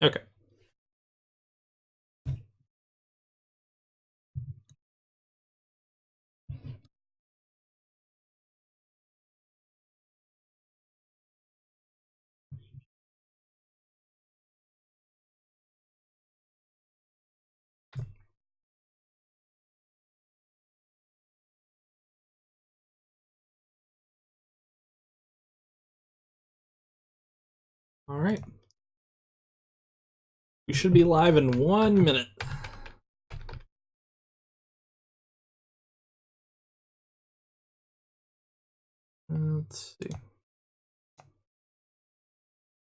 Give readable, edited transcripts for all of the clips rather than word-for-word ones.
Okay. All right. We should be live in 1 minute. Let's see.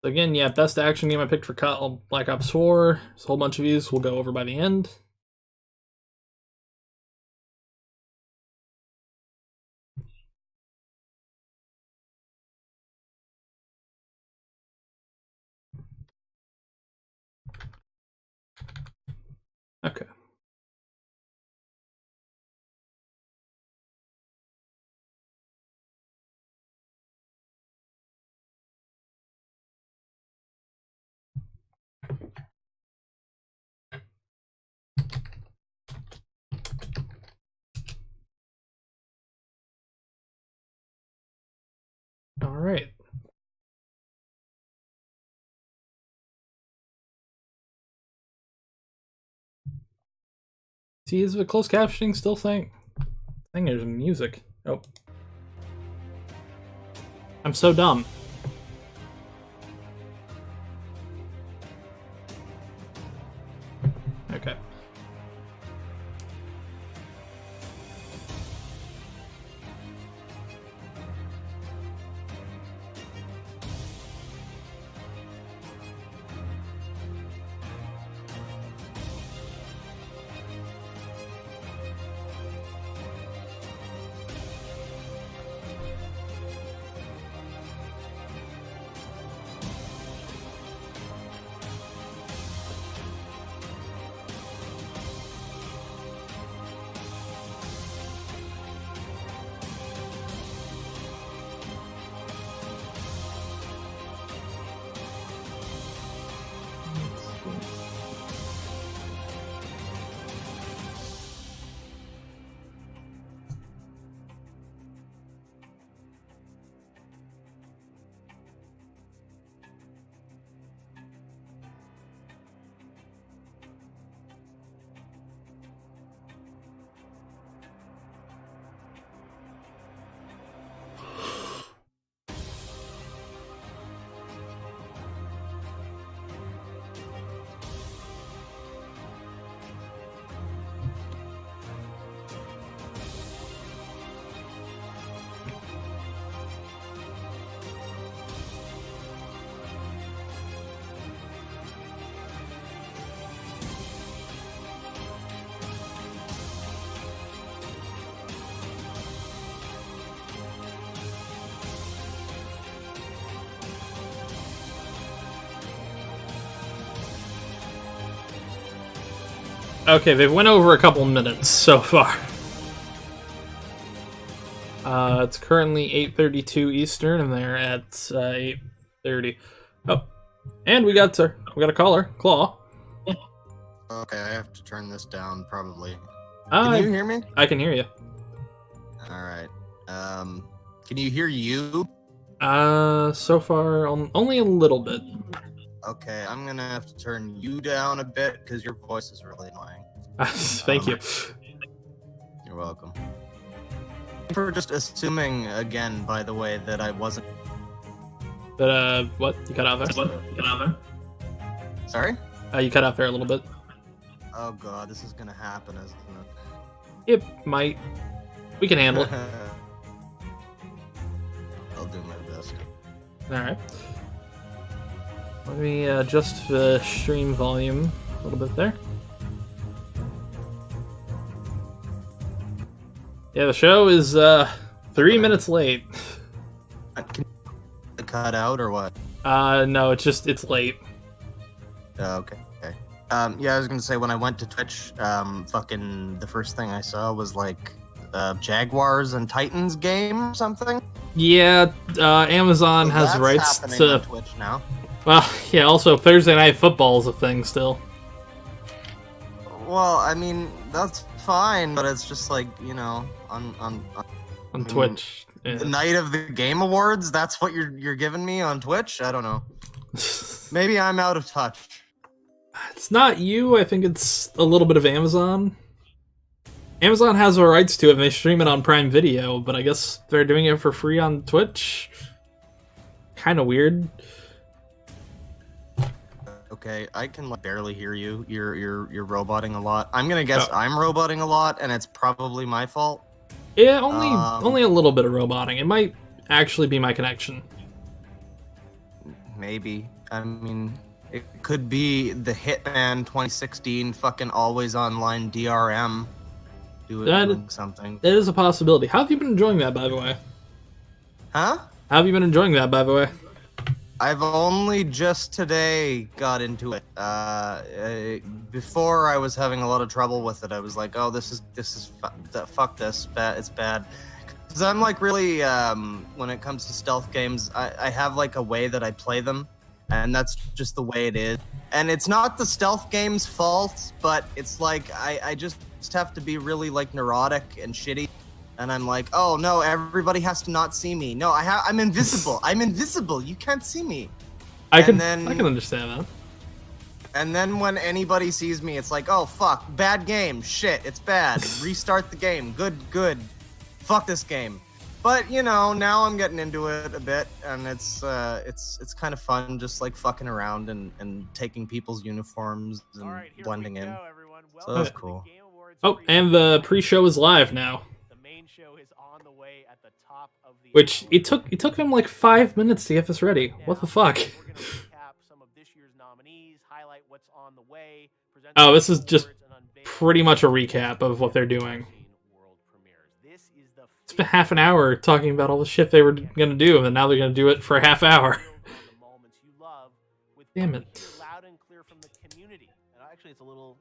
So again, yeah, best action game I picked for Black Ops 4. There's a whole bunch of these we'll go over by the end. Okay. All right. See, is the closed captioning still saying? I think there's music. Oh. I'm so dumb. Okay. Okay, they've went over a couple minutes so far. It's currently 8:32 Eastern, and they're at 8:30. Oh, and we got a caller, Claw. Okay, I have to turn this down probably. Can you hear me? I can hear you. All right. Can you hear you? So far only a little bit. Okay, I'm gonna have to turn you down a bit because your voice is really annoying. Thank you. You're welcome. For just assuming again, by the way, that I wasn't. But what? You cut out there? Sorry? You cut out there a little bit. Oh god, this is gonna happen, isn't it? It might. We can handle it. I'll do my best. Alright. Let me adjust the stream volume a little bit there. Yeah, the show is 3 minutes late. Can you cut out or what? No, it's late. Okay. Yeah, I was gonna say when I went to Twitch, fucking the first thing I saw was like Jaguars and Titans game or something. Yeah, Amazon has That's rights happening to on Twitch now. Well, yeah. Also, Thursday Night Football is a thing still Well, I mean, that's fine, but it's just like, you know, on on Twitch. Yeah. the night of the Game Awards, that's what you're giving me on Twitch? I don't know. Maybe I'm out of touch. It's not you. I think it's a little bit of Amazon. Amazon has the rights to it, and they stream it on Prime Video, but I guess they're doing it for free on Twitch. Kind of weird. Okay, I can like, barely hear you. You're roboting a lot. I'm gonna guess I'm roboting a lot, and it's probably my fault. Yeah, only a little bit of roboting. It might actually be my connection. Maybe. I mean, it could be the Hitman 2016 fucking always online DRM doing something. That is a possibility. How have you been enjoying that, by the way? Huh? How have you been enjoying that, by the way? I've only just today got into it. Before I was having a lot of trouble with it. I was like, oh, this is fuck this, it's bad. Because I'm like really, when it comes to stealth games, I have like a way that I play them, and that's just the way it is. And it's not the stealth game's fault, but it's like I just have to be really like neurotic and shitty. And I'm like, oh no, everybody has to not see me. No, I'm invisible. I'm invisible. You can't see me. I can understand that. And then when anybody sees me, it's like, oh fuck, bad game. Shit, it's bad. Restart the game. Good. Fuck this game. But you know, now I'm getting into it a bit, and it's kind of fun, just like fucking around and taking people's uniforms and blending in. So that's cool. Oh, and the pre-show is live now. Which it took him like 5 minutes to get this ready. What the fuck? Oh, this is just pretty much a recap of what they're doing. It's been half an hour talking about all the shit they were gonna do, and now they're gonna do it for a half hour. Damn it. Actually, it's a little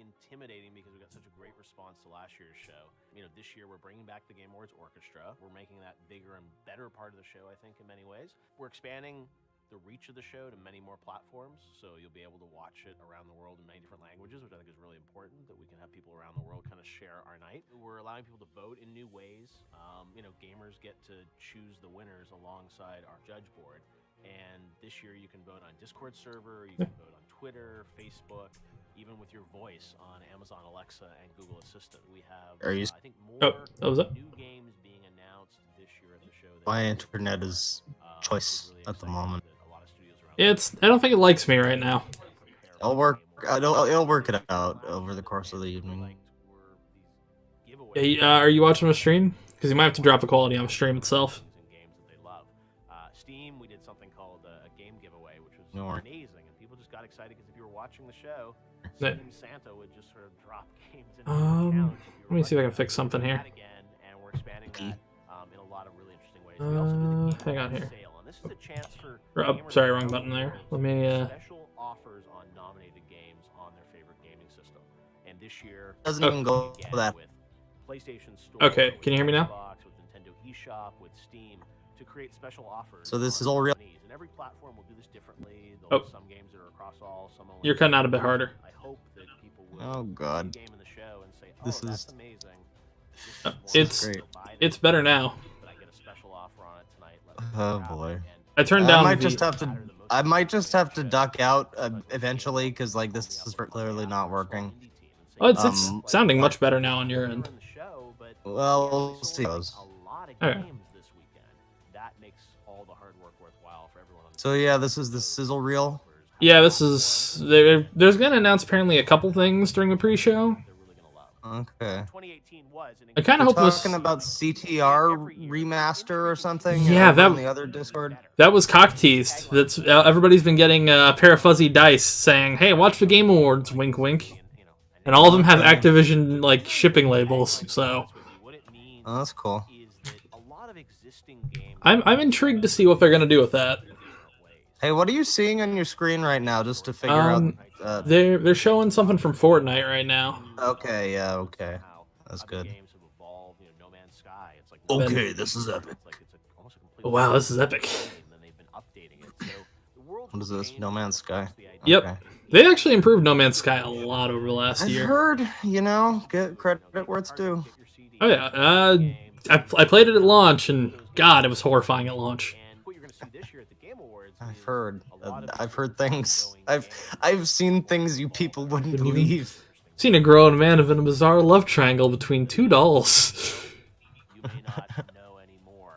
intimidating because we got such a great response to last year's show. You know, this year we're bringing back the Game Awards Orchestra. We're making that bigger and better part of the show, I think, in many ways. We're expanding the reach of the show to many more platforms, so you'll be able to watch it around the world in many different languages, which I think is really important, that we can have people around the world kind of share our night. We're allowing people to vote in new ways. You know, gamers get to choose the winners alongside our judge board. And this year you can vote on Discord server, you can vote on Twitter, Facebook, even with your voice on Amazon Alexa and Google Assistant. We have, I think, more new games being announced this year at the show. My internet is choice at the moment. Yeah, I don't think it likes me right now. It'll work it out over the course of the evening. Yeah, are you watching a stream? Because you might have to drop the quality on the stream itself. Steam, we did something called a game giveaway, which was amazing, and people just got excited because if you were watching the show, Steam Santa would just sort of drop games in let me see if I can fix something here. Again, and we're expanding that in a lot of really interesting ways. We also did the hang on here. Sale, and this is a chance for sorry, wrong button there. Let me special offers on nominated games on their favorite gaming system. And this year doesn't even go for that. With PlayStation Store, okay, can you hear me now? With Nintendo eShop, with Steam, to create special offers. So this is all real. And every platform will do this differently. Some games are across all, some only. You're cutting out a bit harder. I hope that people will see game in the show and say, this that's is amazing. It's great. It's better now. But I get a special offer on it tonight. Oh boy. I turned down. I might just have to duck out eventually because like this is clearly not working. Oh, it's sounding much better now on your end. Well, we'll see. Okay. So yeah, this is the sizzle reel. Yeah, this is. There's gonna announce apparently a couple things during the pre-show. Okay. I kind of hope this. Talking about CTR remaster or something. Yeah, that on the other Discord. That was cock teased. That's everybody's been getting a pair of fuzzy dice saying, "Hey, watch the Game Awards." Wink, wink. And all of them have Activision like shipping labels. So. Oh, that's cool. I'm intrigued to see what they're gonna do with that. Hey, what are you seeing on your screen right now, just to figure out? They're showing something from Fortnite right now. Okay, yeah, okay, that's good. Okay, this is epic. Oh, wow, this is epic. What is this? No Man's Sky. Yep. Okay. They actually improved No Man's Sky a lot over the last I've year. heard, get credit where it's due. Oh yeah, I played it at launch, and God, it was horrifying at launch. I've heard. I've heard things. I've seen things you people wouldn't believe. Seen a grown man in a bizarre love triangle between two dolls.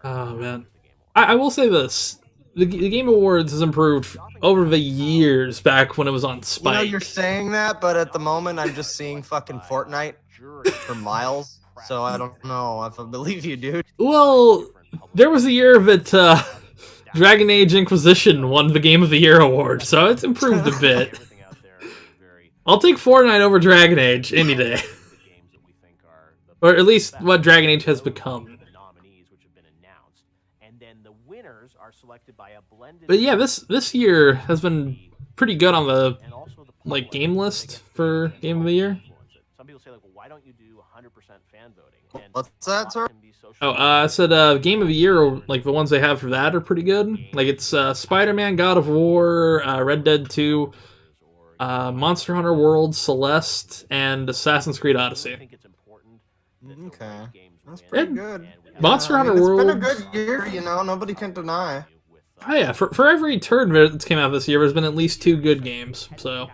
Oh man, I will say this: the Game Awards has improved over the years back when it was on Spike. You know, you're saying that, but at the moment, I'm just seeing fucking Fortnite for miles. So I don't know if I believe you, dude. Well, there was a year that Dragon Age Inquisition won the Game of the Year award, so it's improved a bit. I'll take Fortnite over Dragon Age any day. Or at least what Dragon Age has become. But yeah, this year has been pretty good on the game list for Game of the Year. Some people say, like, well, why don't you do 100% fan voting? And what's that, sir? Oh, I said Game of the Year, like the ones they have for that are pretty good. Like it's Spider-Man, God of War, Red Dead 2, Monster Hunter World, Celeste, and Assassin's Creed Odyssey. Okay, that's pretty good. Monster Hunter World. It's been a good year, nobody can deny. Oh yeah, for every turd that's came out this year, there's been at least 2 good games, so...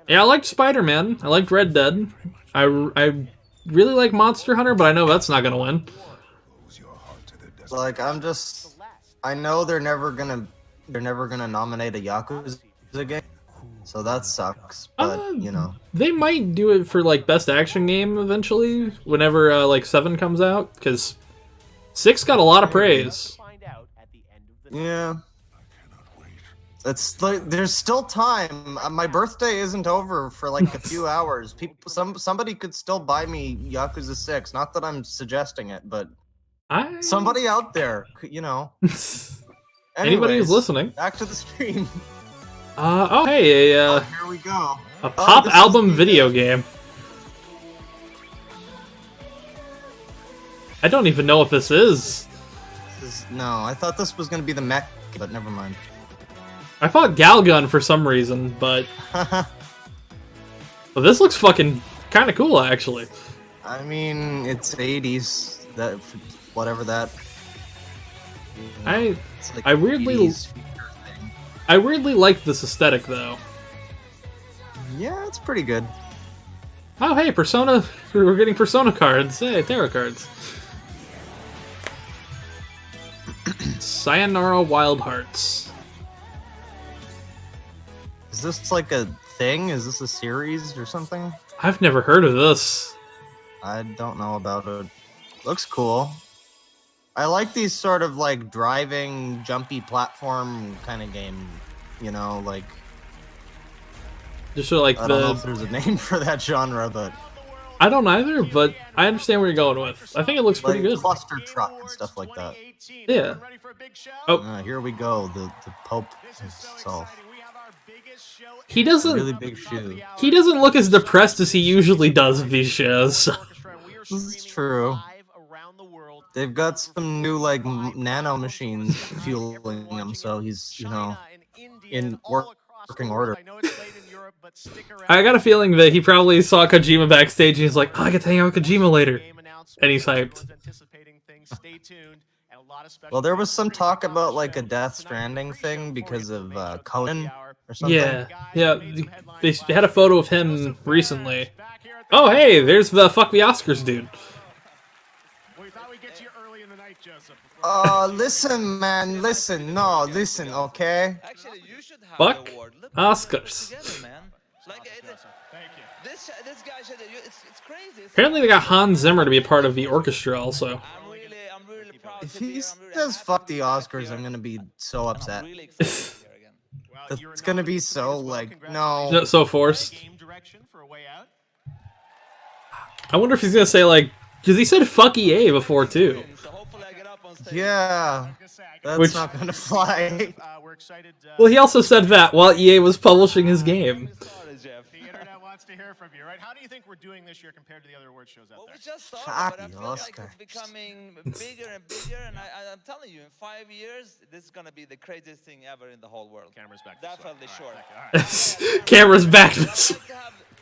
Yeah, I liked Spider-Man. I liked Red Dead. I really like Monster Hunter, but I know that's not gonna win. Like, I know they're never gonna nominate a Yakuza game, so that sucks. But they might do it for best action game eventually, whenever 7 comes out, because 6 got a lot of praise. Yeah. It's like there's still time. My birthday isn't over for a few hours. Somebody could still buy me Yakuza 6. Not that I'm suggesting it, but somebody out there, Anybody who's listening. Back to the stream. Hey, here we go. A pop album video game. I don't even know what this is. No, I thought this was gonna be the mech, but never mind. I thought Galgun for some reason, but... Well, this looks fucking kind of cool, actually. I mean, it's 80s. Whatever that... I weirdly like this aesthetic, though. Yeah, it's pretty good. Oh, hey, Persona... We're getting Persona cards. Hey, tarot cards. Sayonara Wild Hearts. Is this a thing? Is this a series or something? I've never heard of this. I don't know about it. Looks cool. I like these sort of driving, jumpy platform kind of game. Just sort of I don't know if there's a name for that genre, but I don't either, but I understand where you're going with. I think it looks pretty good. Cluster truck and stuff like that. Yeah. Oh, here we go. The Pope himself. He doesn't. Really big shoe. He doesn't look as depressed as he usually does with these shows. This is true. They've got some new nano machines fueling him, so he's in working order. I got a feeling that he probably saw Kojima backstage and he's like, oh, I get to hang out with Kojima later. And he's hyped. Well, there was some talk about a Death Stranding thing because of Conan or something. Yeah. They had a photo of him recently. Oh, hey, there's the fuck the Oscars dude. Listen, man, listen, okay? Actually, you should have Fuck the award. Look Oscars. together, man. This guy should. It's crazy. Apparently they got Hans Zimmer to be a part of the orchestra also. I'm really proud. If he says fuck the Oscars, I'm gonna be so upset. Really excited here again. It's gonna be so no. So forced. I wonder if he's gonna say because he said fuck EA before too. So hopefully I get up on stage. Yeah, that's not gonna fly. Well, he also said that while EA was publishing his game. Sorry, Jeff. wants to hear from you, right? How do you think we're doing this year compared to the other award shows out Well, there? we just started, Fuck but I the feel like Oscar. it's becoming bigger and bigger. And I'm telling you, in 5 years, this is gonna be the craziest thing ever in the whole world. Camera's back this way. Definitely All sure. right, thank you. All right. Camera's back.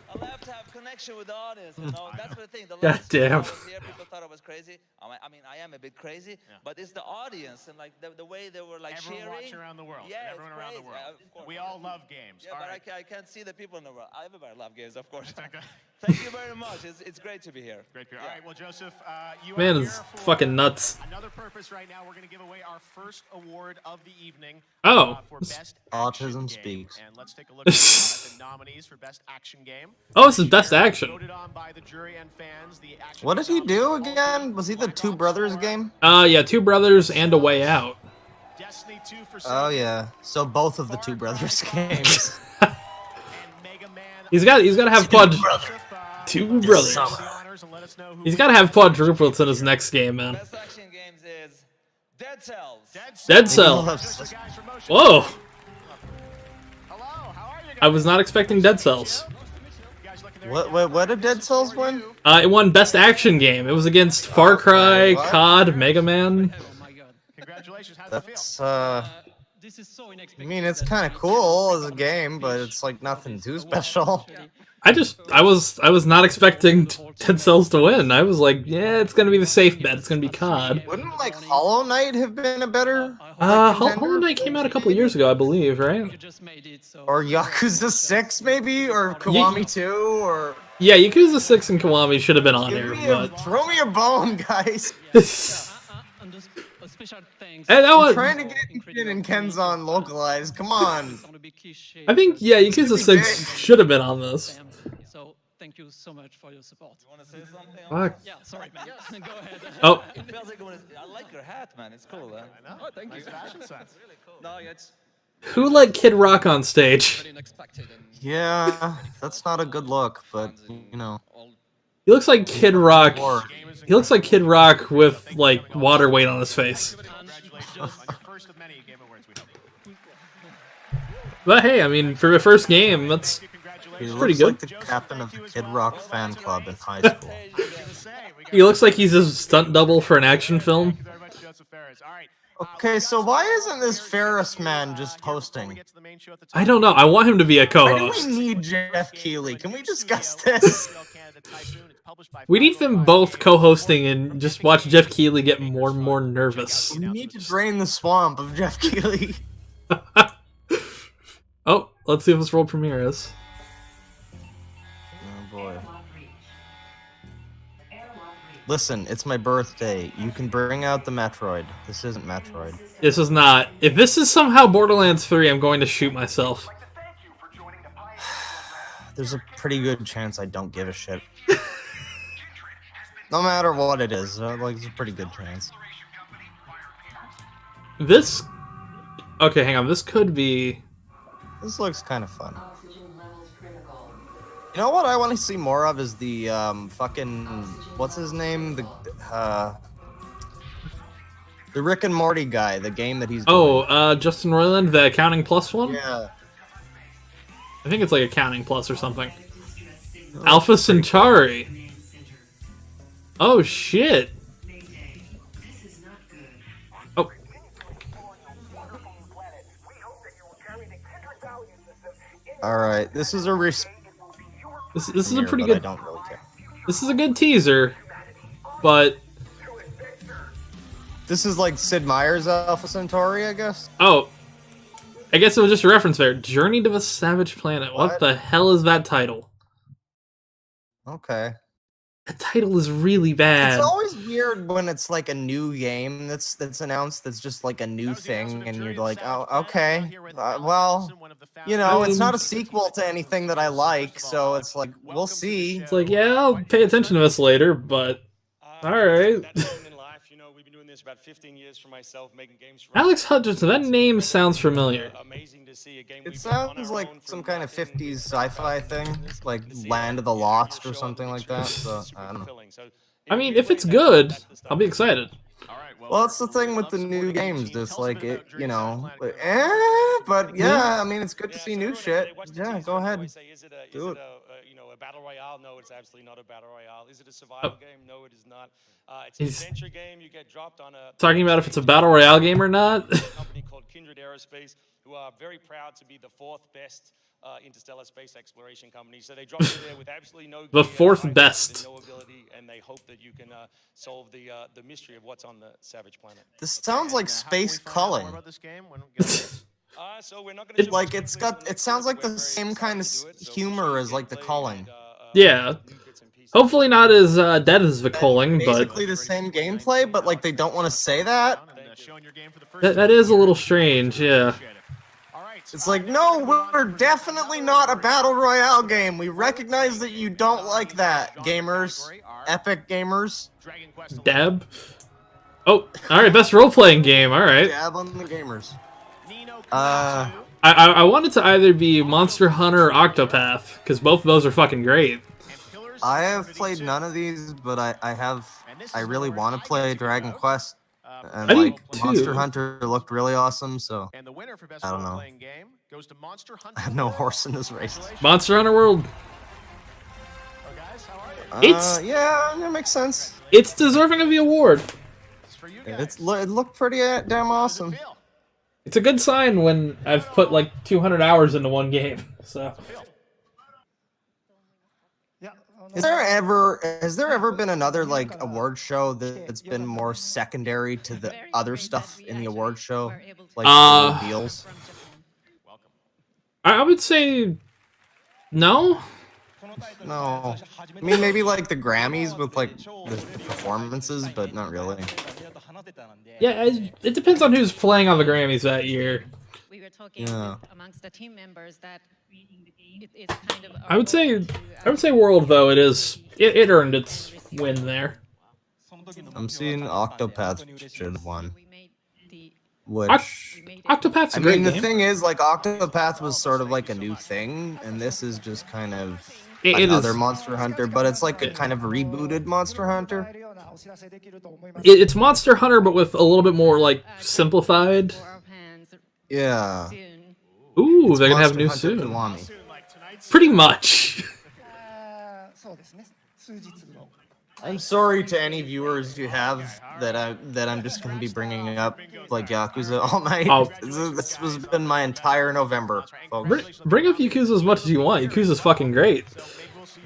I love to have connection with the audience. You know, that's the thing. The God last year I damn. was here, people thought I was crazy. I mean, I am a bit crazy, but it's the audience and like the way they were like Everyone cheering. watching around the world. Yeah, Everyone it's around the crazy. world. Of course. We all love games. Yeah, all but right. I can't see the people in the world. Everybody love games, of course. Okay. Thank you very much. It's great to be here. Great beer. All right, well, Joseph, you Man are is here for fucking nuts. another purpose right now. We're going to give away our first award of the evening. Oh. For best Autism action speaks. Game. And let's take a look at the nominees for best action game. Oh, this is best action. Voted on by the jury and fans. The action What did he do nominees again? Was he the Black Two Ops Brothers 4, game? Yeah, Two Brothers and A Way Out. Destiny 2 for Oh Sony, yeah. So both of the Two Brothers games. and Mega Man. He's got to have quad. Joseph, Two brothers. the honors and let us know who He's got to have quadruplets in his next game, man. Best action games is Dead Cells. Dead Cell. Guys from Motion. Whoa. Hello, how are you guys? I was not expecting Dead Cells. You guys looking very What did Dead Cells win? It won best action game. It was against Far Cry, what? COD, Mega Man. Oh my god. Congratulations. How's it feel? That's This is so I unexpected. mean, it's kind of cool as a game, but it's like nothing too special. I was not expecting Dead Cells to win. I was like, yeah, it's gonna be the safe bet. It's gonna be COD. Wouldn't like Hollow Knight have been a better? Hollow Knight came out a couple years ago, I believe, right? You just made it, so Or Yakuza 6 maybe? Or Kiwami 2? Or Yeah, Yakuza 6 and Kiwami should have been on here, but throw me a bone, guys. and a special thanks. And that I'm was, trying to get Ken and Kenzon localized. Come on. I think, yeah, Yakuza 6 should have been on this. So thank you so much for your support. You want to say something? Fuck. Yeah, sorry, man. Go ahead. Oh, It feels like I like your hat, man. It's cool. Huh? Oh, thank you. Fashion sense. No, it's who let Kid Rock on stage? Unexpected. And Yeah, that's not a good look, but you know. He looks like Kid Rock. Or He looks like Kid Rock with, like, water weight on his face. Congratulations on your first of many Game Awards, we hope. But hey, I mean, for the first game, that's he Congratulations. pretty looks good. like the captain of the Kid Rock fan club in high school. He looks like he's a stunt double for an action film. Thank you very much, Joseph Ferris. All right. Okay, so why isn't this Ferris man just hosting? I don't know. I want him to be a Why do we co-host. need Jeff Keighley? Can we discuss this? We need them both co-hosting and just watch Jeff Keighley get more and more nervous. We need to drain the swamp of Jeff Keighley. Oh, let's see if this world premiere is. Oh boy. Listen, it's my birthday. You can bring out the Metroid. This isn't Metroid. This is not. If this is somehow Borderlands 3, I'm going to shoot myself. There's a pretty good chance I don't give a shit. No matter what it is, like, it's a pretty good chance. This... Okay, hang on. This could be... This looks kind of fun. You know what I want to see more of is the fucking what's his name, the Rick and Morty guy, the game that he's doing. Justin Roiland, the Accounting Plus one? Yeah. I think it's like Accounting Plus or something. Alpha Centauri. Oh, shit. Oh. All right, this is a This is a pretty I good... don't really care. This is a good teaser, but... This is like Sid Meier's Alpha Centauri, I guess. Oh. I guess it was just a reference there. Journey to the Savage Planet. What What? the hell is that title? Okay. That title is really bad. It's always weird when it's like a new game that's announced that's just like a new thing, and you're like, oh, okay. Well, you know, it's not a sequel to anything that I like, so it's like, we'll see. It's like, yeah, I'll pay attention to this later, but... Alright. We've been doing this about 15 years for myself, making games for Alex Hutchinson, that name sounds familiar. amazing to see a game. It sounds like some kind of 50s sci-fi thing, like Land of the Lost or something like that. So I don't know. I mean, if it's good, I'll be excited. Well, that's the thing with the new games. Just like it, you know. But yeah, I mean, it's good to see new shit. Yeah, go ahead. Do it. a battle royale? No, it's absolutely not a battle royale. Is it a survival game? No, it is not. It's an He's adventure game. You get dropped on a talking about if it's a battle royale game or not. company called Kindred Aerospace, who are very proud to be the 4th best interstellar space exploration company. So they drop you there with absolutely no The gear, 4th no best. no ability, and they hope that you can solve the mystery of what's on the savage planet. This sounds like space culling. About this game? When we get So we're not going to It sounds like the same kind of humor as like the culling. Yeah. Hopefully not as dead as the culling, but Basically the same gameplay, but like they don't want to say that. Showing your game for the first that is a little strange, yeah. All right. It's like, no, we're definitely not a battle royale game. We recognize that you don't like that, gamers, epic gamers. Dragon Quest Dab? Oh, alright, best role-playing game, alright. Dab on the gamers. Nino I wanted to either be Monster Hunter or Octopath, because both of those are fucking great. I have played none of these, but I really want to play Dragon Quest. And I do like too. Monster Hunter looked really awesome, so And the winner for best I don't know. role-playing game goes to Monster Hunter. I have no horse in this race. Monster Hunter World, Oh, guys, how are you? It's- Yeah, that makes sense. it's deserving of the award. It's for you guys. It looked pretty damn How does awesome. it feel? It's a good sign when I've put like 200 hours into one game, so. Has there ever been another like award show that's been more secondary to the other stuff in the award show, like the reveals? I would say no. No, I mean maybe like the Grammys with like the performances, but not really. Yeah, it depends on who's playing on the Grammys that year. We were talking Yeah. amongst the team members that it's kind of. I would say World though it earned its win there. I'm seeing Octopath should have won. We made the Which Octopath's a I great mean, the game. thing is, like Octopath was sort of like a new thing, and this is just kind of It another is. Monster Hunter, but it's like a kind of rebooted Monster Hunter. It's Monster Hunter, but with a little bit more like simplified. for our fans Yeah. soon. Ooh, It's they're gonna have Monster new Hunter soon. Kiwami. Pretty much. I'm sorry to any viewers you have that I'm just gonna be bringing up like Yakuza all night. Oh. This has been my entire November, folks. Bring up Yakuza as much as you want. Yakuza's fucking great.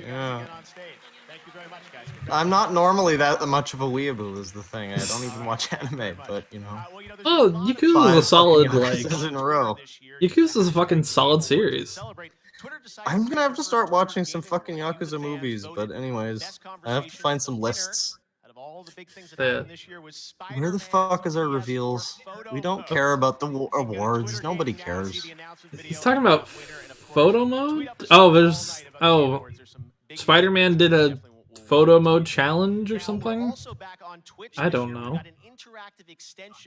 Yeah. I'm not normally that much of a weeaboo is the thing. I don't even watch anime, but you know. Oh, Yakuza's a solid Yakuzas in a row. Yakuza's a fucking solid series. I'm gonna have to start watching some fucking Yakuza movies, but anyways, I have to find some lists. Yeah. Where the fuck is our reveals? We don't care about the awards. Nobody cares. He's talking about photo mode? Spider-Man did a photo mode challenge or something? I don't know.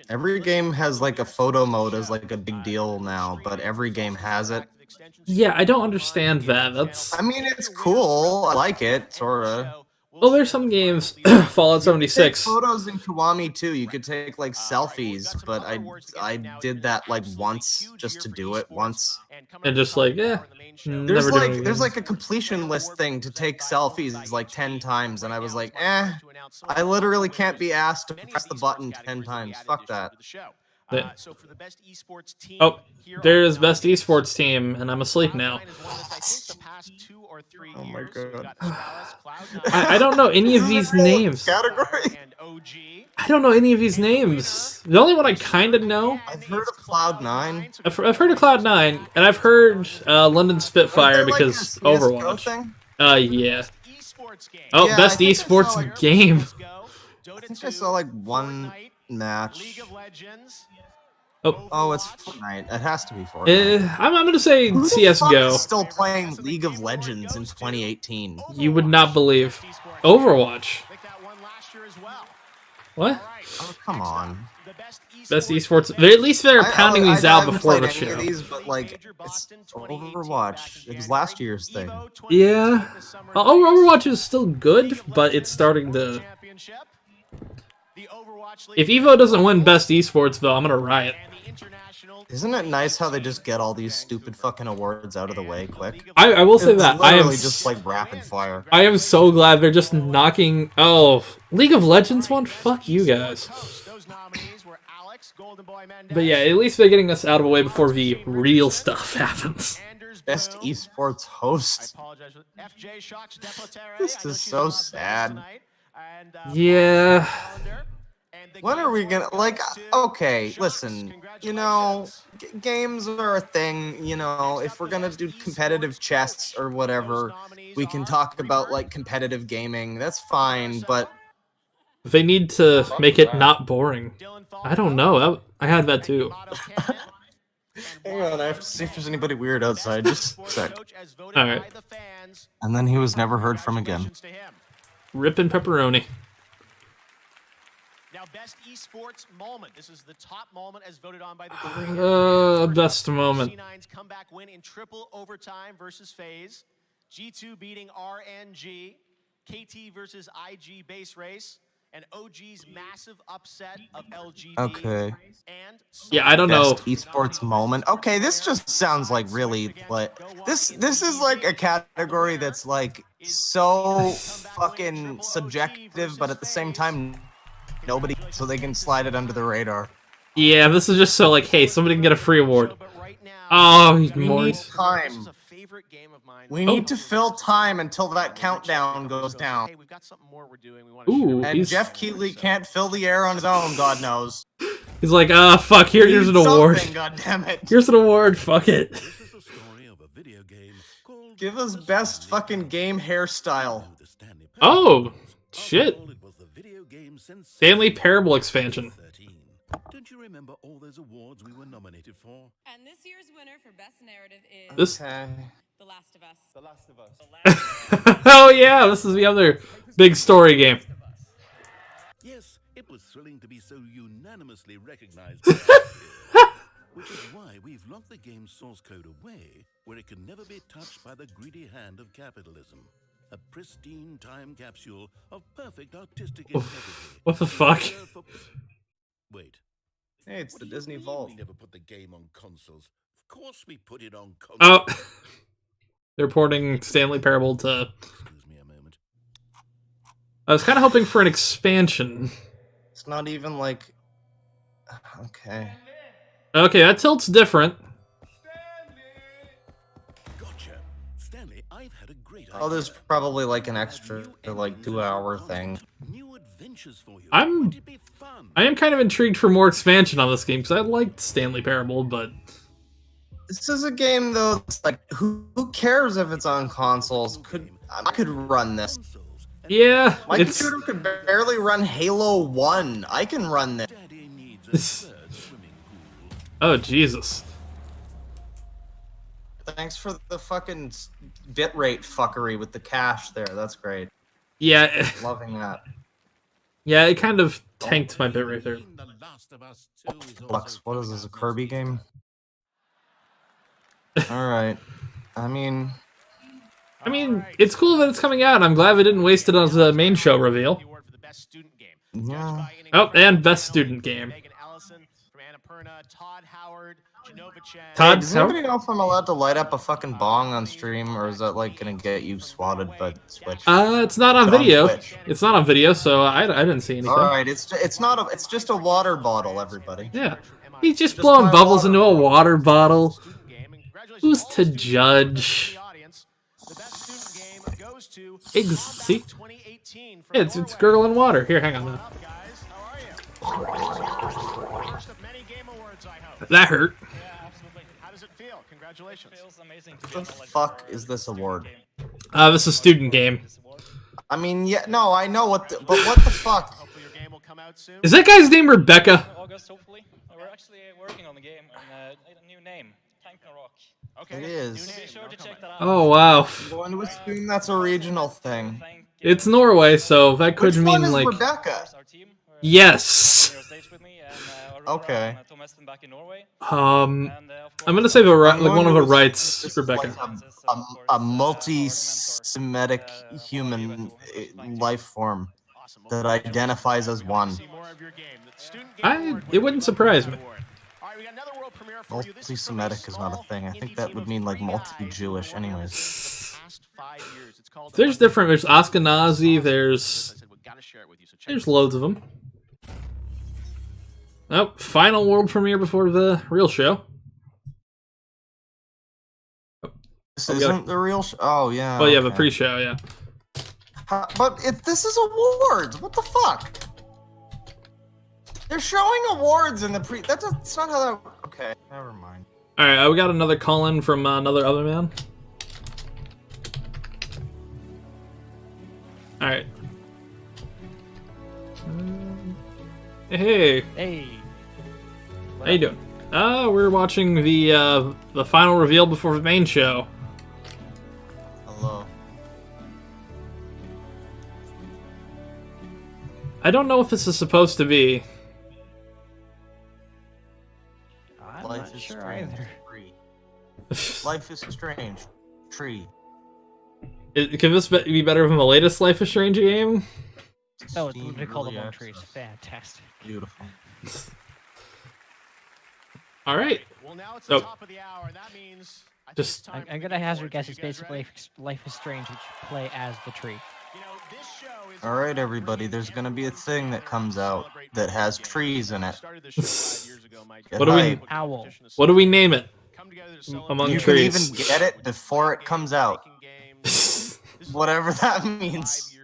Every game has like a photo mode as like a big deal now, but every game has it. Yeah, I don't understand that. I mean, it's cool. I like it, sorta. Well, there's some games, Fallout Take 76. photos in Kiwami too. You could take like selfies, but I did that like once just to do it once. And just like, never do it again. There's like a completion list thing to take selfies like 10 times, and I was like, I literally can't be asked to press the button 10 times. Fuck that. Yeah. Oh, there's best esports team, and I'm asleep now. Oh my god. I don't know any of these names. Category. I don't know any of these names. The only one I kind of know, I've heard of Cloud9. I've heard of Cloud9, and I've heard London Spitfire Aren't they, like, because a CS:GO Overwatch. thing? Yeah. Oh, Yeah, best I think I saw, esports like, game. I think I saw like one match. Oh, Oh, it's Fortnite. It has to be Fortnite. I'm gonna say Who the fuck CS:GO. is still playing League of Legends in 2018? You would not believe. Overwatch. What? Oh, come on. Best esports. At least they're pounding these out haven't before played the any of show. these, but like, it's Overwatch. It was last year's thing. Yeah. Overwatch is still good, but it's starting to. If Evo doesn't win best esports, though, I'm gonna riot. Isn't it nice how they just get all these stupid fucking awards out of the way quick? I will say It's that I am literally just like rapid fire. I am so glad they're just knocking. Oh, League of Legends one. Fuck you guys. But yeah, at least they're getting us out of the way before the real stuff happens. Best esports host. This is so sad. Yeah. When are we gonna, like, okay, listen, you know, games are a thing, you know, if we're gonna do competitive chess or whatever, we can talk about, like, competitive gaming, that's fine, but... They need to make it not boring. I don't know, I had that too. Hang on, I have to see if there's anybody weird outside, just a sec. Alright. And then he was never heard from again. Rippin' pepperoni. Now, best esports moment. This is the top moment as voted on by the Best moment. C9's comeback win in triple overtime versus FaZe. G2 beating RNG. KT versus IG base race. And OG's massive upset of LGD. Okay. And Yeah, I don't know. Best esports moment. Okay, this just sounds like really, like, this is like a category that's like so fucking subjective, but at the same time, nobody, so they can slide it under the radar. Yeah, this is just so like, hey, somebody can get a free award. Oh, he's We more. need time. We need to fill time until that countdown goes down. Hey, we've got something more we're doing. We want Ooh, And he's, Jeff Keighley can't fill the air on his own, God knows. he's like, fuck, here's an Need award. something, God damn it. Here's an award, fuck it. This is the story of a video game called Give us best fucking game hairstyle. the Stanley Oh, Parable. shit. After all, it was the video game sensation Stanley Parable expansion. 13. Don't you remember all those awards we were nominated for? And this year's winner for best narrative is This. Okay. The Last of Us. The Last of Us. Oh yeah, this is the other big story game. Yes, it was thrilling to be so unanimously recognized by our peers, which is why we've locked the game's source code away where it can never be touched by the greedy hand of capitalism. A pristine time capsule of perfect artistic integrity. What the fuck? Wait. Hey, it's What the do you Disney mean Vault. We never put the game on consoles. Of course we put it on Oh, consoles. they're porting Stanley Parable to. Excuse me a moment. I was kind of hoping for an expansion. It's not even like... Okay. Okay, that tilt's different. Gotcha. Stanley, I've had a great Oh, there's idea. probably like an extra, like, 2-hour thing. New adventures for you. I'm- Wouldn't it be fun? I am kind of intrigued for more expansion on this game because I liked Stanley Parable, but This is a game, though, it's like, who cares if it's on consoles? I could run this. Consoles. yeah, My it's computer could barely run Halo 1. I can run this. Daddy needs a third swimming pool. oh Jesus. Thanks for the fucking bitrate fuckery with the cache there. That's great. Yeah, Loving that. yeah, it kind of tanked my bitrate there. The Last of Us 2 is also Lux, what is this, a Kirby game? coming Alright. I mean, It's cool that it's coming out. I'm glad they didn't waste it on the main show reveal. The award for the best student game. yeah. Oh, and best student game. Megan Ellison from Annapurna, Todd Howard, Genova Chen. Todd- Does anybody know if I'm allowed to light up a fucking bong on stream, or is that, like, gonna get you swatted by Switch? It's not on It's on video. Twitch. It's not on video, so I didn't see anything. Alright, it's not a, it's just a water bottle, everybody. Yeah, he's just Just blowing buy bubbles water into a water bottle. Student game, and congratulations Who's all to students judge? in the audience. The best student game goes to See? Combat 2018 from Yeah, it's Norway. gurgling water. Here, hang on. Come on up, guys. How are you? First of many game awards, I hope. That hurt. Yeah, absolutely. How does it feel? Congratulations. Feels amazing to What the fuck is this award? This is student game. I mean, yeah, no, I know what the, but what the fuck? Hopefully your game will come out soon. Is that guy's name Rebecca? August, hopefully. We're actually working on the game and a new name, Tank and Rock. Okay. It is. New Be name, sure no to comment. check that out. Oh wow, I'm going to assume that's a regional thing. Thank it's Norway, so that could Which mean one is like Rebecca? our team. yes. Here on stage with me and Okay. Tom Eston back in Norway. Um, And, of I'm gonna course, say the I'm like one of going the to rights, assume this is Rebecca. like a multi-Semitic human life form Awesome. that identifies as one. See more of your game. The student game award It wouldn't winner. surprise me. All right, we got another world world premiere for you. This is from a Multi-Semitic is not a small thing. I think indie that team would of mean like 3 guys multi-Jewish who have been anyways. for the past 5 years. It's called There's different. There's Ashkenazi. There's loads of them. Oh, final world premiere before the real show. This isn't the real Oh, yeah. Well, yeah, the okay. pre-show, yeah. But this is awards. What the fuck? They're showing awards in the pre. That's not how that. Okay, never mind. All right, we got another call-in from another other man. All right. Hey. Hey. How you doing? We're watching the final reveal before the main show. Hello. I don't know if this is supposed to be. I'm Life not is sure strange. either. Tree. Life is strange. Tree. Can this be better than the latest Life is Strange game? Oh, it's Steam literally called early Among Trees. access. Fantastic. Beautiful. All right. Well, now it's Oh. the top of the hour, and that means Just I'm gonna hazard a guess. It's basically Life is Strange, which you play as the tree. All right, everybody. There's gonna be a thing that comes out that has trees in it. Get What do we- hype. Owl. what do we name it? Among You can Trees. even get it before it comes out. Whatever that means.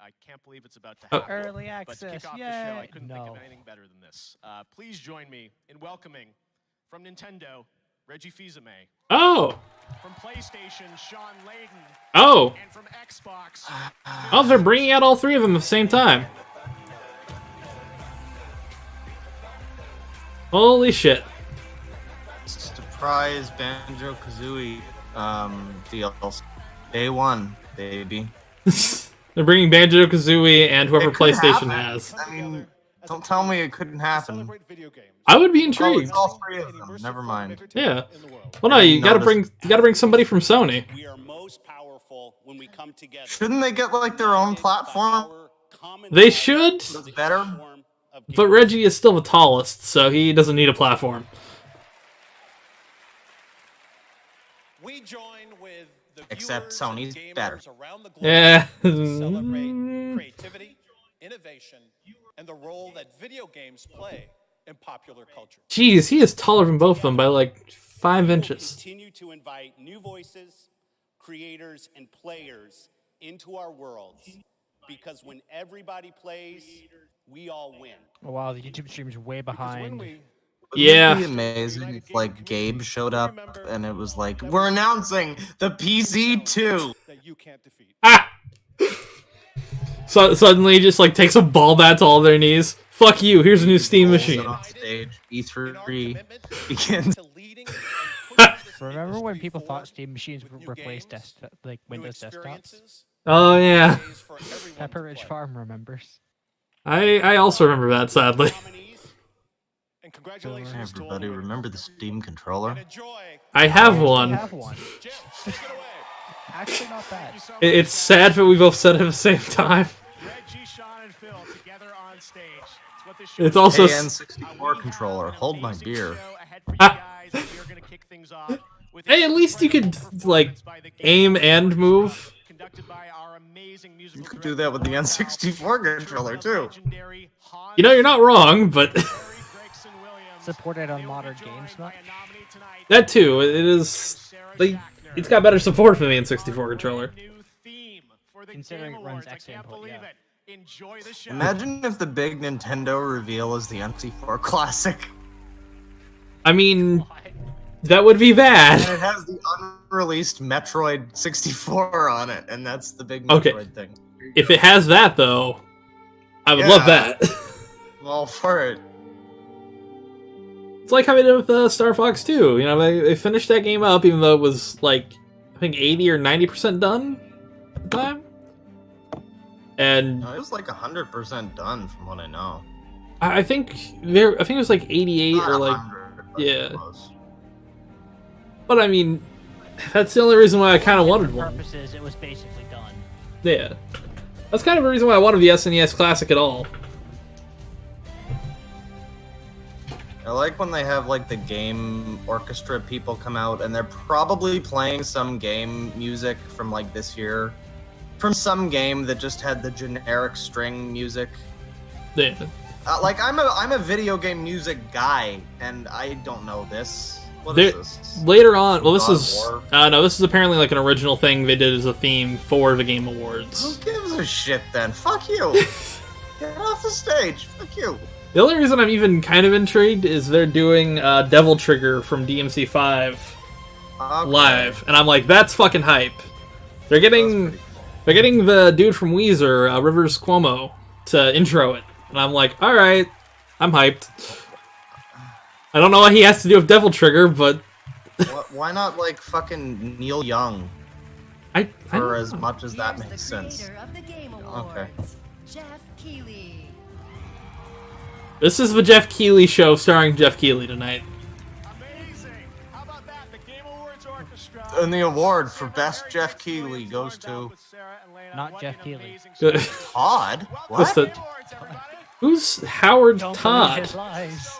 I can't believe it's about to Oh. happen. Early But to access. kick off the show, I Yay. couldn't think No. of anything better than this. Please join me in welcoming from Nintendo, Reggie Fils-Aimé. Oh. From PlayStation, Sean Layden. Oh. And from Xbox. Oh, they're bringing out all three of them at the same time. Holy shit. Surprise Banjo-Kazooie DLC. Day one, baby. They're bringing Banjo-Kazooie and whoever It could PlayStation happen. has. I mean, don't tell me it couldn't happen. I would be Oh, intrigued. it's all three of them. Never mind. Yeah. Well, no, you gotta bring somebody from Sony. We are most powerful when we come together. Shouldn't they get like their own platform? They should, That's better. but Reggie is still the tallest, so he doesn't need a platform. We join with the Except viewers and Sony's gamers better. around the globe Yeah. to celebrate creativity, innovation, and the role that video games play in popular culture. Jeez, he is taller than both of them by like 5 We will inches. continue to invite new voices, creators, and players into our worlds because when everybody plays, we all win. Oh, wow, the YouTube stream is way behind. Yeah. Wouldn't it be amazing if like Gabe showed up and it was like, we're announcing the PC2. That you can't defeat. Ah! So suddenly he just like takes a ball bat to all their knees. Fuck you, here's a new Steam machine. On stage, E3 begins. Remember when people thought Steam machines would replace desktop, like Windows desktops? Oh yeah. Pepper Ridge Farm remembers. I also remember that, sadly. And congratulations to all Everybody the winners. remember the Steam controller? I have I one. have one. Actually, not bad. It's sad that we both said it at the same time. Reggie, Sean, and Phil together on stage. It's what this show It's also Hey, N64 controller, hold my beer. Hey, at least you could like aim and move. You could do that with the N64 controller too. You know, you're not wrong, but Supported on modern games much? that too. It is like it's got better support for the N64 controller. Considering it runs X input, yeah. Imagine if the big Nintendo reveal is the N64 Classic. I mean, that would be bad. And it has the unreleased Metroid 64 on it, and that's the big Okay. Metroid thing. If it has that, though, I would love Yeah. that. I'm all for it. It's like how they did with Star Fox 2. You know, they finished that game up, even though it was like I think 80 or 90% done at the time. And No, it was like 100% done from what I know. I think I think it was like 88 Not or like 100, but yeah. close. But I mean, that's the only reason why I kind of wanted For one. purposes, it was basically done. Yeah, that's kind of the reason why I wanted the SNES Classic at all. I like when they have like the game orchestra people come out and they're probably playing some game music from like this year. From some game that just had the generic string music. Yeah. Like I'm a video game music guy and I don't know this. What is this? Later on, well, this God is War? no, this is apparently like an original thing they did as a theme for the Game Awards. Who gives a shit then? Fuck you. Get off the stage. Fuck you. The only reason I'm even kind of intrigued is they're doing Devil Trigger from DMC5 live, and I'm like, that's fucking hype. They're getting the dude from Weezer, Rivers Cuomo, to intro it, and I'm like, all right, I'm hyped. I don't know what he has to do with Devil Trigger, but Why not like fucking Neil Young? For as much as that makes sense. Okay. Jeff Keighley. This is the Jeff Keighley show starring Jeff Keighley tonight. And the award for best Jeff Keighley goes to Not Jeff Keighley. Todd. What's What? the- Who's Howard Don't believe Todd? his lies.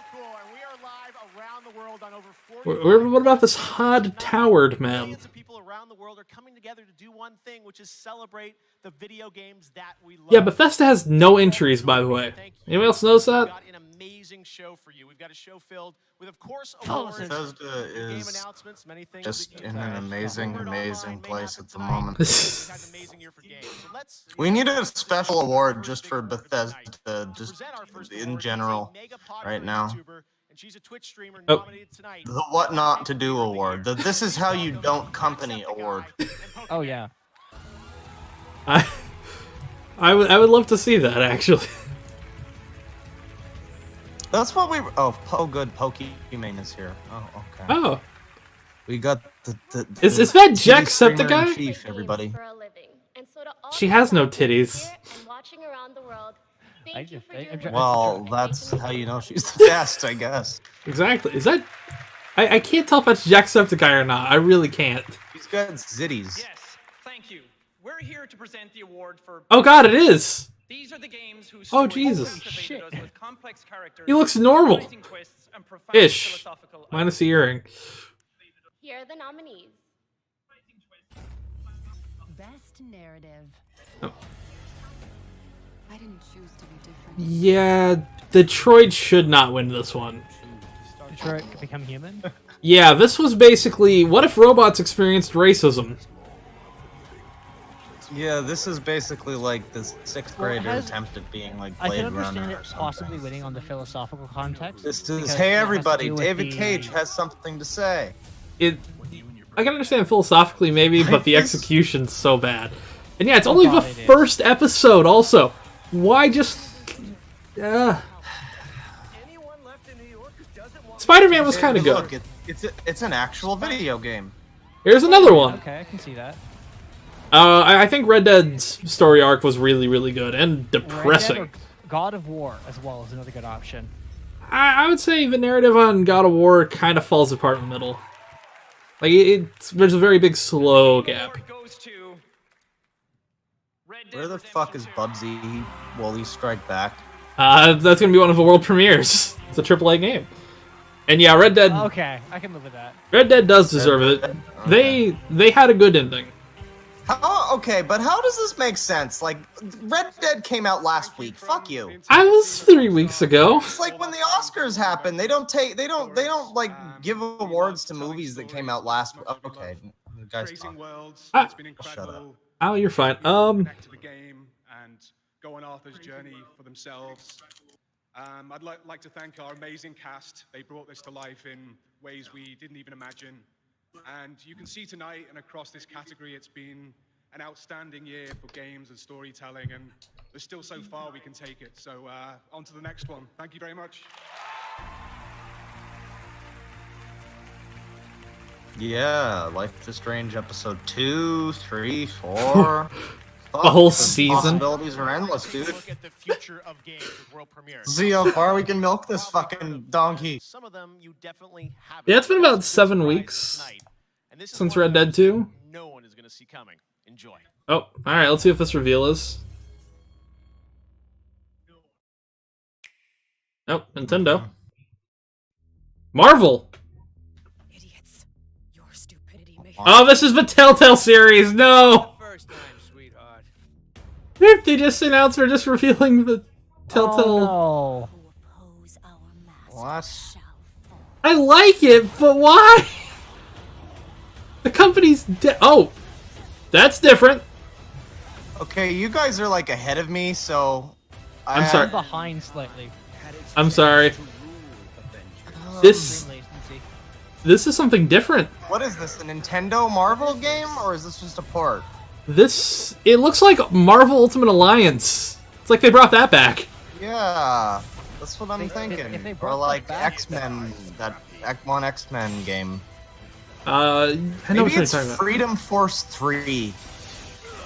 What about this Hod Toward man? Millions of people around the world are coming together to do one thing, which is celebrate the video games that we love. Yeah, Bethesda has no entries, by the way. Anyone else notice that? We've got an amazing show for you. We've got a show filled with, of course, awards, Bethesda game is announcements, many things just that you in can an amazing, amazing place at the moment. We've had an amazing year for games. So let's We need a special award just for Bethesda, just in general, right now. and she's a Twitch streamer Oh. nominated tonight. The What Not to Do award. The This Is How You Don't Company award. Oh yeah. I would love to see that, actually. That's what we. Oh, good. Pokemon is here. Oh, okay. Oh. We got the Is the that TV Jacksepticeye? Chief, everybody. She has no titties. Well, that's how you know she's the best, I guess. Exactly. Is that... I can't tell if that's Jacksepticeye or not. I really can't. He's got zitties. Yes, thank you. We're here to present the award for. Oh god, it is! These are the games whose Oh, stories Jesus. captivated us with complex characters, He looks normal. surprising twists, and profound Ish. philosophical Minus the earring. Here are the nominees. Best narrative. Oh. I didn't choose to be different. Yeah, Detroit should not win this one. Detroit become human. Yeah, this was basically, what if robots experienced racism? Yeah, this is basically like the sixth Well, it grader has- attempt at being like I Blade can understand Runner it or something. possibly winning on the philosophical context. This because is, it hey has to everybody, do with David the- Cage has something to say. I can understand philosophically maybe, but the This- execution's so bad. And yeah, it's only God, the it is. first episode also. Why just... Spider-Man was kind of Look, good. it's an actual video game. Here's another one. Okay, I can see that. I think Red Dead's story arc was really, really good and Red Dead depressing. or God of War as well is another good option. I would say the narrative on God of War kind of falls apart in the middle. Like, there's a very big slow gap. Where the fuck is Bubsy Woolly Strike Back? That's gonna be one of the world premieres. It's a AAA game. And yeah, Red Dead... Okay, I can live with that. Red Dead does deserve it. They had a good ending. Okay, but how does this make sense? Like, Red Dead came out last week. Fuck you. I was 3 weeks ago. It's like when the Oscars happen, they don't like give awards to movies that came out last. Okay, you guys talk. Shut up. Oh, you're fine. Connect to the game and go on Arthur's journey for themselves. I'd like to thank our amazing cast. They brought this to life in ways we didn't even imagine. And you can see tonight and across this category, it's been an outstanding year for games and storytelling, and there's still so far we can take it. So on to the next one. Thank you very much. Yeah, Life is Strange episode 2, 3, 4. A whole The season. Possibilities are endless, dude. Look at the future of games with world premieres. See how far we can milk this fucking donkey. Some of them you definitely have. Yeah, it's been about 7 weeks since Red Dead 2. No one is going to see coming. Enjoy. Oh, alright, let's see what this reveal is. Nope, Nintendo. Marvel. Idiots. Your stupidity may Oh, this is the Telltale series. No. They just announced they're just revealing the Telltale. Oh, What? I like it, but why? The company's oh, that's different. Okay, you guys are like ahead of me, so I'm sorry. I'm behind slightly. I'm sorry. This is something different. What is this? A Nintendo Marvel game, or is this just a port? It looks like Marvel Ultimate Alliance. It's like they brought that back. Yeah, that's what I'm thinking. if they Or brought like that back, X-Men, that one X-Men game. I know Maybe what you're it's talking about. Freedom Force 3.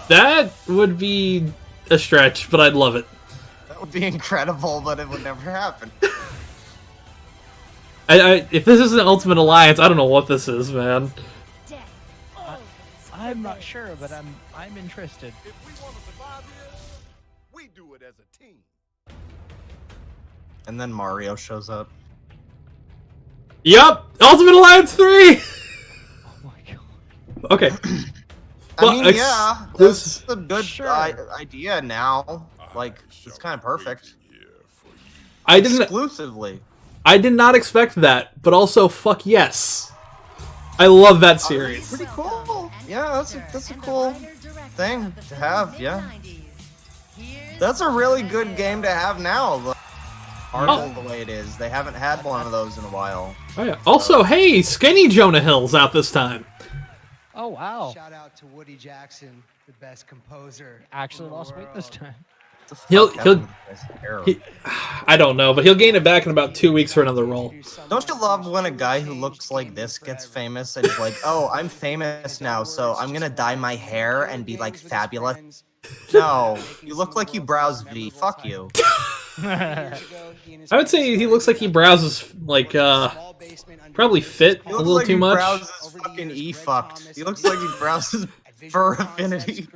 That would be a stretch, but I'd love it. That would be incredible, but it would never happen. If this isn't Ultimate Alliance, I don't know what this is, man. I'm not sure, but I'm interested. If we want to survive here, we do it as a team. And then Mario shows up. Yup! Ultimate Alliance 3! Oh my god. Okay. I mean, yeah, that's a good Sure. idea now. Like, it's kind of perfect. I didn't. Exclusively. I did not expect that, but also fuck yes. I love that series. Pretty cool. Yeah, that's a cool thing to have. Yeah, that's a really good game to have now. Marvel the way it is. They haven't had one of those in a while. Oh yeah. Also, hey, Skinny Jonah Hill's out this time. Oh wow. Shout out to Woody Jackson, the best composer. Actually lost weight this time. He'll I don't know, but he'll gain it back in about 2 weeks for another role. Don't you love when a guy who looks like this gets famous and he's like, "Oh, I'm famous now, so I'm gonna dye my hair and be like fabulous"? No, you look like you browse V. Fuck you. I would say he looks like he browses like probably fit a little too much. He browses fucking E-fucked. He looks like he browses Fur Affinity.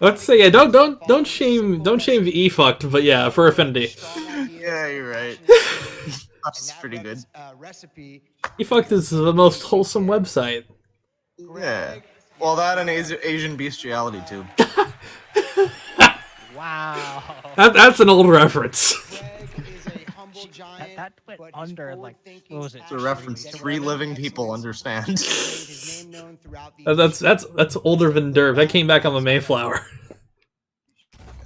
Let's say yeah, don't shame the E-fucked, but yeah, for Affinity. Yeah, you're right. That's pretty good. E-fucked is the most wholesome website. Yeah. Well, that and Asian bestiality too. Wow. That's an old reference. That went under like what was it? It's a reference 3 living people understand. That's older than Derv. That came back on the Mayflower.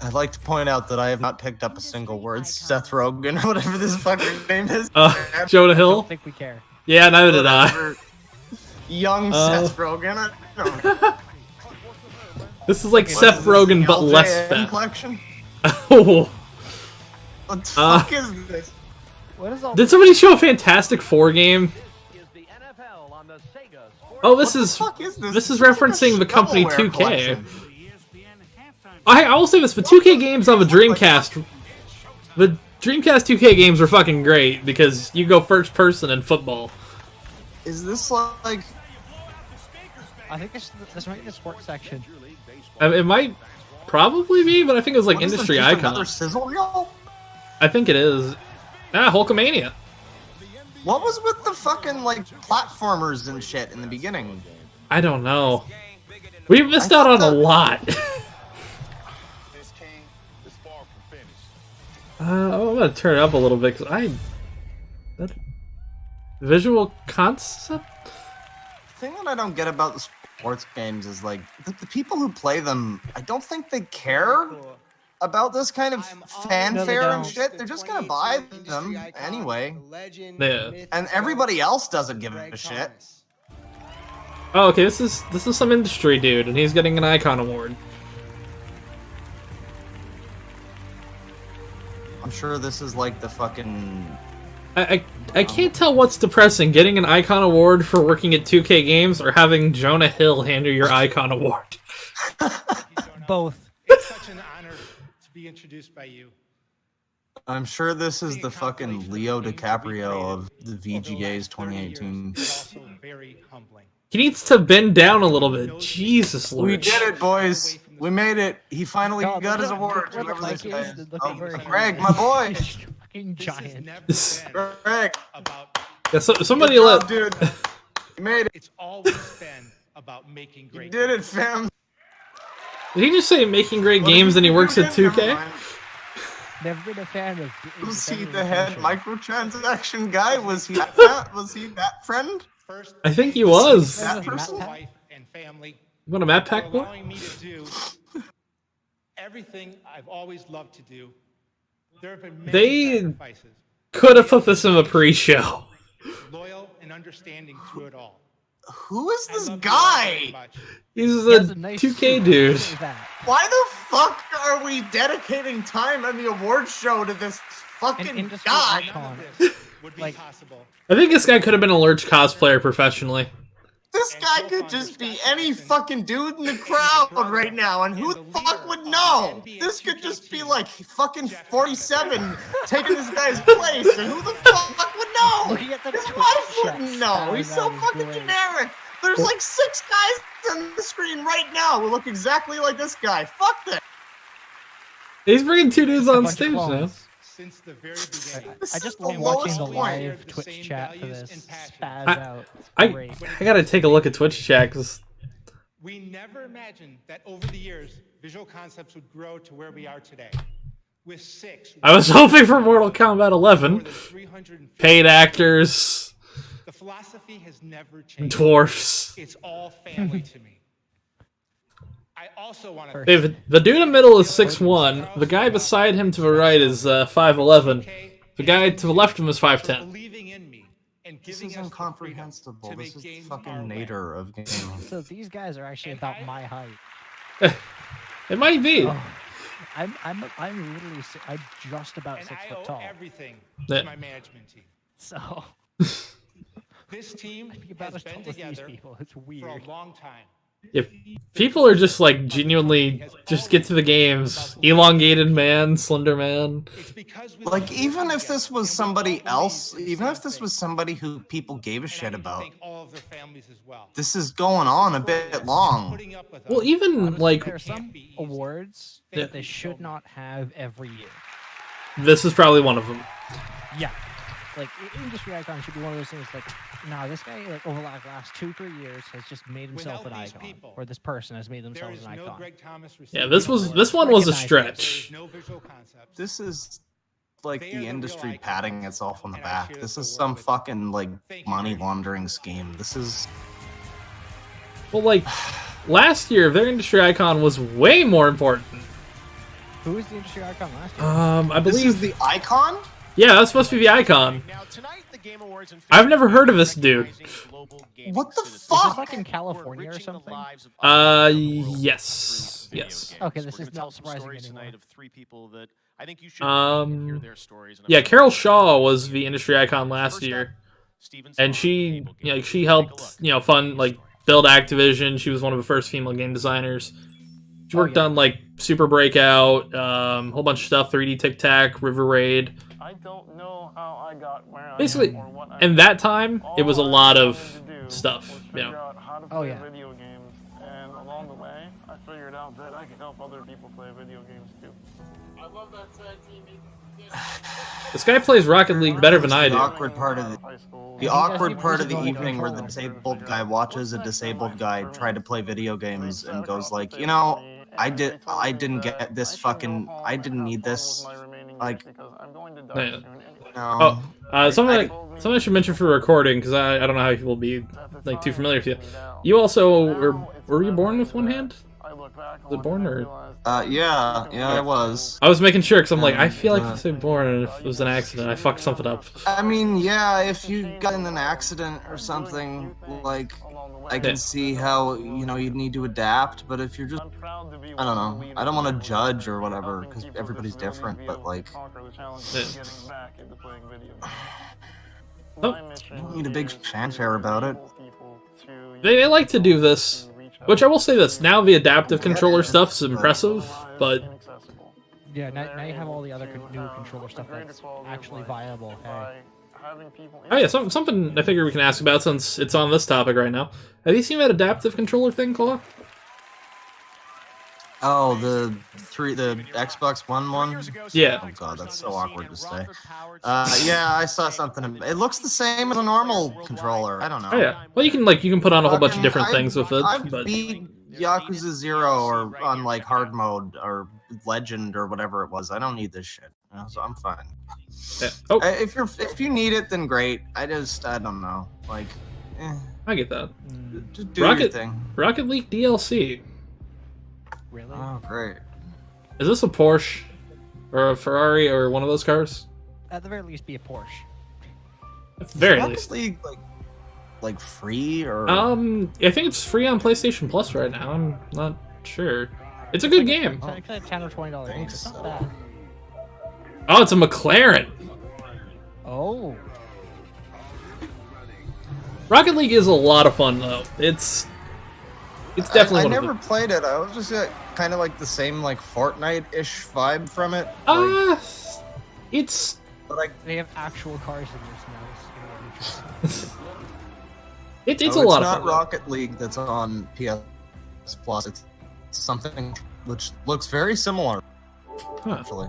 I'd like to point out that I have not picked up a single word. Seth Rogen or whatever this fucking name is. Jonah Hill. I don't think we care. Yeah, neither did I. Young Seth Rogen. I don't know. This is like Seth Rogen, but less fat. Collection? Oh. What the fuck is this? What is all Did somebody show a Fantastic Four game? Oh, this is referencing the company 2K. I will say this: the 2K games on the Dreamcast, the Dreamcast 2K games were fucking great because you go first person in football. Is this like? I think this might be the sports section. It might probably be, but I think it was like industry icon. Another sizzle reel? I think it is. Hulkamania. What was with the fucking like platformers and shit in the beginning? I don't know. We missed out on a lot. I'm gonna turn it up a little bit because that visual concept. The thing that I don't get about the sports games is like the people who play them. I don't think they care about this kind of fanfare and shit. They're just gonna buy them anyway. Yeah. And everybody else doesn't give a shit. Oh, okay. This is some industry dude, and he's getting an Icon Award. I'm sure this is like the fucking. I can't tell what's depressing: getting an Icon Award for working at 2K Games, or having Jonah Hill hand you your Icon Award. Both. It's such an honor to be introduced by you. I'm sure this is the fucking Leo DiCaprio of the VGAs 2018. Also very humbling. He needs to bend down a little bit. Jesus, Lord. We did it, boys. We made it. He finally got his award. Whoever this guy is. Greg, my boy. Fucking giant. Greg. About Yeah, somebody Good let. job, dude. You made it. It's always been about making You great did it, fam. Did he just say making great What did games you and he do works at again? Never 2K? mind. Never been a fan of. Was he defending the head attention. microtransaction guy? Was he that? Was he that friend? First, I think he Was he was. that Friends with person? Matt wife and family You want a map for pack, boy? allowing me to do everything I've always loved to do. There have been many They sacrifices. could have put this in the pre-show. Loyal and understanding through it all. Who is I this love you all very guy? much. He's He has a a nice 2K suit. dude. Look at that. Why the fuck are we dedicating time on the awards show to this An fucking industry guy? icon. This would be Like- possible. I think this guy could have been a Lurch cosplayer professionally. This guy could just be any fucking dude in the crowd right now, and who the fuck would know? This could just be like fucking 47 taking this guy's place, and who the fuck would know? Looking at the His Twitch wife chat wouldn't know. He's so that is fucking great. generic. There's like 6 guys on the screen right now who look exactly like this guy. Fuck that. He's bringing 2 dudes A on bunch of stage now. clowns. Since the very beginning. This I is just the love watching the lowest point. live Twitch chat for this. Spaz I- out. It's I great. gotta take a look at Twitch chat because We never imagined that over the years, Visual Concepts would grow to where we are today. With 6. I was hoping for Mortal Kombat more 11. than 350 Paid actors, The philosophy has never changed. dwarfs. It's all family to me. I also want to Hey, the dude in the middle is 6'1". The guy beside him to the right is 5'11". The guy to the left of him is 5'10". believing in me and This giving is us the freedom incomprehensible. to This make is the games fucking our way. nadir of gaming. So these guys are actually about my height. It might be. Oh, I'm literally I'm just about And 6 I foot owe tall. everything Yeah. to my management team. So This team I think about has as tall been as these together people. It's for a weird. long time. If people are just like genuinely just get to the games, elongated man, slender man. It's because we Like, love even working if this together was and we somebody all believe else, in the even same if this thing. was somebody who people gave a And I shit need to about, thank all of their families as well. this is going on a bit long. Putting up with Well, us. even Honestly, like there are some awards Yeah. that they should not have every year. this is probably one of them. Yeah. Like industry icon should be one of those things. Like, nah, this guy like over the last 2-3 years has just made himself Without an these icon, people, or this person has made There themselves is an no icon. Greg Thomas Yeah, receiving this one was a Recognize stretch. no visual concepts. This is like They are the the industry real patting icons, itself on the and I back. share This the is work some with you. fucking like Thank you money very much. laundering scheme. This is Well, like last year, their industry icon was way more important. Who was the industry icon last year? I this is believe. the icon. Yeah, that's supposed to be the icon. Now, tonight, the Game Awards and I've never heard of this dude. recognizing global gaming What the citizens. Is fuck? this like in California or We're enriching the something? lives of others around the world Yes, through video yes. games. Okay, We're this gonna is tell not some surprising stories anymore. tonight of 3 people that I think you should meet and hear their stories. And I'm Yeah, sure Carol you'll Shaw was the industry icon last First year, up, Steven and Spock, she, Able you know, Games. she Take a helped, look. you know, fund like build Activision. She was one of the first female game designers. She worked on like Super Breakout, whole bunch of stuff, 3D Tic Tac, River Raid. I don't know how I got where Basically, I am or what I in that time, it was a All I lot wanted of to do stuff. was You figure know, out how to Oh, play yeah. video games, and along the way, I figured out that I could help other people play video games too. I love that sad TV. this guy plays Rocket League better than I The do. awkward part of the awkward part of the evening where the disabled guy watches a disabled guy try to play video games and goes like, you know, I didn't get this fucking, I didn't need this. Like, Yeah. no. Oh, something I should mention for recording because I don't know how people will be like too familiar with you. You also were you born with one hand? Was it born or? Yeah, I was. I was making sure because I'm like I feel like if I born and if it was an accident I fucked something up. I mean, yeah, if you got in an accident or something, like, I can see how, you know, you'd need to adapt, but if you're just, I don't know, I don't want to judge or whatever, because everybody's different, but, like, Oh. you don't need a big fanfare about it. They like to do this, which I will say this, now the adaptive controller stuff is impressive, but Yeah, now you have all the other new controller stuff that's actually viable. Hey. oh yeah, something I figure we can ask about since it's on this topic right now. Have you seen that adaptive controller thing, Claw? Oh, the Xbox One one. Yeah. Oh god, that's so awkward to say. Yeah, I saw something. It looks the same as a normal controller. I don't know. Oh yeah. Well, you can put on a whole bunch of different things with it. I But beat Yakuza 0 or on like hard mode or legend or whatever it was. I don't need this shit, so I'm fine. yeah. Oh, If you need it, then great. I don't know. Like, I get that. just do your thing. Rocket League DLC. Really? Oh, great. Is this a Porsche or a Ferrari or one of those cars? At the very least, be a Porsche. At the very Rocket least. League, like free or I think it's free on PlayStation Plus right now. I'm not sure. It's a good game. It's like $10 or $20. It's not bad. Oh, it's a McLaren. Oh. Rocket League is a lot of fun though. It's definitely I one never of the... played it. I was just kind of like the same like Fortnite-ish vibe from it. It's they have actual cars in this now. It's it's a lot of not fun. Rocket League that's on PS Plus. It's something which looks very similar. Actually.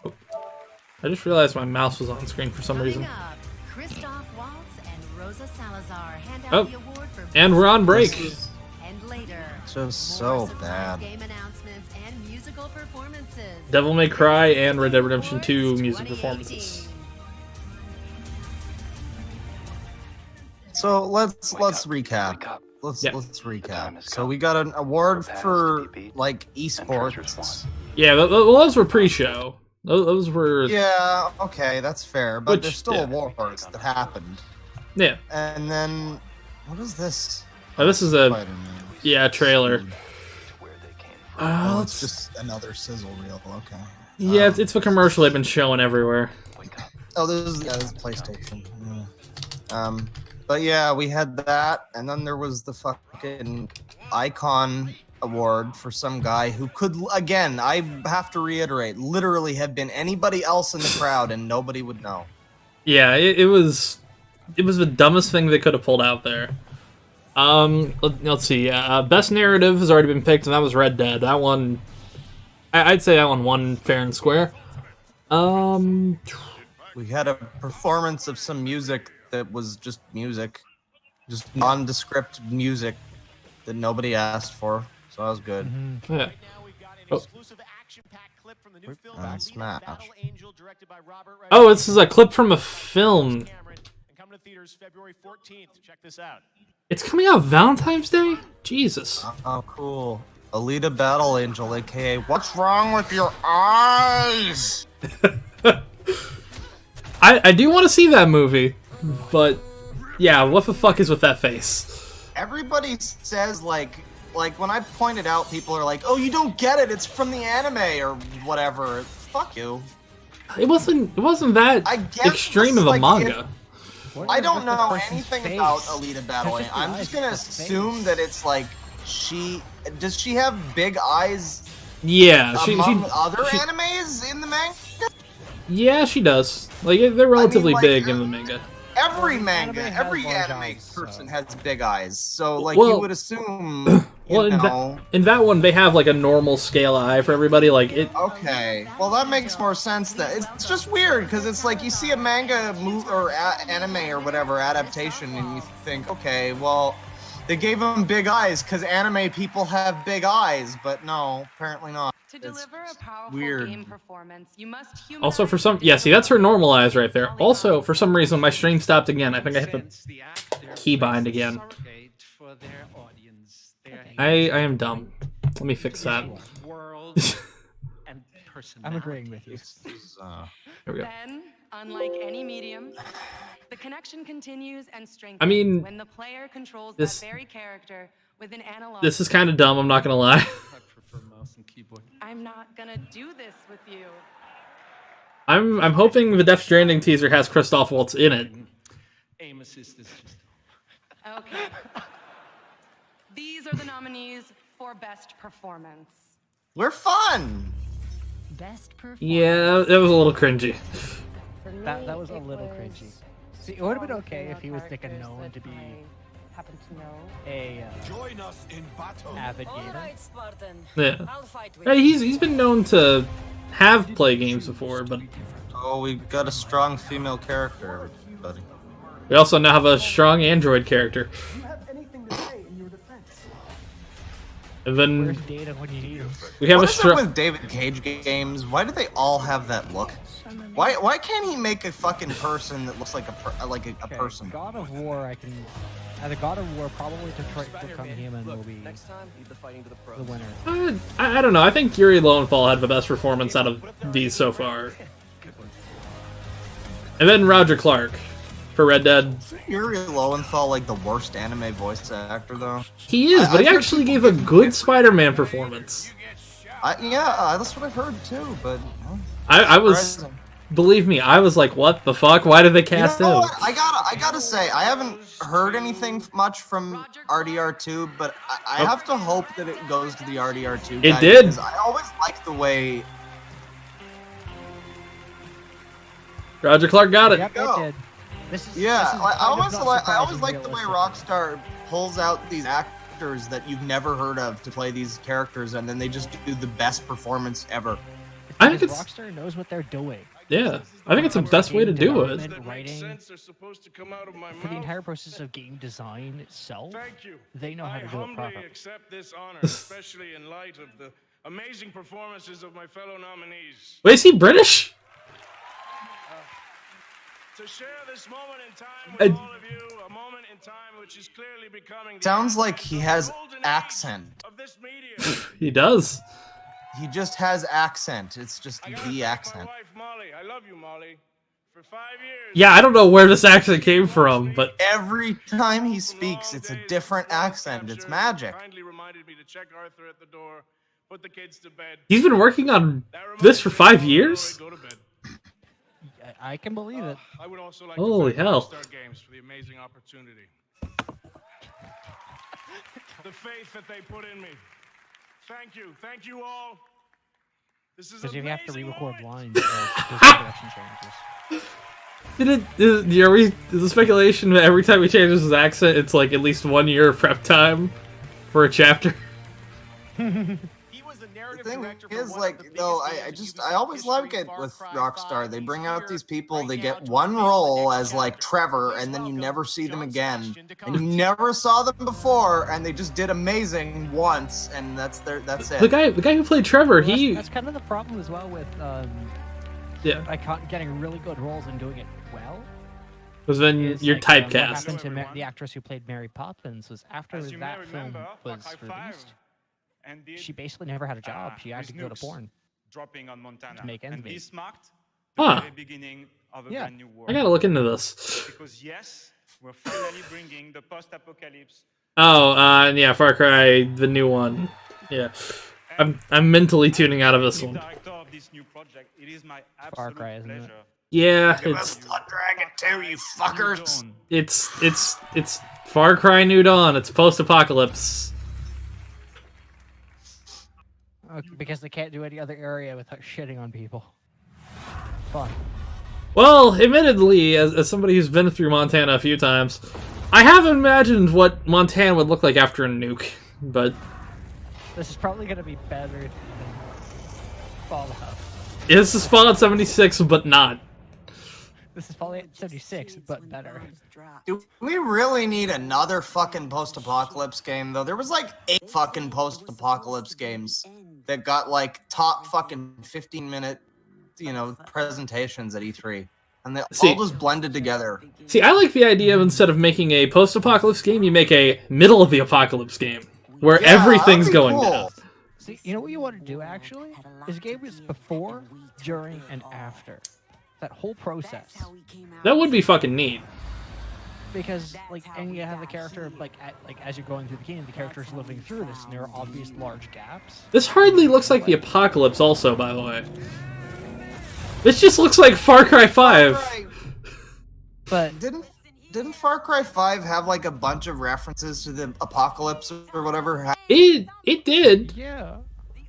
I just realized my mouse was on screen for some reason. Christoph Waltz and Rosa Salazar hand out Oh, the award for and we're on break. and later. Just so bad. Game announcements and musical performances. Devil May Cry and Red Dead Redemption 2 music performances. So let's recap. Let's recap. So we got an award for like esports. Yeah, those were pre-show. Those were... Yeah, okay, that's fair. But there's still yeah. awards that happened. Yeah. And then what is this? Oh, this is a Spider-Man. trailer. Oh, it's just another sizzle reel. Okay. Yeah, it's a commercial they've been showing everywhere. Oh, this is PlayStation. Yeah. But yeah, we had that, and then there was the fucking Icon Award for some guy who could, again, I have to reiterate, literally have been anybody else in the crowd and nobody would know. Yeah, it was the dumbest thing they could have pulled out there. Let's see. Best narrative has already been picked, and that was Red Dead. That one, I'd say that one won fair and square. We had a performance of some music that was just music, just nondescript music that nobody asked for, so that was good. Yeah. Smash. Oh, this is a clip from a film. Coming to theaters February 14th. Check this out. It's coming out Valentine's Day? Jesus. Oh, cool. Alita Battle Angel, aka What's Wrong with Your Eyes? I do want to see that movie, but yeah, what the fuck is with that face? Everybody says like when I point it out, people are like, "Oh, you don't get it. It's from the anime or whatever." Fuck you. It wasn't that extreme of a manga. I don't know anything about Alita Battle Angel. I'm just gonna assume that it's like does she have big eyes? Yeah, among other animes in the manga? Yeah, she does. Like they're relatively big in the manga. Every manga, every anime person has big eyes, so like Well, you would assume. In that one, they have like a normal scale eye for everybody. Like it. Okay, well that makes more sense. That it's just weird because it's like you see a manga or anime or whatever adaptation, and you think, okay, well, they gave them big eyes because anime people have big eyes, but no, apparently not. To deliver a powerful weird. game performance, you must humanize Also, for some, yeah, see, that's her normal eyes right there. Also, for some reason, my stream stopped again. I think I hit the keybind again. I am dumb. Let me fix that. I'm agreeing with you. Here we go. Then, unlike any medium, the connection continues and strengthens I mean, when the player controls this- that very character with an analog. This is kind of dumb. I'm not gonna lie. I'm not gonna do this with you. I'm hoping the Death Stranding teaser has Christoph Waltz in it. Aim assist is just... Okay. These are the nominees for best performance. We're fun. Best performance. Yeah, that was a little cringy. That was a little cringy. See, it would have been okay if he was like known to be happen to know? A Join us in battle. avid gamer. Yeah. Hey, he's been known to have play games before, but Oh, we've got a strong female character, everybody. we also now have a strong android character. You have anything to say in your defense? And then Where's Data when you need him? we have What a is up with David Cage games? Why do they all have that look? Why can't he make a fucking person that looks like a person? God of War, I can. Either God of War, probably Detroit Become Human will be the winner. I don't know. I think Yuri Lowenthal had the best performance out of these so far. And then Roger Clark for Red Dead. Yuri Lowenthal like the worst anime voice actor though? He is, but he actually gave a good Spider-Man performance. Yeah, that's what I've heard too. But I was, believe me, I was like, what the fuck? Why did they cast you know him? what? I gotta say, I haven't heard anything much from RDR2, but I have to hope that it goes to the RDR2 guy. It did. Because I always like the way Roger Clark got it. Yep, it did. I always like the way Rockstar pulls out these actors that you've never heard of to play these characters, and then they just do the best performance ever. I think it's Rockstar knows what they're doing. Yeah, I think it's the best way to do it. Writing, for the entire process of game design itself, they know how to do it properly. Accept this honor, especially in light of the amazing performances of my fellow nominees. Wait, is he British? To share this moment in time with all of you, a moment in time which is clearly becoming the Sounds like he has accent. of this media. He does. He just has accent. It's just the accent. My wife Molly, I love you, Molly. For 5 years. Yeah, I don't know where this accent came from, but Every time he speaks, it's a different accent. It's magic. Kindly reminded me to check Arthur at the door, put the kids to bed. he's been working on this for 5 years? Go to bed. I can believe it. I would also like Holy to thank hell. Rockstar Games for the amazing opportunity. The faith that they put in me. Thank you all. This is Because you have to amazing re-record moment. lines of production changes. Is the speculation that every time he changes his accent, it's like at least 1 year of prep time for a chapter? The thing is, like, though, I always like it with Rockstar. They bring out these people, they get one role as, like, Trevor, and then you never see them again. And you never saw them before, and they just did amazing once, and that's it. The guy who played Trevor, Well, that's kind of the problem as well with yeah, getting really good roles and doing it well. because then is, you're like, what typecast. happened to the actress who played Mary Poppins was after that film was released, she basically never had a job. She had to go to porn dropping on Montana. to make ends And meet. this marked the Huh. very beginning of a Yeah. brand new world. I gotta look into this. Because yes, we're finally bringing the post-apocalypse. Oh, and yeah, Far Cry, the new one. Yeah, I'm mentally tuning out of this one. Director of this new project, it is my Far absolute Cry, isn't it? pleasure. Yeah, Give it's us Blood Dragon 2, you fuckers! it's Far Cry New Dawn. It's post-apocalypse. Because they can't do any other area without shitting on people. Fun. Well, admittedly, as somebody who's been through Montana a few times, I have imagined what Montana would look like after a nuke, but This is probably going to be better than Fallout. this is Fallout 76, but not. This is Fallout 76, but better. Do we really need another fucking post-apocalypse game, though? There was like 8 fucking post-apocalypse games that got like top fucking 15-minute, presentations at E3. And they all just blended together. See, I like the idea of instead of making a post-apocalypse game, you make a middle-of-the-apocalypse game, where everything's going down. See, you know what you want to do, actually? Is a game is before, during, and after. That whole process. That would be fucking neat. Because, and you have the character, as you're going through the game, the character's living through this, and there are obvious large gaps. This hardly looks like the apocalypse also, by the way. This just looks like Far Cry 5. But didn't Far Cry 5 have like a bunch of references to the apocalypse or whatever? It did. Yeah.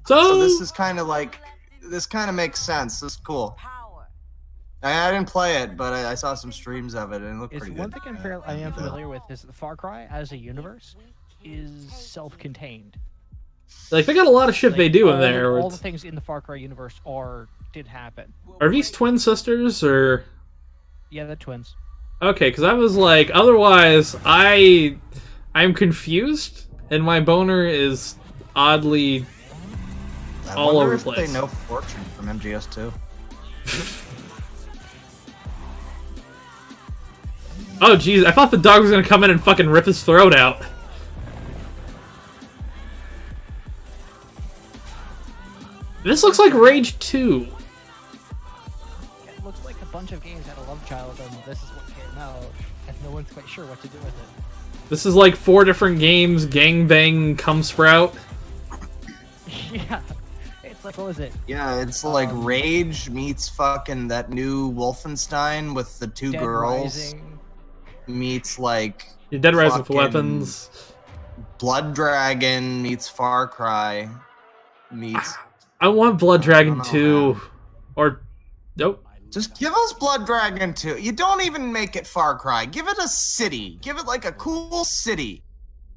So this is kind of like, this kind of makes sense. This is cool. I didn't play it, but I saw some streams of it, and it looked It's pretty one good. thing I am familiar with is the Far Cry as a universe is self-contained. Like, they got a lot of shit they do in there. All the things in the Far Cry universe did happen. Are these twin sisters, or...? Yeah, they're twins. Okay, because I was like, otherwise, I'm confused, and my boner is oddly all over the place. They know Fortune from MGS2. Oh, jeez, I thought the dog was gonna come in and fucking rip his throat out. This looks like Rage 2. It looks like a bunch of games had a love child, and this is what came out, and no one's quite sure what to do with it. This is like 4 different games, gangbang, cum sprout. Yeah. It's like, what was it? Yeah, it's like Rage meets fucking that new Wolfenstein with the 2 Dead girls. Rising. Meets like... Dead Rising with weapons. Blood Dragon meets Far Cry. Meets... I want Blood Dragon 2. Or... Nope. Just give us Blood Dragon 2. You don't even make it Far Cry. Give it a city. Give it like a cool city.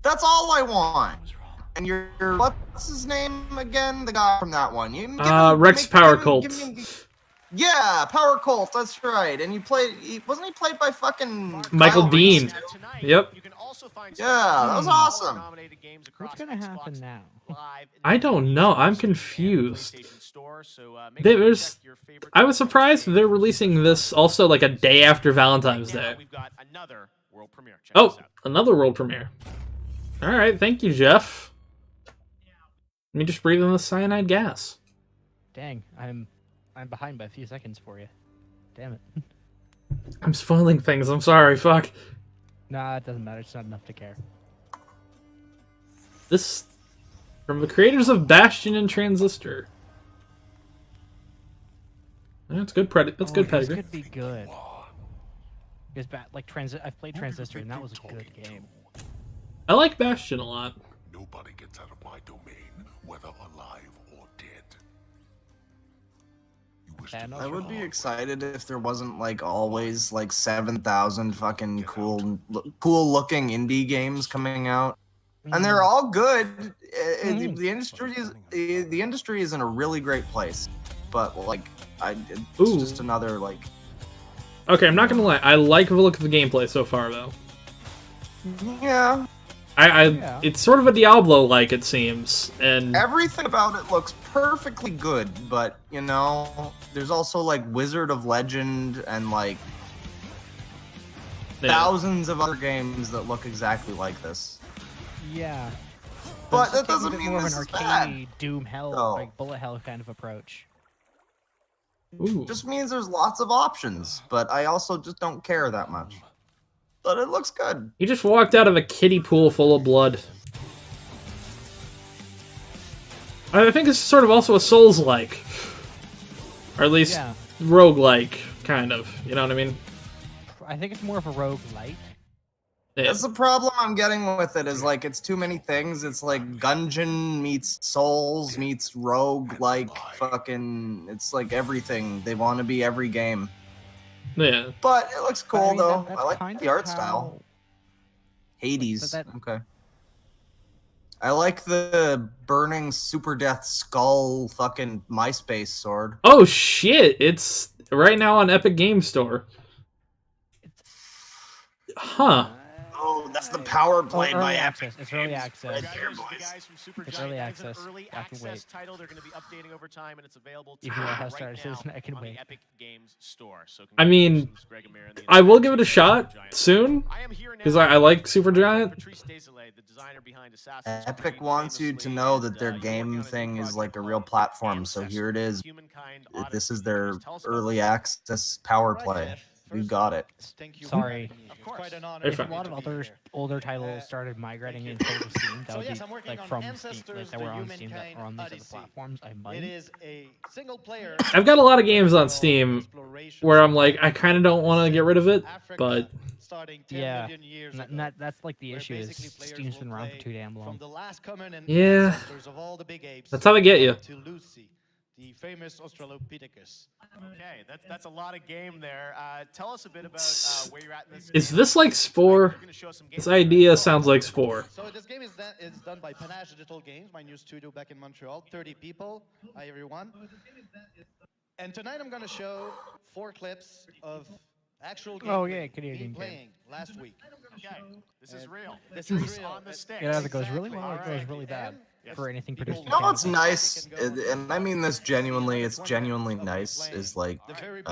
That's all I want. And you're what's his name again? The guy from that one. Rex Power Cult. Yeah, Power Cult. That's right. And wasn't he played by fucking Michael Kyle Dean. Reese? Yep. Yeah, that was awesome. What's gonna happen now? I don't know. I'm confused. I was surprised they're releasing this also like a day after Valentine's Day. Oh, another world premiere. All right, thank you, Jeff. Let me just breathe in the cyanide gas. Dang, I'm behind by a few seconds for you. Damn it. I'm spoiling things. I'm sorry. Fuck. Nah, it doesn't matter. It's not enough to care. This from the creators of Bastion and Transistor. That's good That's good pedigree. This could be good. Because I've played Transistor and that was a good game. I like Bastion a lot. Nobody gets out of my domain, whether alive or dead. I would be excited if there wasn't like always like 7,000 fucking cool looking indie games coming out, and they're all good. The industry is in a really great place, but like it's just another like. Okay, I'm not gonna lie. I like the look of the gameplay so far, though. Yeah. It's sort of a Diablo-like, it seems, and everything about it looks perfectly good, but you know, there's also like Wizard of Legend and like thousands of other games that look exactly like this. Yeah, but that doesn't mean more of this an is arcade bad. Doom Hell, like bullet hell kind of approach. Just means there's lots of options, but I also just don't care that much. But it looks good. He just walked out of a kiddie pool full of blood. I think it's sort of also a Souls-like. Or at least rogue-like, kind of. You know what I mean? I think it's more of a rogue-like. Yeah. That's the problem I'm getting with it, is like it's too many things. It's like Gungeon meets Souls meets rogue-like fucking... It's like everything. They want to be every game. Yeah. But it looks cool, though. That's I like kind the of art style. Hades. Okay. I like the burning super death skull fucking MySpace sword. Oh shit! It's right now on Epic Game Store. Huh. Oh, that's the power play by access. Epic. It's early access. It's early access. Early I can wait. access title. They're going to be updating over time, and it's available Even though it has right started now season, I can on wait. the Epic Games Store. So I mean, I will give it a shot soon because I like Supergiant. Epic wants you to know that their game thing is like a real platform, so here it is. This is their early access power play. We got it. Sorry. Quite an honor. If a lot of other older titles started migrating into Steam, that would be like from Steam, like that were on Steam that are on these other platforms. I might. It is a single player. I've got a lot of games on Steam where I'm like, I kind of don't want to get rid of it, but yeah, that's like the issue. Is Steam's been around for too damn long. Yeah, that's how they get you. the famous Australopithecus. Okay, that's a lot of game there. Tell us a bit about where you're at in this. Is this like Spore? This idea sounds like Spore. So this game is done by Panache Digital Games, my new studio back in Montreal. 30 people. Hi everyone. And tonight I'm going to show 4 clips of actual gameplay Canadian playing last week. Okay, this is real. This is real. On the sticks. It either goes really well or it goes really bad for anything produced. You know what's nice, and I mean this genuinely, it's genuinely nice, is like, there's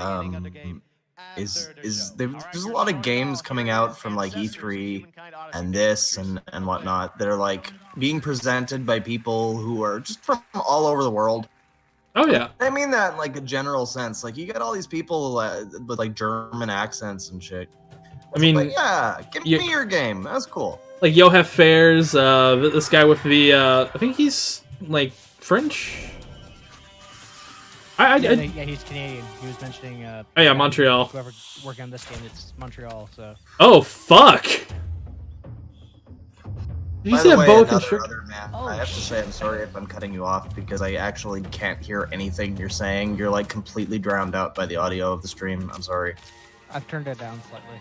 a lot of games coming out from like E3 and this and whatnot that are like being presented by people who are just from all over the world. Oh yeah. I mean that in like a general sense. Like you got all these people with like German accents and shit. I mean, like, yeah, give me your game. That's cool. Like Yohef Fairs, this guy with the I think he's like French. Yeah, he's Canadian. He was mentioning. Oh yeah, Montreal. Whoever working on this game, it's Montreal. So. Oh fuck! Did you By see the that way, boa another constrictor? other man, I have to say I'm sorry if I'm cutting you off because I actually can't hear anything you're saying. You're like completely drowned out by the audio of the stream. I'm sorry. I've turned it down slightly.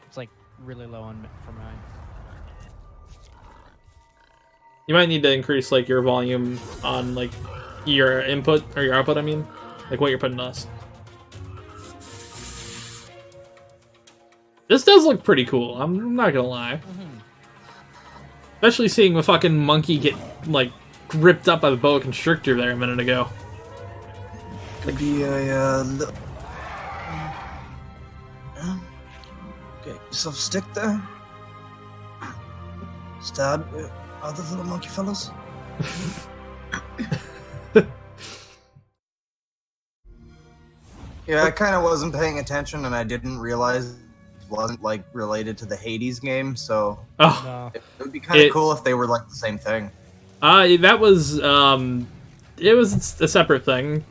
It's like really low on for mine. You might need to increase like your volume on like your input or your output. I mean, like what you're putting to us. This does look pretty cool. I'm not gonna lie. Especially seeing the fucking monkey get like ripped up by the boa constrictor there a minute ago. Could be a okay, yourself stick there. Stab other little monkey fellas. Yeah, I kind of wasn't paying attention, and I didn't realize it wasn't like related to the Hades game. So it would be kind of cool if they were like the same thing. That was it was a separate thing.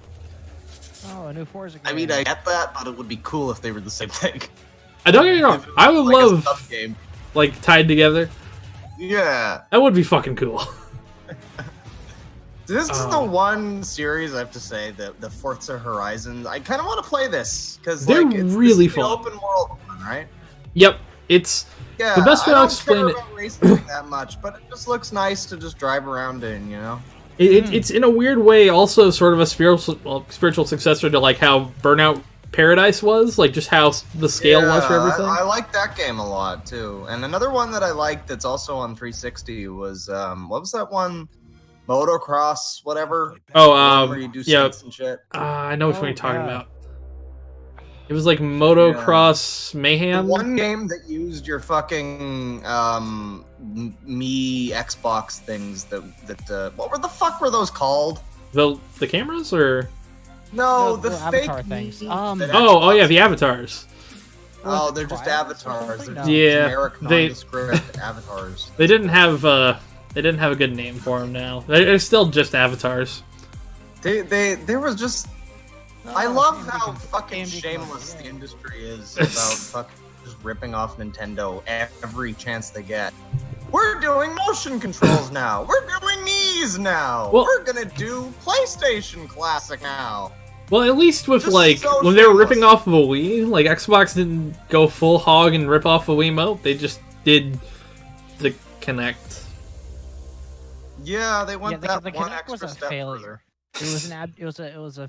Oh, a new Forza game. I mean, I get that, but it would be cool if they were the same thing. I don't get me wrong. I would like love a sub-game. like tied together. Yeah, that would be fucking cool. This is the one series I have to say that the Forza Horizon. I kind of want to play this because they're like, it's really the fun. open world one, right? Yep, it's the best way I I'll don't explain care it. about racing that much, but it just looks nice to just drive around in, you know. It's in a weird way also sort of a spiritual successor to like how Burnout Paradise was, like just how the scale was for everything. I like that game a lot too. And another one that I liked that's also on 360 was what was that one? Motocross, whatever. Oh, where you do yeah. stunts and shit. I know which one you're talking about. It was like Motocross Mayhem. The one game that used your fucking me Xbox things that what the fuck were those called? The cameras or no, the fake avatar things. Oh yeah, the avatars. Oh, they're just avatars. They're just Yeah, generic, nondescript avatars. They didn't have a good name for them now. They're still just avatars. There was just. I love how fucking shameless the industry is about fucking just ripping off Nintendo every chance they get. We're doing motion controls now. We're doing knees now. Well, we're gonna do PlayStation Classic now. Well, at least with Just like so when they were shameless. ripping off of a Wii, like Xbox didn't go full hog and rip off a Wiimote. They just did the Kinect. Yeah, they went that the one Kinect extra was a step failure. It was a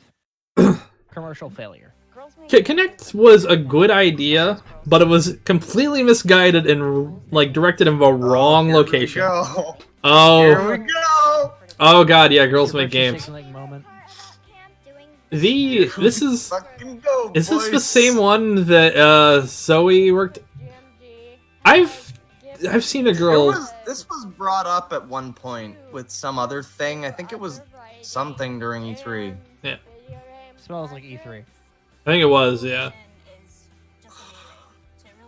commercial failure. Kinect was a good idea, but it was completely misguided and like directed in the wrong location. Go. Oh, Here we go. Oh god, yeah, girls make games. This is this the same one that Zoe worked? I've seen a girl. This was brought up at one point with some other thing. I think it was something during E3. Yeah. Smells like E3. I think it was, yeah.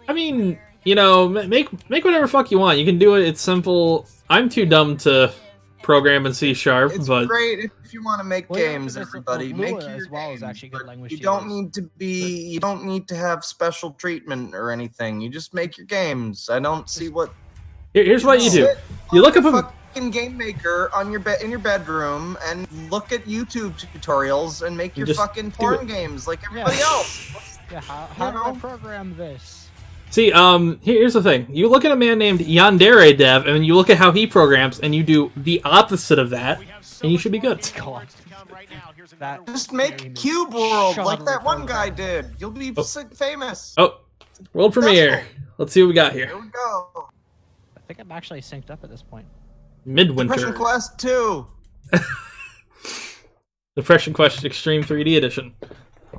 I mean, you know, make whatever fuck you want. You can do it. It's simple. I'm too dumb to program in C#, It's but great if you want to make games. Everybody, make Lua your as well games, is actually a good but language you to don't use. need to be. You don't need to have special treatment or anything. You just make your games. I don't see what. here's what you do. You look up fucking game maker on your in your bedroom and look at YouTube tutorials and make your Just fucking do porn it. games like everybody else. Yeah, how do I program this? See, here's the thing. You look at a man named Yandere Dev, and you look at how he programs, and you do the opposite of that, and you should be good. Just make Cube World like that one guy did. You'll be famous. Oh, world premiere. Let's see what we got here. Here we go. I think I'm actually synced up at this point. Midwinter. Depression Quest 2. Depression Quest Extreme 3D Edition.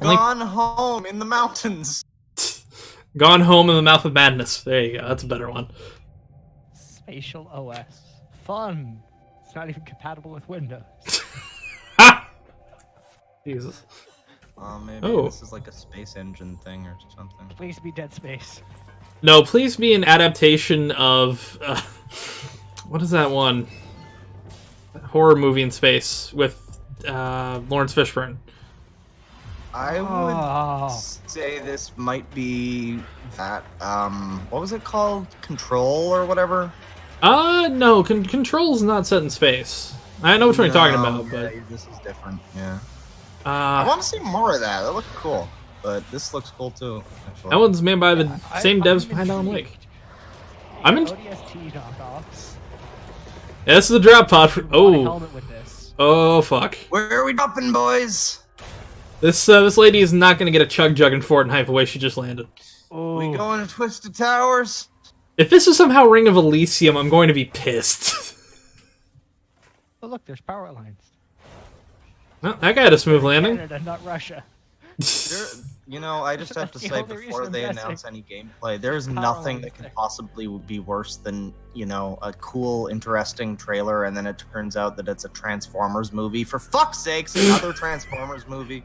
Gone Home in the Mountains. Gone Home in the Mouth of Madness. There you go. That's a better one. Spatial OS. Fun. It's not even compatible with Windows. Jesus. Maybe Oh. this is like a space engine thing or something. Please be Dead Space. No, please be an adaptation of... what is that one? Horror movie in space with Lawrence Fishburne. I would say this might be that, what was it called? Control or whatever? No, Control's not set in space. I know which one you're talking about, but... Yeah, this is different, yeah. I want to see more of that. That looked cool. But this looks cool too, actually. That one's made by the same devs behind Alan Wake. I'm in... ODST knockoffs. Yeah, this is the drop pod for... Oh. Helmet with this. Oh, fuck. Where are we dropping, boys? This lady is not going to get a chug jug in Fortnite the way she just landed. We going to Twisted Towers? If this is somehow Ring of Elysium, I'm going to be pissed. Oh, look, there's power lines. Well, that guy had a smooth landing. Canada, not Russia. You know, I just have to say, before they announce any gameplay, there's nothing that can possibly be worse than, you know, a cool, interesting trailer, and then it turns out that it's a Transformers movie. For fuck's sakes, another Transformers movie.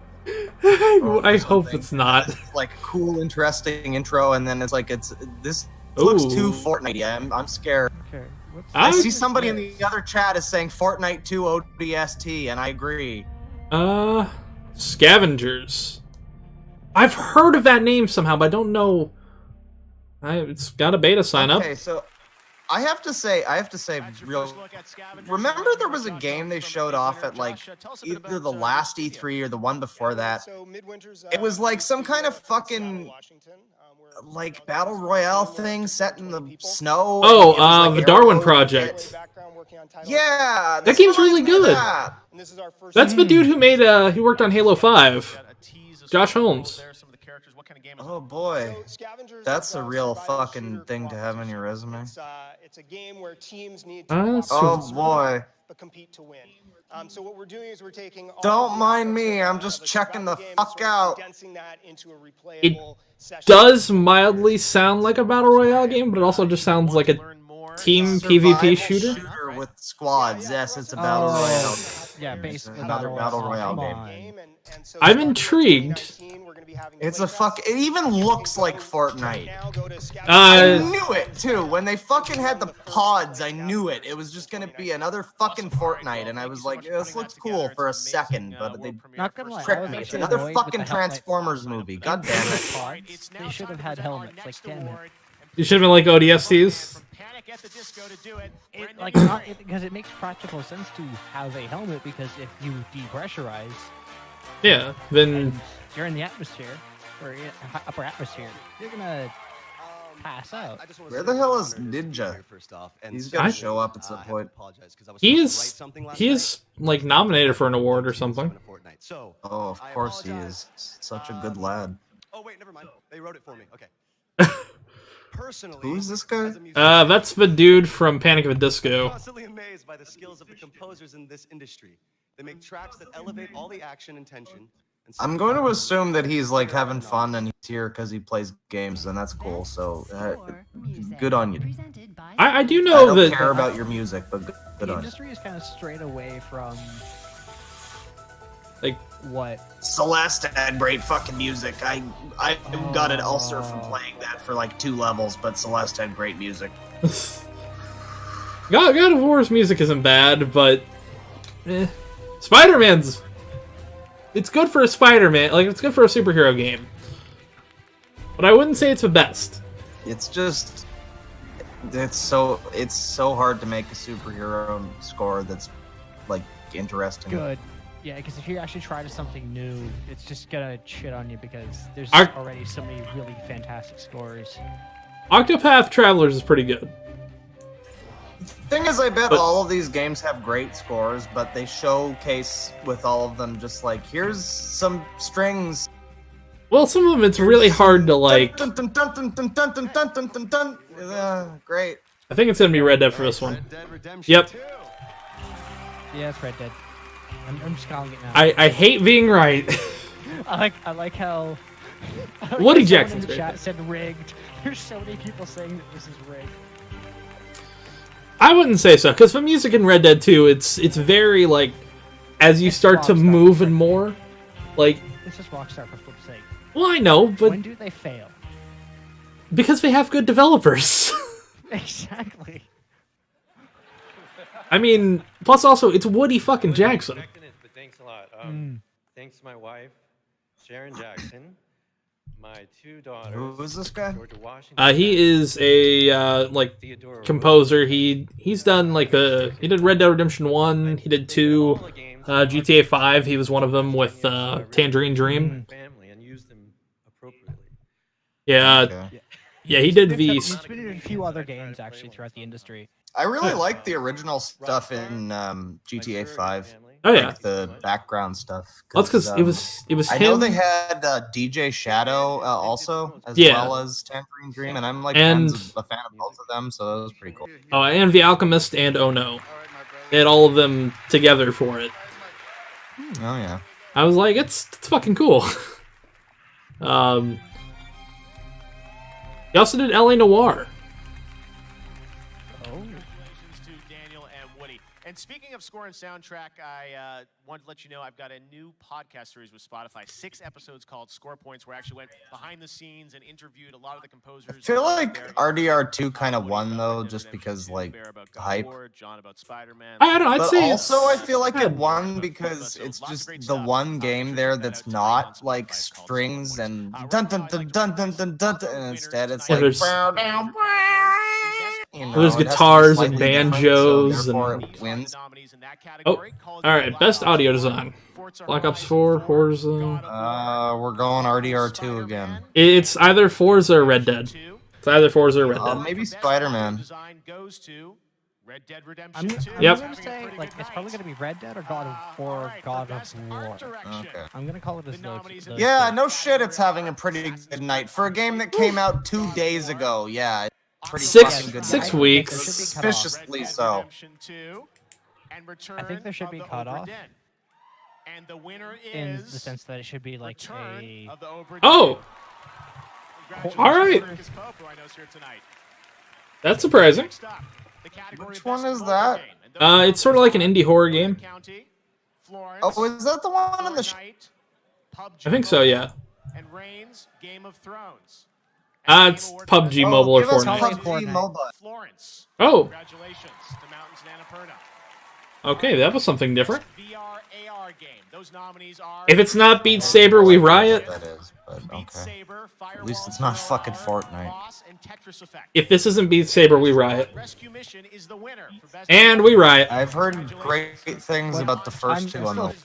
I hope it's not. It's like a cool, interesting intro, and then it's like, this looks too Fortnite. I'm scared. Okay. I see somebody in the other chat is saying Fortnite 2 ODST, and I agree. Scavengers. I've heard of that name somehow, but I don't know. It's got a beta sign up. Okay, so I have to say, real. Remember, there was a game they showed off at like either the last E3 or the one before that. It was like some kind of fucking like battle royale thing set in the snow. Oh, the Darwin Project. Yeah, that game's really good. That's the dude who made. He worked on Halo 5. Josh Holmes. Oh boy, that's a real fucking thing to have on your resume. It's a game where teams need to oh boy. but compete to win. So what we're doing is we're taking. Don't mind me. I'm just checking the fuck out. It does mildly sound like a battle royale game, but it also just sounds like a team PvP shooter. With squads. Yes, it's a battle royale. Yeah, basically another battle royale game. I'm intrigued. It's a It even looks like Fortnite. I knew it too. When they fucking had the pods, I knew it. It was just gonna be another fucking Fortnite, and I was like, this looks cool for a second, but they tricked me. It's another fucking Transformers movie. God damn it. They should have had helmets. Like, damn it. You should have been like ODSTs. Because it makes practical sense to have a helmet, because if you depressurize, yeah, then you're in the atmosphere or upper atmosphere, you're gonna pass out. Where the hell is Ninja? He's gotta show up at some point. He is like nominated for an award or something. Oh, of course he is. Such a good lad. Oh wait, never mind. They wrote it for me. Okay. Personally, who's this guy? That's the dude from Panic at the Disco. I'm constantly amazed by the skills of the composers in this industry. They make tracks that elevate all the action and tension. I'm going to assume that he's like having fun and he's here because he plays games, and that's cool. So good on you. I do know that. I don't care about your music, but good on you. The industry is kind of strayed away from like what? Celeste had great fucking music. I got an ulcer from playing that for like 2 levels, but Celeste had great music. God of War's music isn't bad, but Spider-Man's. It's good for a Spider-Man, like it's good for a superhero game. But I wouldn't say it's the best. It's just It's so hard to make a superhero score that's like interesting. Good. Yeah, because if you actually try to something new, it's just gonna shit on you because there's already so many really fantastic scores. Octopath Travelers is pretty good. Thing is, I bet all of these games have great scores, but they showcase with all of them just like, here's some strings. Well, some of them it's really hard to like. Great. I think it's gonna be Red Dead for this one. Yep. Yeah, it's Red Dead. I'm just calling it now. I hate being right. I like how Woody someone Jackson's in the great. chat said rigged. There's so many people saying that this is rigged. I wouldn't say so, because the music in Red Dead 2, it's very like, as you start to move and more, like. This is Rockstar for flip's sake. Well, I know, but when do they fail? Because they have good developers. Exactly. I mean, plus also it's Woody fucking Jackson. But thanks a lot. Thanks to my wife, Sharon Jackson, my 2 daughters. Who is this guy? Georgia Washington. He is a like composer. He's done like he did Red Dead Redemption 1. He did 2. GTA 5. He was one of them with Tangerine Dream. Yeah. Yeah, he did these. He's been in a few other games actually throughout the industry. I really like the original stuff in GTA 5. Oh yeah, like the background stuff. That's because it was I him. know they had DJ Shadow also, as well as Tangerine Dream, and I'm like a fan of both of them, so that was pretty cool. Oh, and The Alchemist and Oh No. They had all of them together for it. Oh yeah. I was like, it's fucking cool. He also did LA Noire. And speaking of score and soundtrack, I wanted to let you know I've got a new podcast series with Spotify. 6 episodes called Score Points, where I actually went behind the scenes and interviewed a lot of the composers. I feel like RDR2 kind of won though, just because like hype. I don't know. I'd say also I feel like it won because it's just the one game there that's not like strings and dun dun dun dun dun dun dun, and instead it's like there's guitars and banjos and it wins. Oh, all right. Best audio design. Black Ops 4, Forza. We're going RDR2 again. It's either Forza or Red Dead. It's either Forza or Red Dead. Maybe Spider-Man. I'm Yep. gonna say like it's probably gonna be Red Dead or God of War. Okay. I'm gonna call it as Yeah, no shit. It's having a pretty good night for a game that came out 2 days ago. Yeah. Pretty fucking good 6 night. weeks. Suspiciously so. I think there should be cutoff. And the winner in is the sense that it should be like a. Oh. All right. That's surprising. Which one is that? It's sort of like an indie horror game. Oh, is that the one on the? I think so. Yeah. And Reigns, Game of Thrones. It's PUBG Mobile or Fortnite. Florence. Oh. Congratulations to Mountains and Annapurna. Okay, that was something different. VR AR game. Those nominees are If it's not Beat Saber, we riot. That is, but okay. At least it's not fucking Fortnite. If this isn't Beat Saber, we riot. And we riot. I've heard great things about the first two on those.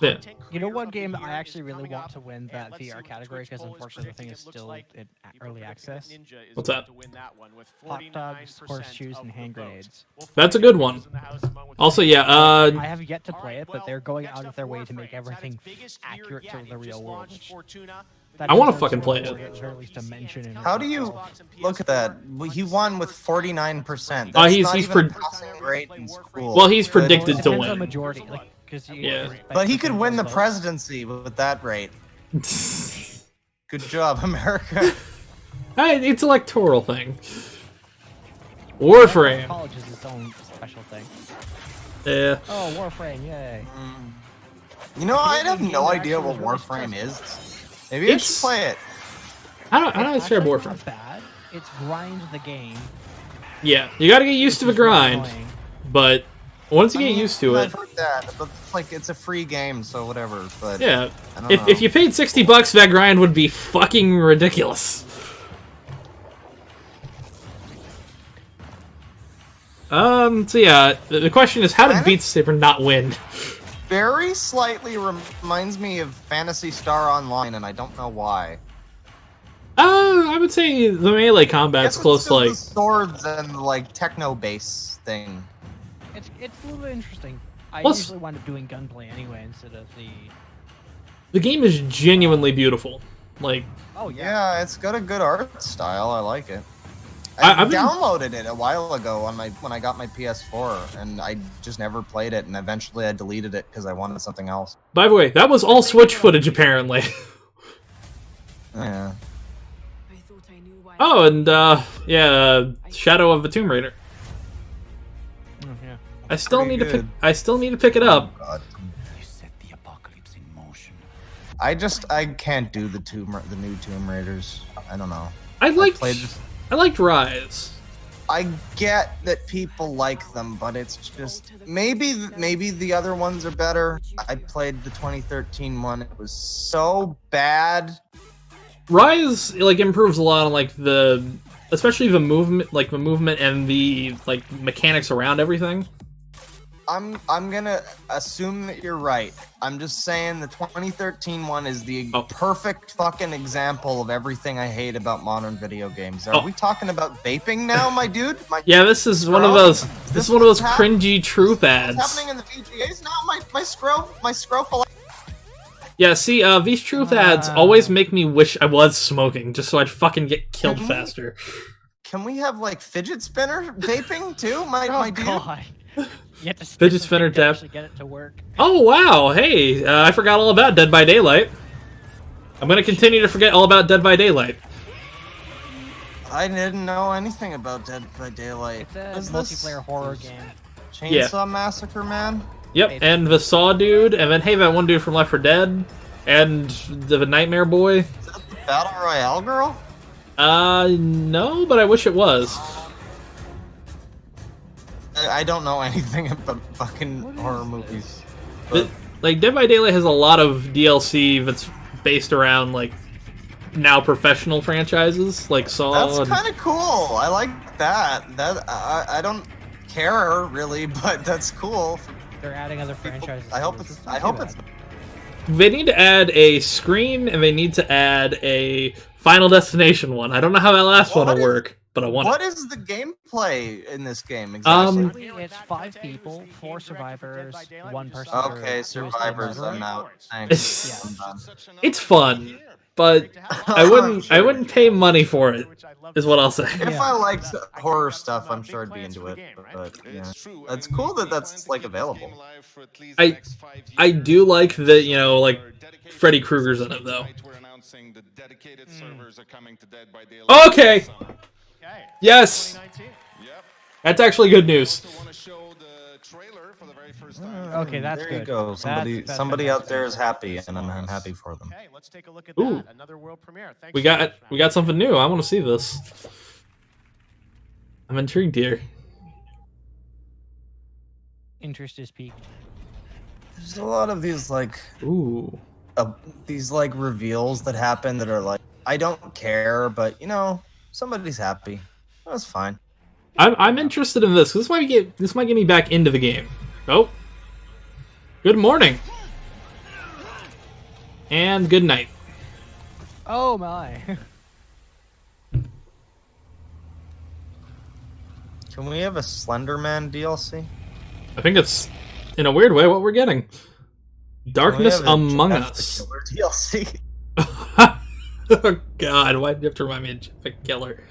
Yeah. You know one game I actually really want to win that VR category because unfortunately the thing is still in early access. What's that? Hot dogs, horseshoes, and hand grenades. That's a good one. Also, yeah. I have yet to play it, but they're going out of their way to make everything accurate to the real world. I want to fucking play it. How do you look at that? He won with 49%. He's great in school. Well, he's predicted to win. Majority, yeah. But he could win the presidency with that rate. Good job, America. Hey, it's an electoral thing. Warframe. College is its own special thing. Yeah. Oh, Warframe! Yay. You know, I have no idea what Warframe is. Maybe I should play it. I don't share Warframe. It's not bad. It's grind the game. Yeah, you gotta get used to the grind, but once you get used to it, I've heard that, but like it's a free game, so whatever. But yeah, I don't know. if you paid $60, that grind would be fucking ridiculous. So yeah, the question is, how did Beat Saber not win? Very slightly reminds me of Phantasy Star Online, and I don't know why. I would say the melee combat's close to, like... the swords and the, like, techno bass thing. It's a little interesting. I Plus- usually wind up doing gunplay anyway instead of the... The game is genuinely beautiful. Like... Oh, yeah, it's got a good art style. I like it. I've been- downloaded it a while ago on when I got my PS4, and I just never played it, and eventually I deleted it because I wanted something else. By the way, that was all Switch footage, apparently. Yeah. Oh, and, Shadow of the Tomb Raider. Oh, yeah. I still need Pretty to pick. I still need to pick it up. God. I can't do the new Tomb Raiders. I don't know. I liked Rise. I get that people like them, but it's just maybe the other ones are better. I played the 2013 one. It was so bad. Rise improves a lot on especially the movement, and the mechanics around everything. I'm gonna assume that you're right. I'm just saying the 2013 one is the perfect fucking example of everything I hate about modern video games. Are we talking about vaping now, my dude? Yeah, this is one of those. This is one of those cringy truth ads. What's happening in the VGAs now? My scroll. Yeah, see, these truth ads always make me wish I was smoking, just so I'd fucking get killed faster. Can we have fidget spinner vaping too, my dude? God. You have to Fidget spinner to tap. actually get it to work. Oh wow! Hey, I forgot all about Dead by Daylight. I'm gonna continue to forget all about Dead by Daylight. I didn't know anything about Dead by Daylight. It's a multiplayer horror game. Chainsaw Massacre, man. Yep, and the Saw dude, and then hey, that one dude from Left 4 Dead, and the Nightmare Boy. Is that the Battle Royale girl? No, but I wish it was. I don't know anything about fucking horror movies. Dead by Daylight has a lot of DLC that's based around now professional franchises like Saw. That's kind of cool. I like that. I don't care really, but that's cool. They're adding other franchises. I hope it's. They need to add a Scream, and they need to add a Final Destination one. I don't know how that last one will work, but I want What it. is the gameplay in this game exactly? It's 5 people, 4 survivors, 1 person. Okay, survivors. I'm out. Thanks. I'm done. It's fun, but I wouldn't pay money for it. Is what I'll say. If I liked horror stuff, I'm sure I'd be into it. But yeah, it's cool that that's available. I do like that Freddy Krueger's in it though. Okay. Yes. That's actually good news. Okay, that's there good. you go. Somebody out there is happy, and I'm happy for them. Okay, let's take a look at Ooh. that. Another world premiere. Thanks We so much, got something new. I want to see this. I'm intrigued here. Interest is peaked. There's a lot of these ooh, these reveals that happen that are I don't care, but somebody's happy. That's fine. I'm interested in this. This might get me back into the game. Oh, good morning and good night. Oh my. Can we have a Slenderman DLC? I think it's in a weird way what we're getting. Darkness Can we have a Among Jeff Us. the Killer DLC. Oh God, why do you have to remind me of Jeff the Killer?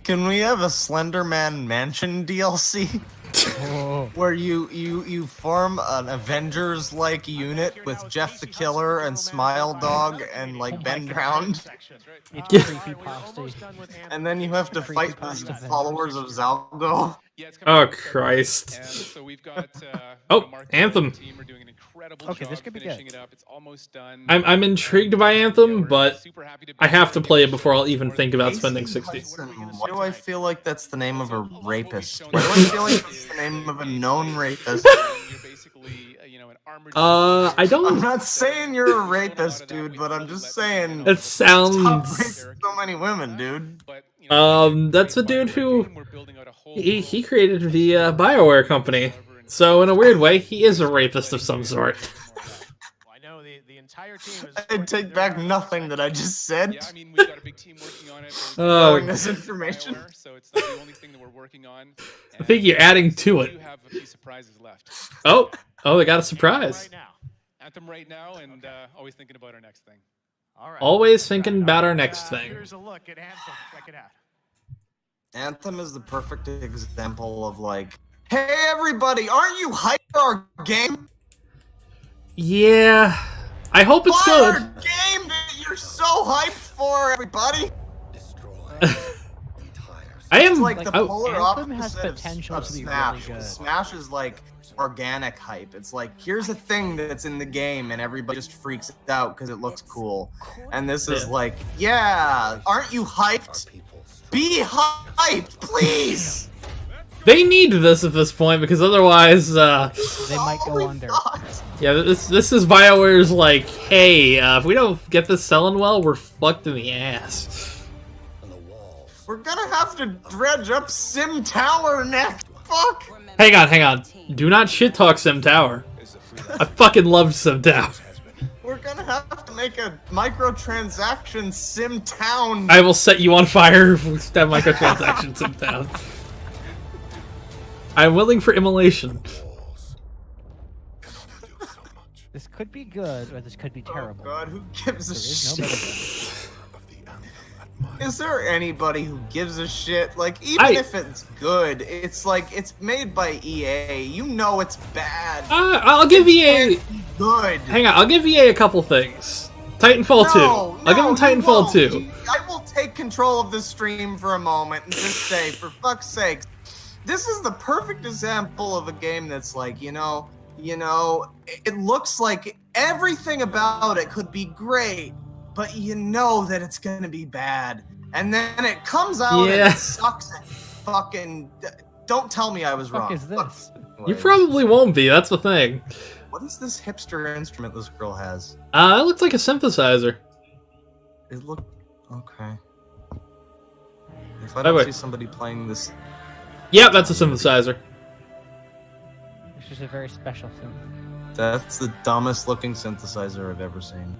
Can we have a Slenderman Mansion DLC? Where you form an Avengers-like unit with Jeff the Killer and Smile Dog and Ben Drowned. And then you have to fight the followers of Zalgo. Oh Christ! So we've got Anthem. Team are doing an incredible Okay, job this could be finishing good. it up. It's almost done. I'm intrigued by Anthem, but I have to play it before I'll even think about spending 60. Why do I feel like that's the name of a rapist? Why do I feel like that's the name of a known rapist? I don't. I'm not saying you're a rapist, dude, but I'm just saying. It sounds. Stop raping so many women, dude. That's the dude who he created the BioWare company. So in a weird way, he is a rapist of some sort. I know the entire team is. I take back nothing that I just said. Yeah, I mean, we've got a big team working on it. Knowing this information. So it's not the only thing that we're working on. I think you're adding to it. We do have a few surprises left. Oh, they got a surprise. Anthem right now, and always thinking about our next thing. All right. Always thinking about our next thing. Here's a look at Anthem. Check it out. Anthem is the perfect example of like, hey everybody, aren't you hyped for our game? Yeah, I hope it's Our good. game that you're so hyped for, everybody. I am It's like the polar Anthem has opposite potential of to be Smash. really good. Smash is like organic hype. It's like, here's a thing that's in the game and everybody just freaks out because it looks cool. And this is like, yeah, aren't you hyped? Be hyped, please! They need this at this point because otherwise, They might go under. yeah, this is BioWare's like, hey, if we don't get this selling well, we're fucked in the ass. We're gonna have to dredge up Sim Tower next. Fuck! Hang on. Do not shit talk Sim Tower. I fucking loved Sim Tower. We're gonna have to make a microtransaction Sim Town. I will set you on fire with that microtransaction Sim Town. I'm willing for immolation. This could be good, or this could be terrible. Oh God, who gives a There is no shit? Is there anybody who gives a shit? Like, even if it's good, it's like, it's made by EA. You know it's bad. I'll give EA... Good. Hang on, I'll give EA a couple things. Titanfall 2. I'll give them Titanfall 2. I will take control of this stream for a moment and just say, for fuck's sake, this is the perfect example of a game that's like, you know, it looks like everything about it could be great, but you know that it's gonna be bad. And then it comes out and it sucks and fucking... Don't tell me I was wrong. What is this? You probably won't be, that's the thing. What is this hipster instrument this girl has? It looks like a synthesizer. It look... Okay. If I don't see somebody playing this... Yep, that's a synthesizer. It's just a very special thing. That's the dumbest looking synthesizer I've ever seen.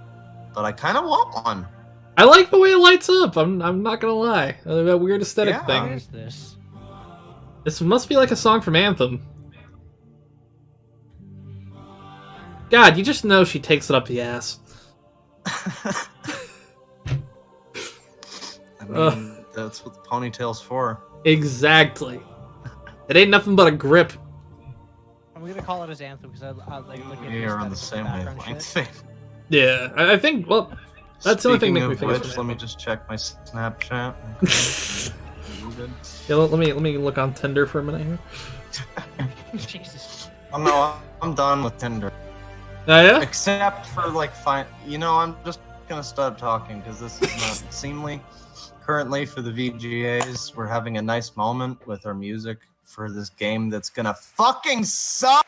But I kind of want one. I like the way it lights up, I'm not gonna lie. That weird aesthetic thing. What is this? This must be like a song from Anthem. God, you just know she takes it up the ass. I mean, that's what the ponytail's for. Exactly. It ain't nothing but a grip. I'm gonna call it as Anthem because I like looking at You're on the same wavelength. Yeah, I think, well, that's the only thing that we Speaking of figured. which, let me just check my Snapchat. Okay. Yeah, let me look on Tinder for a minute here. Jesus. Oh no, I'm done with Tinder. Oh, yeah? Except for like, I'm just gonna stop talking because this is not seemly. Currently, for the VGAs, we're having a nice moment with our music for this game that's gonna fucking suck.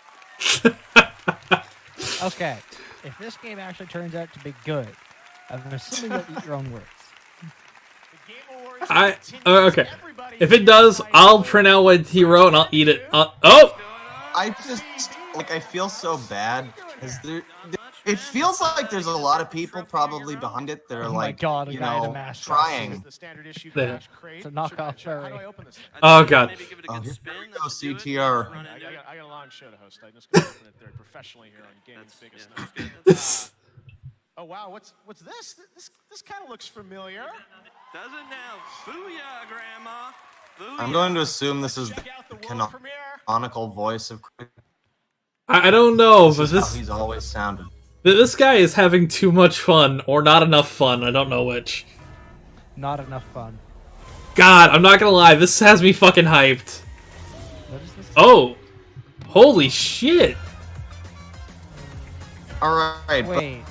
Okay, if this game actually turns out to be good, I'm assuming you'll eat your own words. Okay. If it does, I'll print out what he wrote and I'll eat it. Oh! I just, like, I feel so bad because it feels like there's a lot of people probably behind it that are like, God, you know, trying. Yeah. It's a knockoff furry. Oh god. Oh, here we go, CTR. I got a long show to host. I just got to open it very professionally here on Gaming's Biggest Night. Oh wow, what's this? This kind of looks familiar. Doesn't now? Booyah, Grandma. Booyah. I'm going to assume this is the canonical voice of Chris. I don't know, but How he's always sounded. this guy is having too much fun, or not enough fun, I don't know which. Not enough fun. God, I'm not gonna lie, this has me fucking hyped. What is this? Oh! Holy shit! Alright, Wait.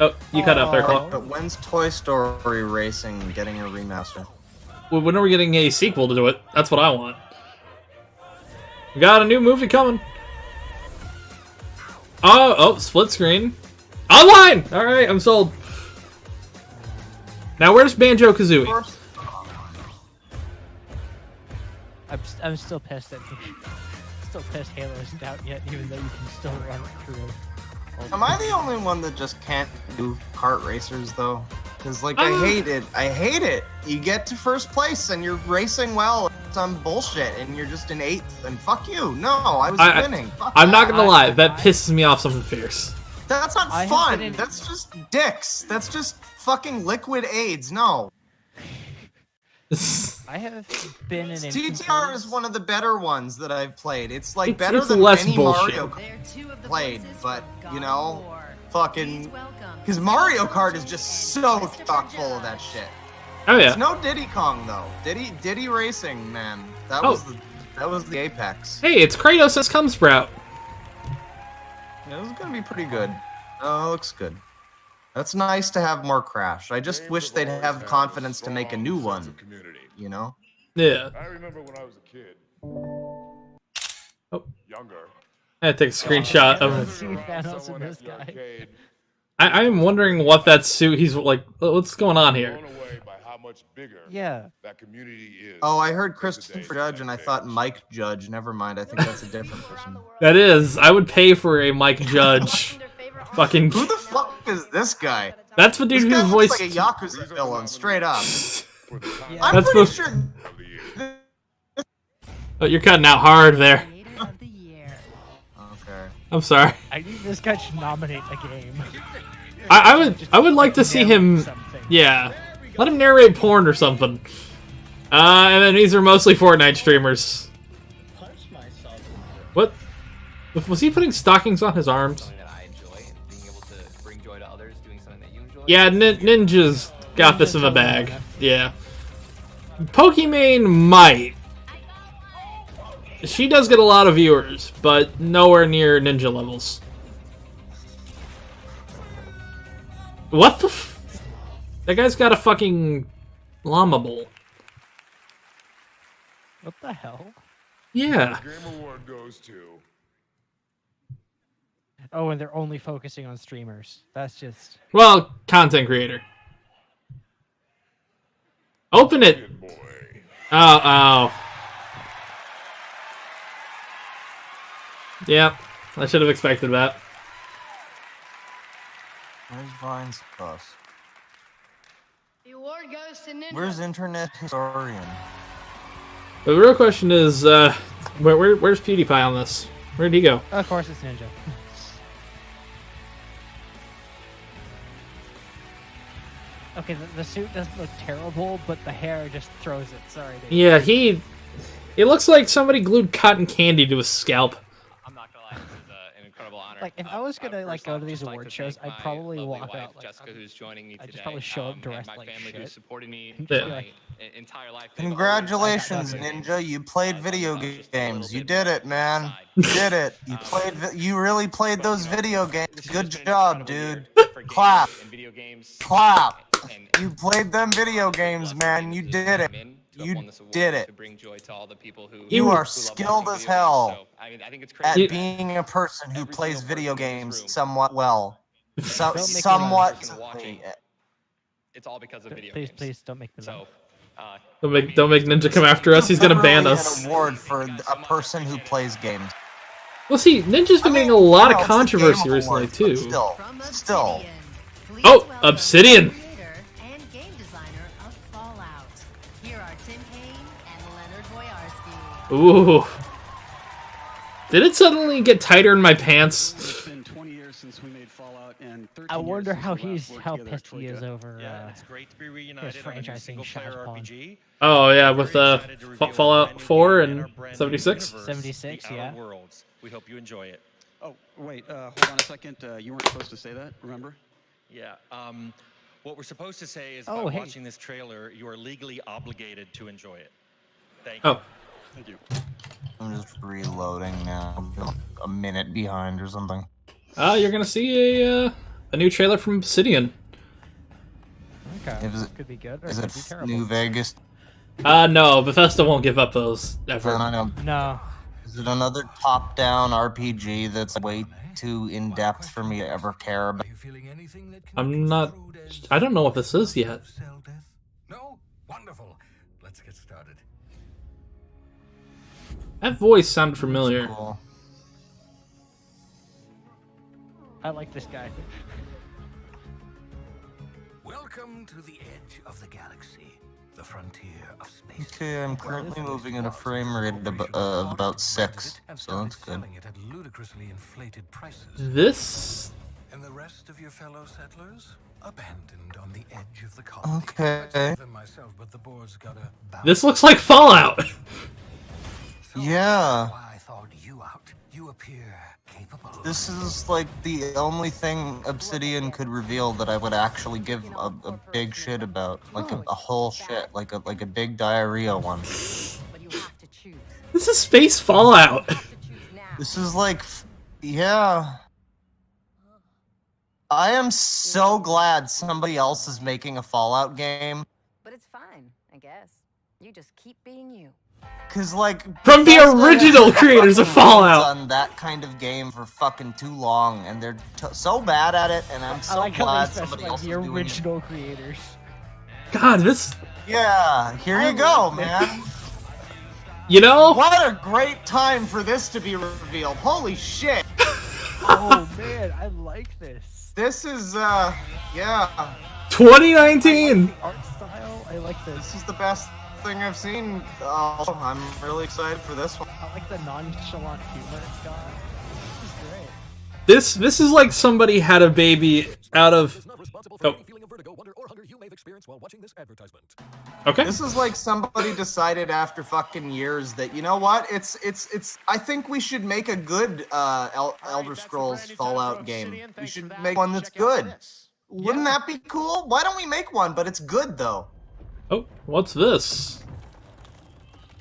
Oh, you cut off there, but, Claw. but when's Toy Story Racing getting a remaster? Well, when are we getting a sequel to do it? That's what I want. We got a new movie coming. Oh, split screen. Online! Alright, I'm sold. Now where's Banjo-Kazooie? I'm still pissed that still pissed Halo isn't out yet, even though you can still run it through. Am I the only one that just can't do kart racers though? Because like I hate it. I hate it. You get to first place and you're racing well. Some bullshit and you're just in 8th. And fuck you. No, I was winning. I'm not gonna lie. That pisses me off something fierce. That's not fun. That's just dicks. That's just fucking liquid AIDS. No. I have been in TTR is one of the better ones that I've played. It's like It's better than less any bullshit. Mario played, but you know, fucking because Mario Kart is just so chock full of that shit. Oh yeah. It's no Diddy Kong though. Diddy Racing, man. That was the apex. Hey, it's Kratos as Cumsprout. Yeah, this is gonna be pretty good. Oh, it looks good. That's nice to have more Crash. I just wish they'd have confidence to make a new one. You know? Yeah. I remember when I was a kid. Oh. Younger. I had to take a screenshot of See Thanos in this guy. I'm wondering what that suit he's like. What's going on here? Yeah. That community is. Oh, I heard Christopher Judge and I thought Mike Judge. Never mind. I think that's a different person. That is. I would pay for a Mike Judge. Fucking. Who the fuck is this guy? That's the dude This guy who looks voiced. like a Yakuza villain, straight up. Yeah. I'm That's pretty the- sure. Oh, you're cutting out hard there. Okay. I'm sorry. I think this guy should nominate a game. I would like to see him. Yeah, let him narrate porn or something. And then these are mostly Fortnite streamers. What? Was he putting stockings on his arms? Yeah, Ninja's got this in the bag. Yeah. Pokimane might. She does get a lot of viewers, but nowhere near Ninja levels. What the f- That guy's got a fucking llama bowl. What the hell? Yeah. Game Award goes to. Oh, and they're only focusing on streamers. That's just... Well, content creator. Open it! Oh. Yep, I should have expected that. Where's Vine's bus? The award goes to Ninja. Where's Internet Historian? But the real question is, where's PewDiePie on this? Where'd he go? Of course it's Ninja. Okay, the suit doesn't look terrible, but the hair just throws it. Sorry. Dude. Yeah, it looks like somebody glued cotton candy to his scalp. I'm not gonna lie, this is an incredible honor. Like, if I was gonna go to these award shows, I'd probably walk out like Jessica, who's joining me I'd today. just probably show up dressed and my like family shit. who's supported me Yeah. my entire life. Congratulations, Ninja! You played video games. You did it, man. You did it. You played. You really played those video games. Good job, dude. Clap. Clap. You played them video games, man. You did it. You did it. You are skilled as hell at being a person who plays video games somewhat well. Somewhat. It's all because of video Please, games. please don't make me laugh. Don't make Ninja come after us. He's gonna ban us. An award for a person who plays games. Well, see, Ninja's been getting a lot of it's a controversy game recently award, too. but Still. Oh, Obsidian. And game designer of Fallout. Here are Tim Kaine and Leonard Boyarsky. Ooh. Did it suddenly get tighter in my pants? It's been 20 years since we made Fallout, and 13 I wonder years how since we last worked together pissed at he is Troika. over. Yeah, it's great to be his reunited on a new franchise being single-player Shadowpawn. RPG. Oh yeah, with Fallout 4 and 76. 76, The yeah. Outer Worlds. We hope you enjoy it. Oh, wait, hold on a second. You weren't supposed to say that, remember? Yeah. What we're supposed to say is Oh, by hey. watching this trailer, you are legally obligated to enjoy it. Thank you. Oh. Thank you. I'm just reloading now. I'm a minute behind or something. You're gonna see a new trailer from Obsidian. Okay, Is this it- could be good or Is it it could be terrible. New Vegas? No, Bethesda won't give up those ever. I know. No. Is it another top-down RPG that's way too in-depth for me to ever care about? I'm not... I don't know what this is yet. No? Wonderful. Let's get started. That voice sounded familiar. Cool. I like this guy. Welcome to the edge of the galaxy, the frontier of space. Okay, I'm currently moving at a frame rate of about 6, so that's good. It at ludicrously inflated prices. This... And the rest of your fellow settlers abandoned on the edge of the colony. Okay. Myself, but the board's got a This looks like Fallout! Yeah. I thought you out. You appear capable. This is like the only thing Obsidian could reveal that I would actually give a big shit about, like a whole shit, like a big diarrhea one. This is space Fallout. This is like, yeah. I am so glad somebody else is making a Fallout game. But it's fine, I guess. You just keep being you. Cause like from the original creators of Fallout, done that kind of game for fucking too long, and they're so bad at it. And I'm so like glad how somebody else is the doing it. original creators. God, this... Yeah, here you go, man. You know? What a great time for this to be revealed. Holy shit. Oh man, I like this. This is, yeah. 2019! Art style, I like this. This is the best thing I've seen. Oh, I'm really excited for this one. I like the nonchalant humor it's got. This is great. This is like somebody had a baby out of... Oh. Okay. This is like somebody decided after fucking years that, you know what, it's I think we should make a good Elder Scrolls Fallout game. We should make one that's good. Wouldn't that be cool? Why don't we make one, but it's good though? Oh, what's this?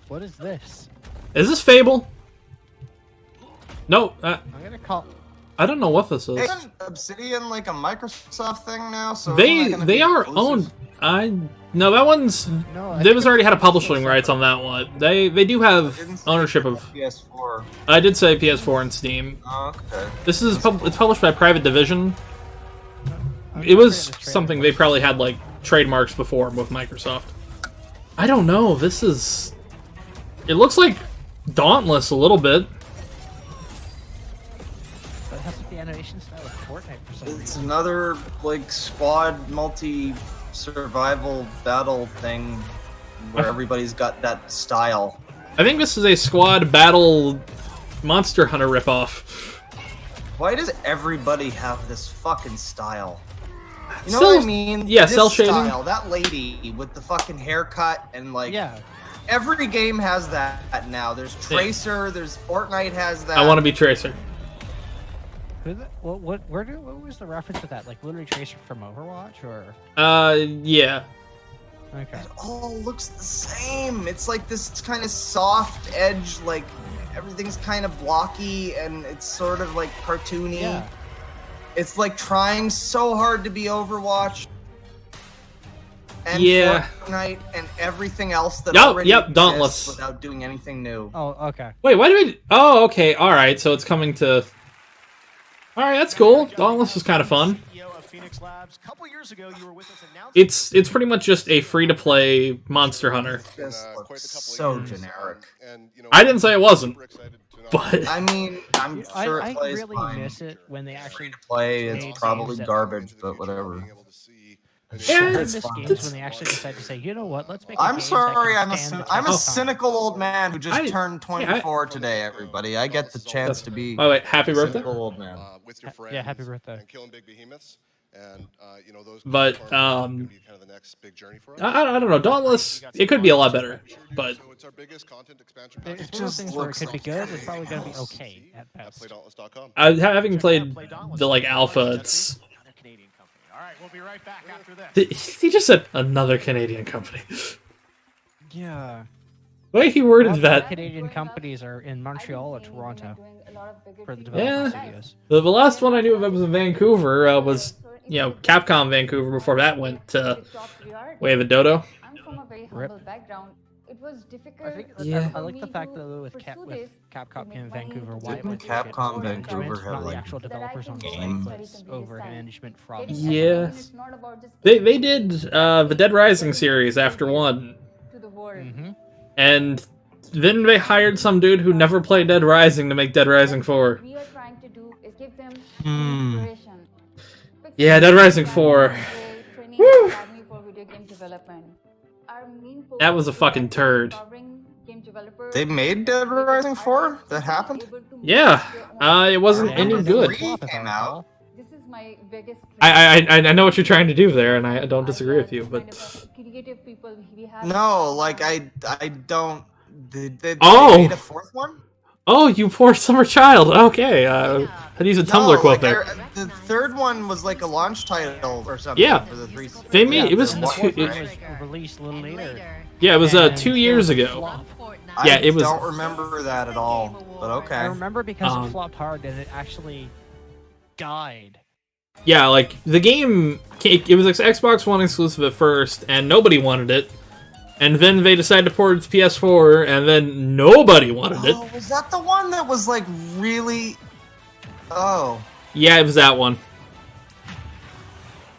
What is this? Is this Fable? No, I'm gonna call... I don't know what this is. Isn't Obsidian like a Microsoft thing now? So they are owned. No, that one's... They was already had a publishing rights on that one. They do have ownership of... PS4. I did say PS4 and Steam. Oh, okay. This is it's published by Private Division. It was something they probably had like trademarks before with Microsoft. I don't know. This is... It looks like Dauntless a little bit. But it has like the animation style of Fortnite for some reason. It's another like squad multi-survival battle thing where everybody's got that style. I think this is a squad battle Monster Hunter ripoff. Why does everybody have this fucking style? You know Cell, what I mean? Yeah, this cell shading. style, that lady with the fucking haircut and like... Yeah. Every game has that now. There's Tracer, there's Fortnite has that. I want to be Tracer. What was the reference to that? Like literally Tracer from Overwatch, or? Yeah. Okay. It all looks the same. It's like this kind of soft edge, like everything's kind of blocky and it's sort of like cartoony. Yeah. It's like trying so hard to be Overwatch. And yeah. Fortnite and everything else that already exists Dauntless. without doing anything new. Oh, okay. Wait, why do we... Oh, okay, alright, so it's coming to... Alright, that's cool. Dauntless is kind of fun. It's pretty much just a free-to-play Monster Hunter. This looks so generic. I didn't say it wasn't, but... I mean, I'm sure it plays really fine. miss it when they actually Play, it's probably garbage, but whatever. I miss games when they actually decide to say, you know what, let's make. I'm sorry, I'm a cynical old man who just turned 24 today. Everybody, I get the chance to be. Oh wait, happy birthday! Cynical old man. With your friends, yeah, happy birthday. And killing big behemoths, and you know those. But be kind of the next big journey for us. I don't know. Dauntless, it could be a lot better, but. So it's our biggest content expansion. It's just things where it could be good. It's probably going to be okay at best. Having played the like alpha, it's. We'll be right back after this. He just said another Canadian company. Yeah. The way he worded that. Canadian companies are in Montreal or Toronto for the development studios. The last one I knew of was in Vancouver. Was Capcom Vancouver before that went to Way of the Dodo. I'm from a very humble background. It was difficult. I think Yeah. I like the fact that with Capcom in Vancouver, why it Didn't was Capcom over Vancouver management, have, not the like, actual developers on game? site, but over management from Yeah. It's not about just They did the Dead Rising series after one, to the world. and then they hired some dude who never played Dead Rising to make Dead Rising 4. We are trying to do is give them Hmm. inspiration. Yeah, Dead Rising 4. Training academy for video game development. Our main focus That was a fucking is turd. empowering game developers. They made Dead Rising 4? That happened? Yeah, it wasn't any Number good. 3 came out. This is my biggest. I know what you're trying to do there, and I don't disagree with you, but Creative people we have. No, like I don't. They Oh! made a 4th one? oh, you poor summer child. Okay, I had to use a Tumblr quote like there. the 3rd one was like a launch title or something. Yeah, for the 3. they made it was the two, one, right? was released a little later. yeah, it was And 2 years ago. Yeah, it was. I don't remember that at all, but okay. I remember because it flopped hard and it actually died. Yeah, like the game, it was Xbox One exclusive at first, and nobody wanted it. And then they decided to port it to PS4, and then nobody wanted it. Oh, was that the one that was like really? Oh. Yeah, it was that one.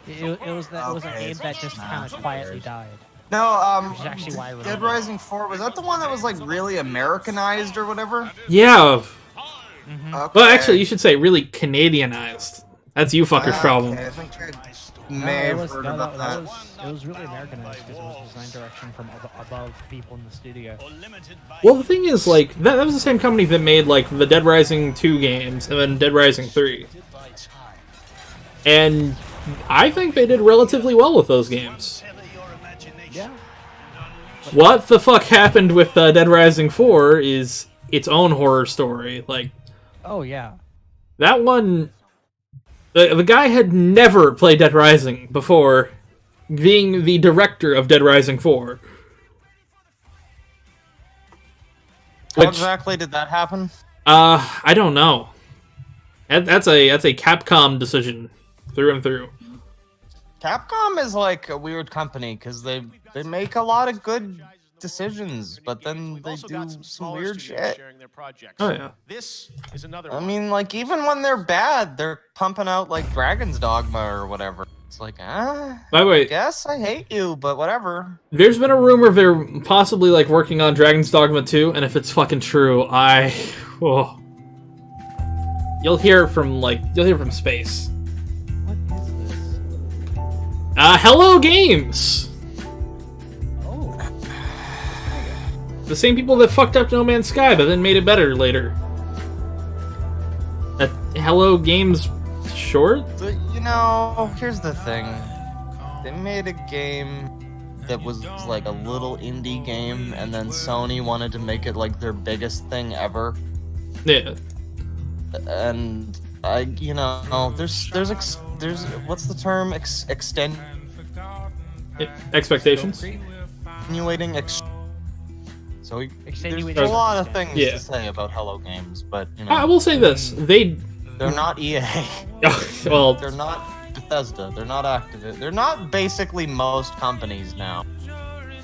It was that was a game that just kind of quietly died. No, Which is actually why I Dead remember. Rising 4, was that the one that was like really Americanized or whatever? Yeah. Okay. Well, actually, you should say really Canadianized. That's you fuckers' problem. Okay, I think I may have heard about that. It was really Americanized because it was design direction from above people in the studio. Well, the thing is, like, that was the same company that made, like, the Dead Rising 2 games and then Dead Rising 3. And I think they did relatively well with those games. Yeah. What the fuck happened with Dead Rising 4 is its own horror story. Like, Oh yeah. that one... The guy had never played Dead Rising before being the director of Dead Rising 4. How Which, exactly did that happen? I don't know. That's a Capcom decision through and through. Capcom is like a weird company because they make a lot of good decisions, but then they do some weird shit. Oh yeah. This is another I mean, like even when they're bad, they're pumping out like Dragon's Dogma or whatever. It's like, By the way, I guess I hate you, but whatever. There's been a rumor they're possibly like working on Dragon's Dogma 2, and if it's fucking true, oh. You'll hear from space. What is this? Hello Games. The same people that fucked up No Man's Sky, but then made it better later. That Hello Games short? You know, here's the thing. They made a game that was like a little indie game, and then Sony wanted to make it like their biggest thing ever. Yeah. And there's what's the term? Extenuating Expectations? So there's Extenuating a lot of things Yeah. to say about Hello Games, but you know, I will say this: they're not EA. well, they're not Bethesda. They're not Activision. They're not basically most companies now.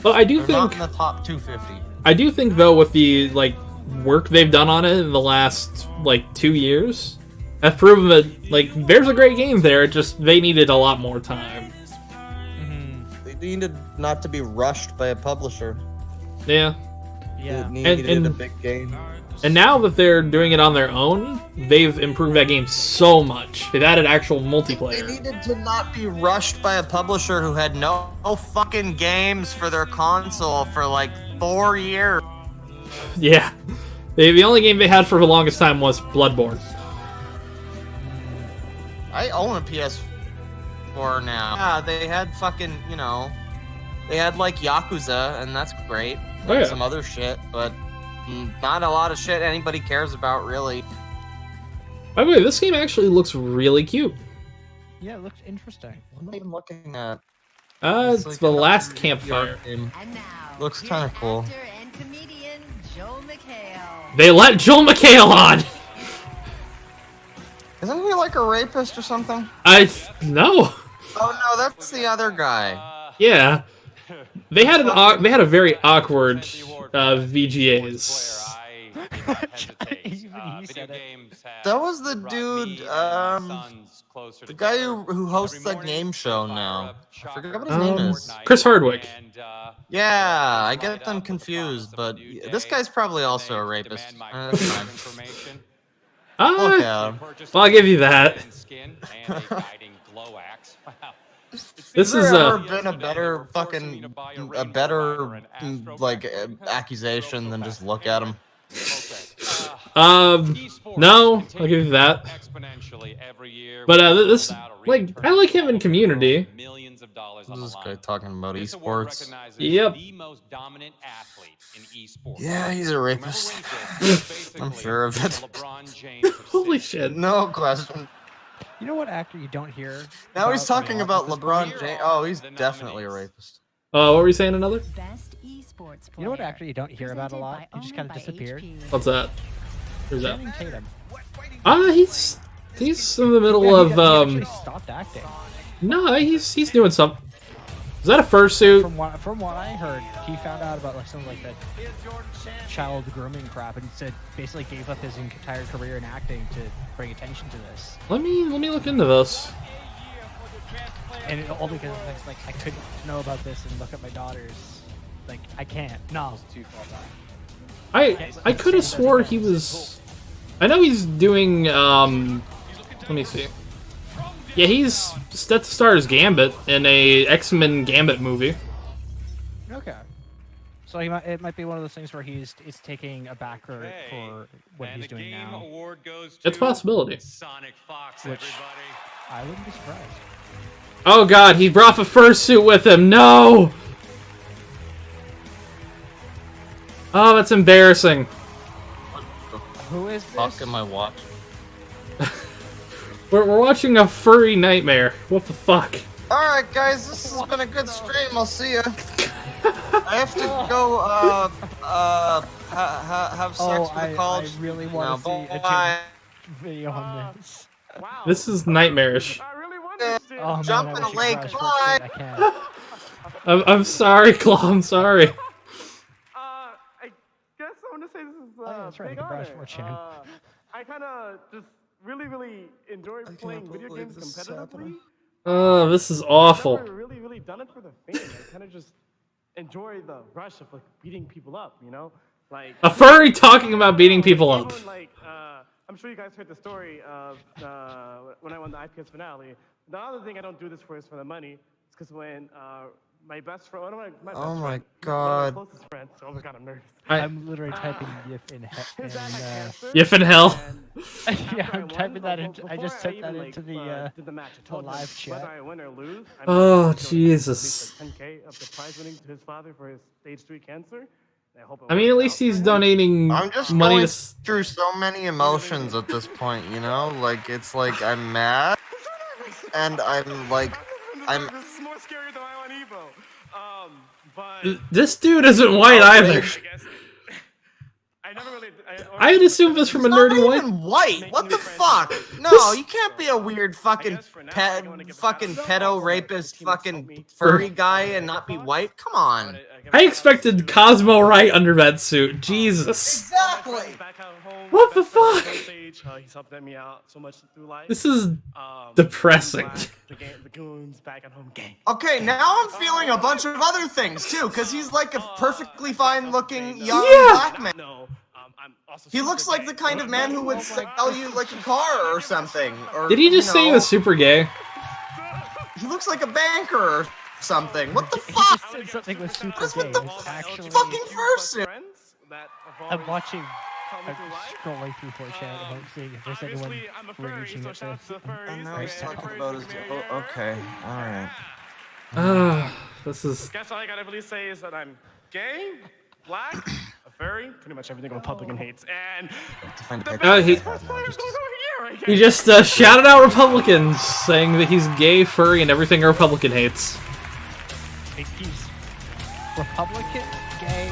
Well, I do They're think not in the top 250. I do think though, with the like work they've done on it in the last like 2 years, have proven that like there's a great game there. Just they needed a lot more time. They needed not to be rushed by a publisher. Yeah. Yeah. They needed a big game. And now that they're doing it on their own, they've improved that game so much. They've added actual They multiplayer. needed to not be rushed by a publisher who had no fucking games for their console for like 4 years. Yeah. The only game they had for the longest time was Bloodborne. I own a PS4 now. Yeah, they had fucking, they had like Yakuza, and that's great. Oh, yeah. Some other shit, but not a lot of shit anybody cares about, really. By the way, this game actually looks really cute. Yeah, it looks interesting. What am I even looking at? It's like the an last RPG campfire. game. Looks kind of cool. And comedian Joel McHale. They let Joel McHale on! Isn't he like a rapist or something? No. Oh no, that's the other guy. Yeah. They had a very awkward VGAs. That was the dude, the guy who hosts that game show now. I forget what his name is. Chris Hardwick. Yeah, I get them confused, but this guy's probably also a rapist. That's fine. Look at him. Well, I'll give you that. This is never been a better like accusation than just look at him. No, I'll give you that. But this, like, I like him in Community. This is guy talking about esports. Yep. Yeah, he's a rapist. I'm sure of it. Holy shit. No question. You know what actor you don't hear? Now he's talking about LeBron James. Oh, he's definitely a rapist. What were you saying, another? You know what actor you don't hear about a lot? He just kind of disappeared. What's that? Who's that? Channing Tatum. He's in the middle of He stopped acting. No, he's doing something. Is that a fursuit? From what I heard, he found out about like some like that child grooming crap, and said basically gave up his entire career in acting to bring attention to this. Let me look into this. And all because it's like I couldn't know about this and look at my daughters. Like I can't. No, it's too far back. I could have swore he was. I know he's doing. Let me see. Yeah, he's set to star as Gambit in a X-Men Gambit movie. Okay. So it might be one of those things where he's taking a backer for what he's doing now. It's a possibility. Which I wouldn't be surprised. Oh god, he brought a fursuit with him. No. Oh, that's embarrassing. Who is this? Fuck am I watching? We're watching a furry nightmare. What the fuck? Alright guys, this has been a good stream. I'll see ya. I have to go have sex with a college. I really want to see a video on this. This is nightmarish. Oh, jump man, in a lake. Bye. I can't. I'm sorry, Claw. I'm sorry. I guess I want to say this is that's right. big honor. I kind of just really enjoy playing video games competitively. Oh, this is awful. I've never really done it for the fame. I kind of just enjoy the rush of like beating people up, you know? Like A furry talking about beating people up. Like, I'm sure you guys heard the story of when I won the IPS finale. The other thing I don't do this for is for the money. It's because when my best friend, one of my Oh my one god. of my closest friends, so I was kind of nervous. I'm literally typing GIF in GIF in hell. Yeah, I'm typing that in. I just sent that into the live chat. Whether I win or lose, Oh, Jesus. 10K of the prize winning to his father for his stage 3 cancer. I mean, at least he's donating I'm just money going to. through so many emotions at this point, you know? Like, it's like I'm mad, and I'm like, This is more scary than I on Evo. But This dude isn't white either. I never really. I had assumed this from a nerdy white. white. What the fuck? No, you can't be a weird fucking pedo rapist fucking furry guy and not be white. Come on. I expected Cosmo Wright under that suit. Jesus. Exactly. What the fuck? He's helped me out so much through life. This is depressing. The goons back at home gang. Okay, now I'm feeling a bunch of other things too, because he's like a perfectly fine-looking young black man. He looks like the kind of man who would sell you like a car or something. Or, Did he just say he was super gay? He looks like a banker or something. What the fuck? He said something was super What is gay. with the It's actually fucking fursuit? I'm watching. I'm scrolling through 4chan and seeing if there's anyone reaching at this. And now he's talking about his. Oh, okay, all right. This is. Guess all I gotta really say is that I'm gay, black, a furry, pretty much everything a Republican hates, and He just shouted out Republicans, saying that he's gay, furry, and everything a Republican hates. He's Republican, gay,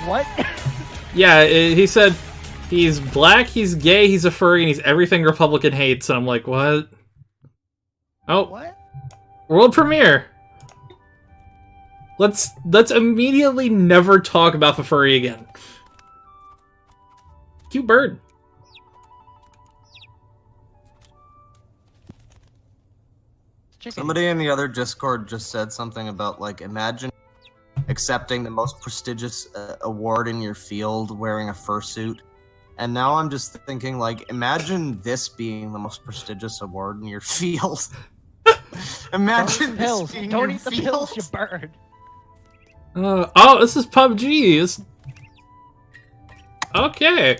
what? Yeah, he said he's black, he's gay, he's a furry, and he's everything Republican hates. And I'm like, what? Oh, what? World premiere. Let's immediately never talk about the furry again. Cute bird. Somebody in the other Discord just said something about, like, imagine accepting the most prestigious award in your field wearing a fursuit. And now I'm just thinking, like, imagine this being the most prestigious award in your field. Imagine this being Don't your eat the field. pills, you bird. Oh, this is PUBG. Okay.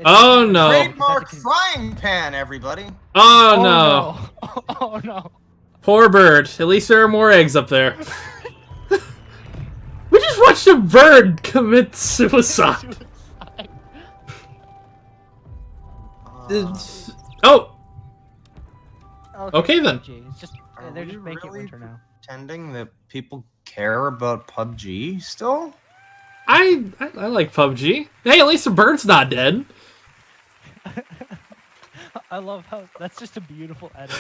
Oh no. Trademark frying pan, everybody. Oh no. Oh no. Poor bird. At least there are more eggs up there. We just watched a bird commit suicide. Oh. Okay then. It's just, they're just making winter now. Pretending that people care about PUBG still? I like PUBG. Hey, at least the bird's not dead. I love how that's just a beautiful edit.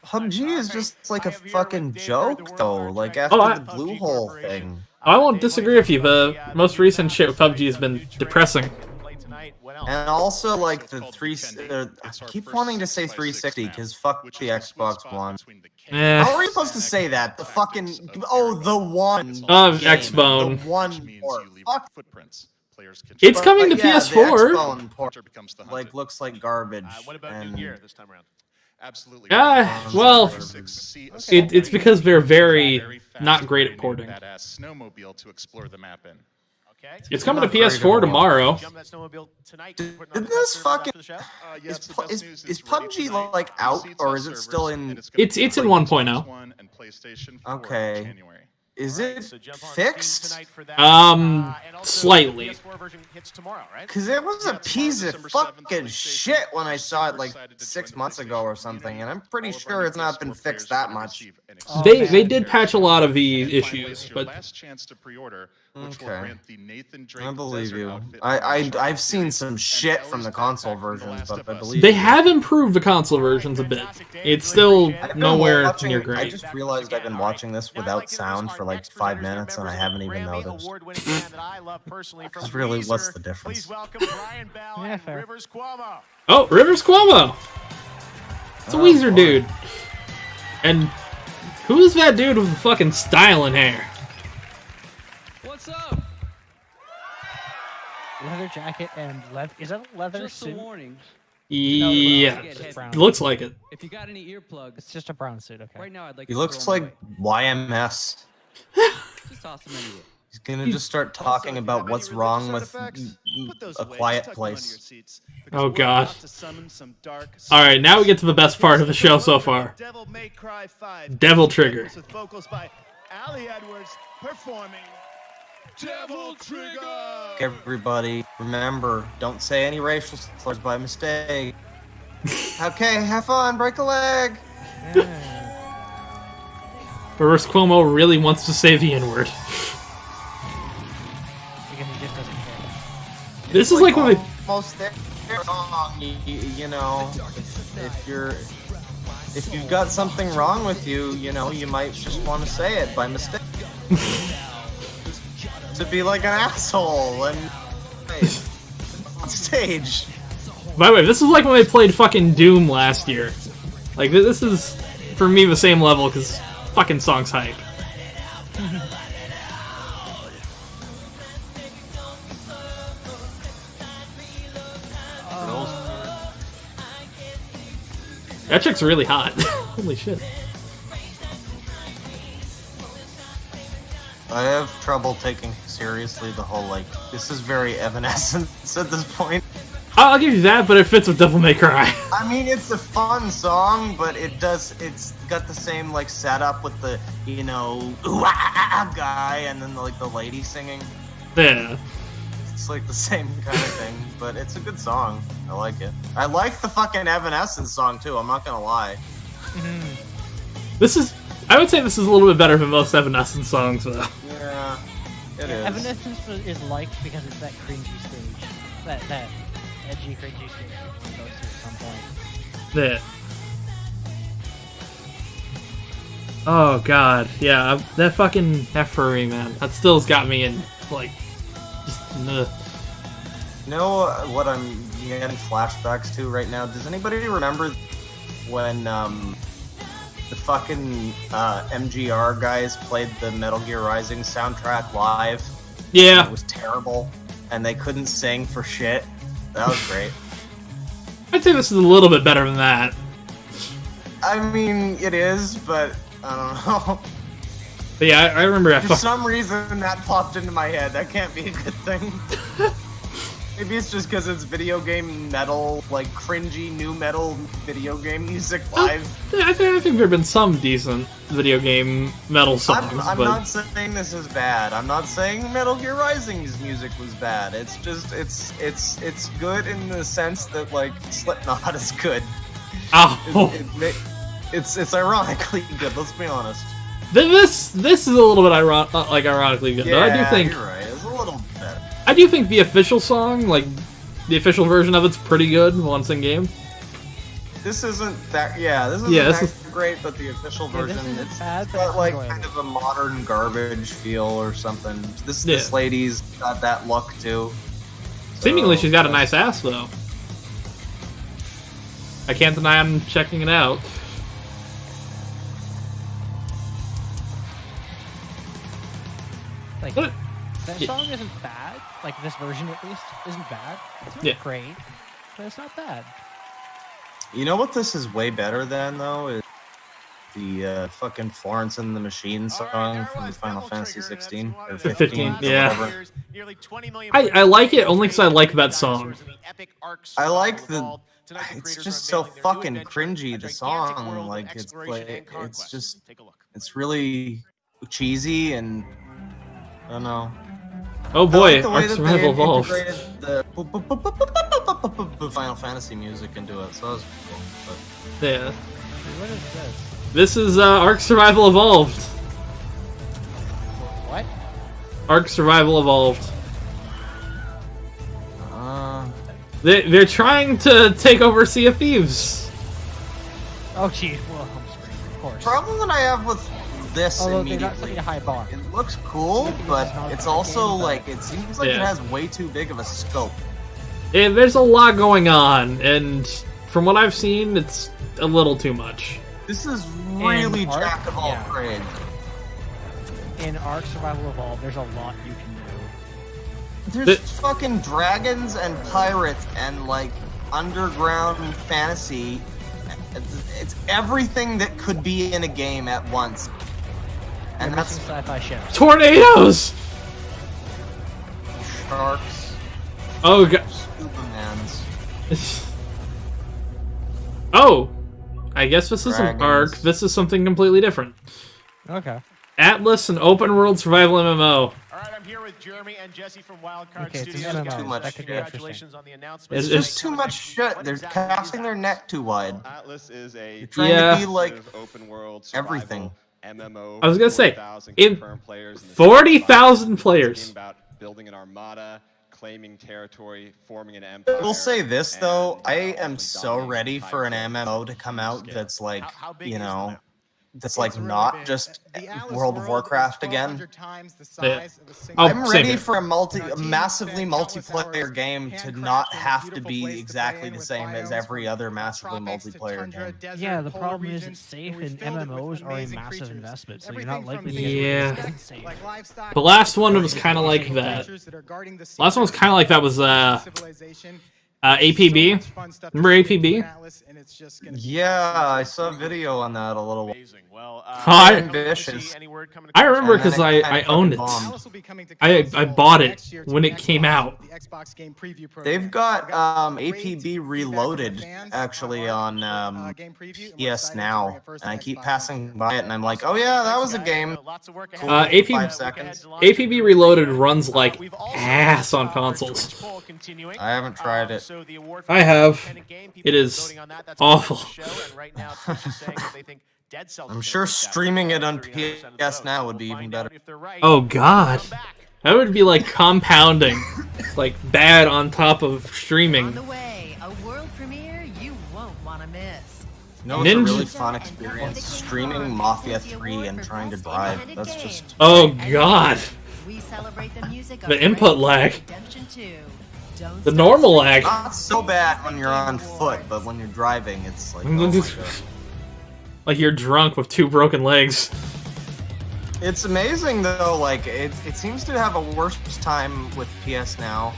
PUBG is just like a fucking joke, though. Like after the blue hole thing. I won't disagree with you. The most recent shit with PUBG has been depressing. And also, like, the I keep wanting to say 360, because fuck the Xbox One. How are you supposed to say that? The fucking... Oh, the one... X-Bone. The one port. Fuck. It's coming to The PS4. X-Bone port, like, looks like garbage. What about New Year this time around? Absolutely. Well, it's because they're very not great at porting. Badass snowmobile to explore the map in. It's coming to PS4 tomorrow. Did this fucking... Is PUBG, like, out, or is it still in... It's in 1.0. Okay. Is it fixed? Slightly. Because it was a piece of fucking shit when I saw it like 6 months ago or something, and I'm pretty sure it's not been fixed that much. They did patch a lot of the issues, but okay. I believe you. I've seen some shit from the console versions, but I believe they have improved the console versions a bit. It's still nowhere near great. I just realized I've been watching this without sound for like 5 minutes, and I haven't even noticed. Really, what's the difference? Yeah, fair. Oh, Rivers Cuomo! It's a Weezer dude. And who's that dude with the fucking styling hair? What's up? Leather jacket and is that a leather Just suit? a warning. Yeah, looks like it. If you got any earplugs, It's just a brown suit, okay. right now I'd like He to looks throw 'em like YMS. away. Just toss them anywhere. He's gonna just start talking about what's wrong with A Quiet Place. Oh god. Alright, now we get to the best part of the show so far. Devil Trigger. With vocals by Ali Edwards performing Devil Trigger. Everybody, remember, don't say any racial slurs by mistake. Okay, have fun, break a leg. Rivers Cuomo really wants to say the N-word. Because he just doesn't care. This is like when they... Almost there. You know, if you've got something wrong with you, you know, you might just want to say it by mistake. To be like an asshole and on stage. By the way, this is like when they played fucking Doom last year. Like, this is, for me, the same level, because fucking song's hype. That chick's really hot. Holy shit. I have trouble taking seriously the whole, like, this is very Evanescence at this point. I'll give you that, but it fits with Devil May Cry. I mean, it's a fun song, but it's got the same, like, setup with the, you know, ooh-ah-ah-ah guy, and then, like, the lady singing. Yeah. It's, like, the same kind of thing, but it's a good song. I like it. I like the fucking Evanescence song, too, I'm not gonna lie. This is... I would say this is a little bit better than most Evanescence songs, though. Yeah, it is. Evanescence is liked because it's that cringy stage. That edgy, cringy stage everyone goes to at some point. Yeah. Oh god, yeah, that fucking furry, man. That still's got me in, like, just, ugh. You know what I'm getting flashbacks to right now? Does anybody remember when the fucking MGR guys played the Metal Gear Rising soundtrack live? Yeah. It was terrible, and they couldn't sing for shit. That was great. I'd say this is a little bit better than that. I mean, it is, but I don't know. But yeah, I remember that. For some reason, that popped into my head. That can't be a good thing. Maybe it's just because it's video game metal, like cringy new metal video game music live. I think there have been some decent video game metal songs. I'm but... not saying this is bad. I'm not saying Metal Gear Rising's music was bad. It's just it's good in the sense that like Slipknot is good. Oh. It's ironically good. Let's be honest. This is a little bit ironically good. Yeah, though. I do think you're right. It's a little better. I do think the official song, like the official version of it's pretty good once in game. This isn't that. Yeah, this isn't that great, but the official version, it's got like kind of a modern garbage feel or something. This lady's got that look too. Seemingly, she's got a nice ass though. I can't deny I'm checking it out. Like, that song isn't bad. Like, this version at least isn't bad. It's not great, but it's not bad. You know what this is way better than, though? Is the fucking Florence and the Machine song from Final Fantasy 16 or 15. Yeah. I like it only because I like that song. I like the... It's just so fucking cringy, the song. Like, it's just... It's really cheesy and... I don't know. Oh boy, Ark Survival Evolved. The Final Fantasy music into it, so that was cool. But... Yeah. What is this? This is Ark Survival Evolved. What? Ark Survival Evolved. They're trying to take over Sea of Thieves. Oh gee, well, home screen, of course. Problem that I have with this immediately, a high bar. It looks cool, but it's also like it seems like it has way too big of a scope. There's a lot going on, and from what I've seen, it's a little too much. This is really jack of all trades. In Ark Survival Evolved, there's a lot you can do. There's fucking dragons and pirates and like underground fantasy. It's everything that could be in a game at once. And that's sci-fi ships. Tornadoes! Sharks. Oh god. Supermans. Oh! I guess this isn't Ark. This is something completely different. Okay. Atlas, an open world survival MMO. Alright, I'm here with Jeremy and Jesse from Wildcard Studios. Too much shit. Congratulations on the announcement. It's just too much shit. They're casting their net too wide. Atlas is a You're trying to be like open world everything. MMO. I was gonna say, 40,000 players. About building an armada, claiming territory, forming an empire. We'll say this though, I am so ready for an MMO to come out that's like, you know, that's like not just World of Warcraft again. I'm ready for a massively multiplayer game to not have to be exactly the same as every other massively multiplayer game. Yeah, the problem is it's safe, and MMOs are a massive investment, so you're not likely to get safe. The last one was kind of like that. Last one was kind of like that was APB. Remember APB? Yeah, I saw a video on that a little while. Ambitious. I remember because I owned it. I bought it when it came out. They've got APB Reloaded actually on PS Now, and I keep passing by it, and I'm like, oh yeah, that was a game. Cool, 5 seconds. APB Reloaded runs like ass on consoles. I haven't tried it. I have. It is awful. I'm sure streaming it on PS Now would be even better. Oh god. That would be like compounding. Like bad on top of streaming. On the way, a world premiere you won't want to miss. No, it's a really fun experience streaming Mafia 3 and trying to drive. That's just... Oh god. We celebrate the music of The input lag. Redemption 2. Don't The stop normal lag. Not so bad when you're on foot, but when you're driving, it's like... Oh my God. Like you're drunk with 2 broken legs. It's amazing though, like, it seems to have a worse time with PS Now.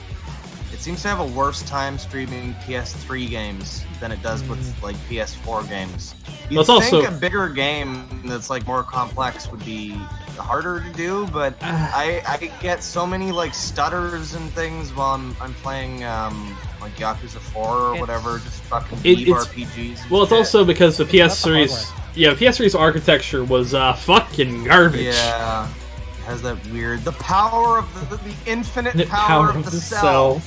It seems to have a worse time streaming PS3 games than it does with, like, PS4 games. You'd think also a bigger game that's, like, more complex would be harder to do, but I get so many, like, stutters and things while I'm playing, like, Yakuza 4 or whatever, just fucking deep RPGs. Well, it's also because the PS3's... Yeah, PS3's architecture was fucking garbage. Yeah. It has that weird... The power of the infinite power of the cell.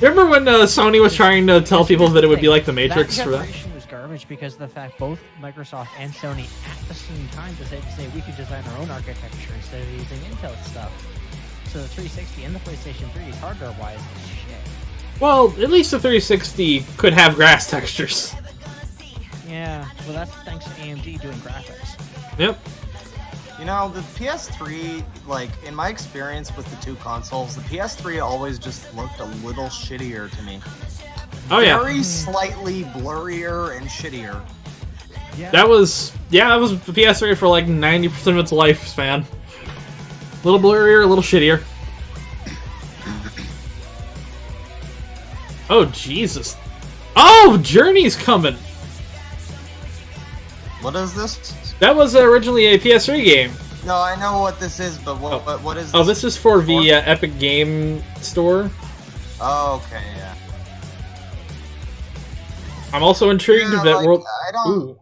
Remember when Sony was trying to tell people that it would be like the Matrix for that? Generation was garbage because of the fact both Microsoft and Sony at the same time decided to say we could design our own architecture instead of using Intel stuff. So the 360 and the PlayStation 3 is hardware-wise is shit. Well, at least the 360 could have grass textures. Yeah, well that's thanks to AMD doing graphics. Yep. You know, the PS3, like, in my experience with the 2 consoles, the PS3 always just looked a little shittier to me. Oh, yeah. Very slightly blurrier and shittier. That was the PS3 for like 90% of its lifespan. A little blurrier, a little shittier. Oh, Jesus. Oh, Journey's coming! What is this? That was originally a PS3 game. No, I know what this is, but what is this? Oh, this is for the Epic Game Store. Oh, okay, yeah. I'm also intrigued that like, World...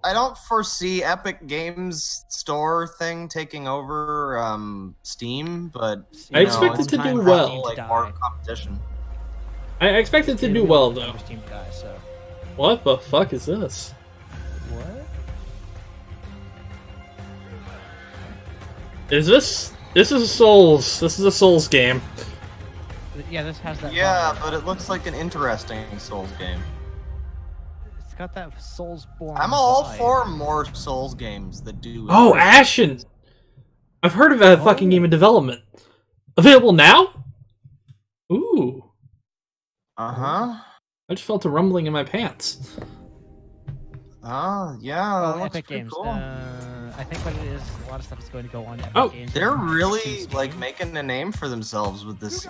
I don't foresee Epic Games Store thing taking over Steam, but I expect it to do well. Like more competition. I expect it to do well, though. Steam guy, so. What the fuck is this? What? Is this? This is a Souls. This is a Souls game. Yeah, this has that. Yeah, but it looks like an interesting Souls game. It's got that Soulsborne. I'm all vibe. for more Souls games that do. Oh, Ashen! I've heard of that fucking game in development. Available now? Ooh. Uh-huh. I just felt a rumbling in my pants. Oh, yeah. That Epic Games. Cool. I think what it is, a lot of stuff is going to go on Epic Games. They're really like making a name for themselves with this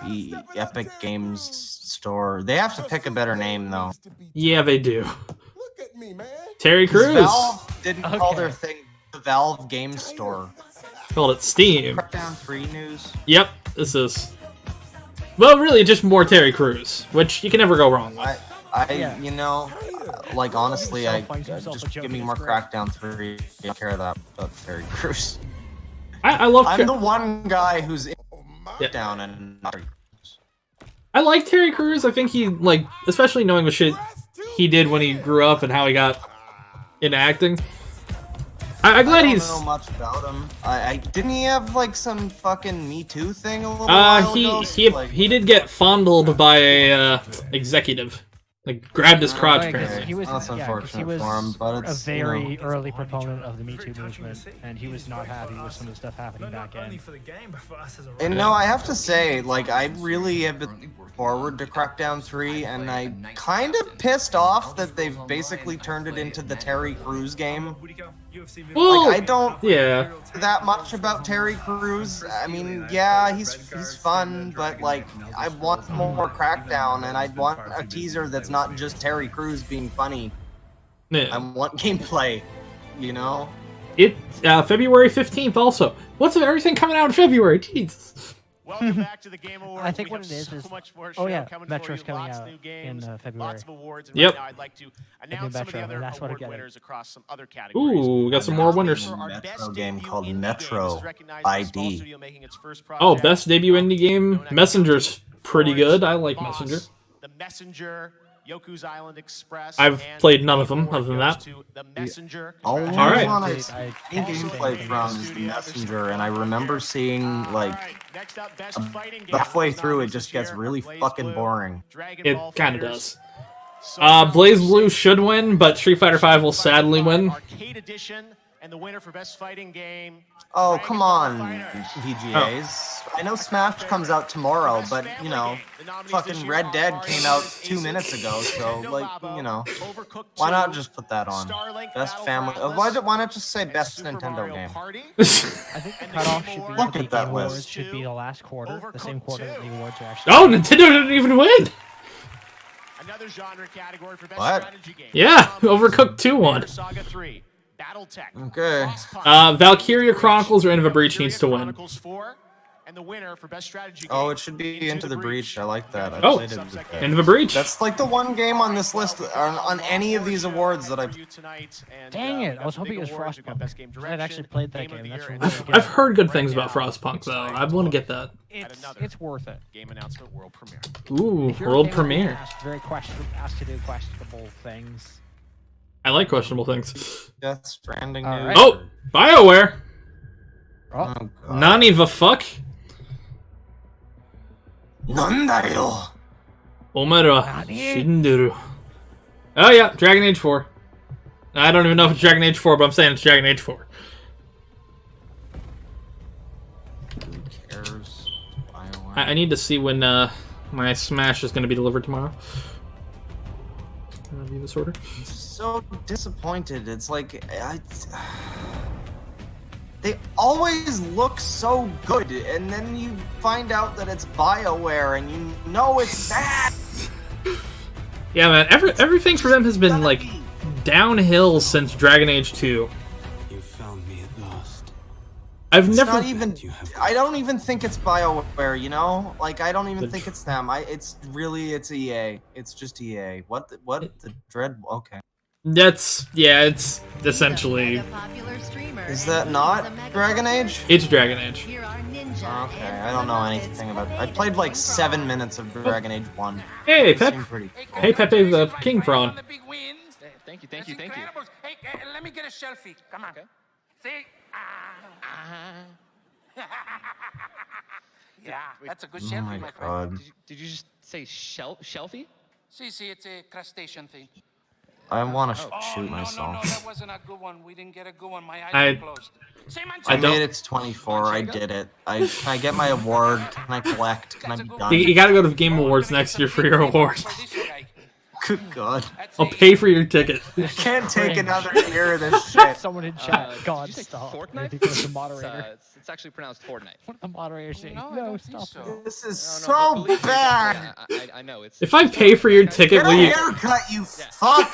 Epic Games Store. They have to pick a better name though. Yeah, they do. Terry Crews. Valve didn't call their thing the Valve Game Store. Called it Steam. Crackdown 3 news. Yep, this is. Well, really, just more Terry Crews, which you can never go wrong with. You know, like honestly, just give me more Crackdown 3. I don't care about Terry Crews. I love. I'm the one guy who's in down and not Terry Crews. I like Terry Crews. I think he like, especially knowing what shit he did when he grew up and how he got into acting. I'm glad he's. I don't know much about him. Didn't he have like some fucking Me Too thing a little while ago? He did get fondled by a executive. Like, grabbed his crotch, apparently. That's unfortunate for him, but it's a very early proponent of the Me Too movement, and he was not happy with some of the stuff happening back then. And no, I have to say, like, I really have been forward to Crackdown 3, and I'm kind of pissed off that they've basically turned it into the Terry Crews game. Well, like, I don't yeah. that much about Terry Crews. I mean, yeah, he's fun, but like, I want more Crackdown, and I want a teaser that's not just Terry Crews being funny. Yeah. I want gameplay, you know? It February 15th also. What's everything coming out in February? Jesus. Welcome back to the Game Awards. I think we what have it is so is much more oh show yeah, coming Metro's for you. coming Lots out of new games, in February. lots of awards, and Yep. right now I'd like to announce some of the Metro, other and that's what I award get. winners across some other categories. Ooh, we got some more winners. A Metro game called Metro ID. Oh, best debut indie game. Messenger's pretty good. I like Messenger. The Messenger, Yoku's Island Express. I've played none of them other than that. The Messenger. Only Alright. one I've seen gameplay from is the Messenger, and I remember seeing like halfway through it just gets really fucking boring. It kind of does. Blaze Blue should win, but Street Fighter V will sadly win. Arcade Edition, and the winner for best fighting game. Oh, come on, VGAs. I know Smash comes out tomorrow, but, you know, fucking Red Dead came out 2 minutes ago, so, like, you know, why not just put that on? Best family... why not just say best Nintendo game? I think the cutoff should be Look the at that awards list. should be the last quarter, the same quarter that the awards are actually. Oh, Nintendo didn't even win! Another genre category for best What? strategy game. Yeah, Overcooked 2 won. Saga 3, BattleTech. Okay. Valkyria Chronicles or End of a Breach needs to win. Chronicles 4, and the winner for best strategy game. Oh, it should be Into the Breach. I like that. I Oh, played it as a kid. End of a Breach. That's like the one game on this list, on any of these awards that I... Dang it! I was hoping it was Frostpunk. I've actually played that game. That's really good. I've heard good things about Frostpunk, though. I want to get that. It's worth it. Game announcement world premiere. Ooh, If you're world a gamer premiere. asked to do questionable things. I like questionable things. Death Stranding All news. right. Oh, BioWare. Oh, God. Nani the fuck? Nandayo. Omara Shinduru. Oh yeah, Dragon Age 4. I don't even know if it's Dragon Age 4, but I'm saying it's Dragon Age 4. Who cares? BioWare. I need to see when my Smash is going to be delivered tomorrow. Be this order. I'm so disappointed. It's like they always look so good, and then you find out that it's BioWare, and you know it's bad. Yeah, man. Everything for them has been like downhill since Dragon Age 2. You found me at last. I've It's never. not even. I don't even think it's BioWare. You know, like I don't even think it's them. It's EA. It's just EA. What the dread? Okay. That's it's essentially. Is that not Dragon Age? It's Dragon Age. Okay, I don't know anything about it. I played like 7 minutes of Dragon Age 1. Hey, It Pep. seemed pretty cool. Hey, Pepe the King Prawn. Thank you, thank you, thank you. Hey, let me get a selfie. Come on. See? Yeah, that's a good Oh selfie, my my friend. God. Did you just say shelfie? See, it's a crustacean thing. I want to shoot No, myself. that wasn't a good one. We didn't get a good one. My eyes I- were closed. Say, I Manchego. made it to 24. I did it. Can I get my award? Can I collect? Can I be done? You gotta go to the Game Awards next year for your award. Good God. I'll pay for your ticket. I can't take another year of this shit. Someone in chat. God, did you say stop. Fortnite? Because the moderator. It's actually pronounced Fortnite. What the moderator saying? No, I No, don't think stop. so. This is No, so believe me, bad. I know it's. If I pay for your ticket, Get will a you? haircut, you fuck.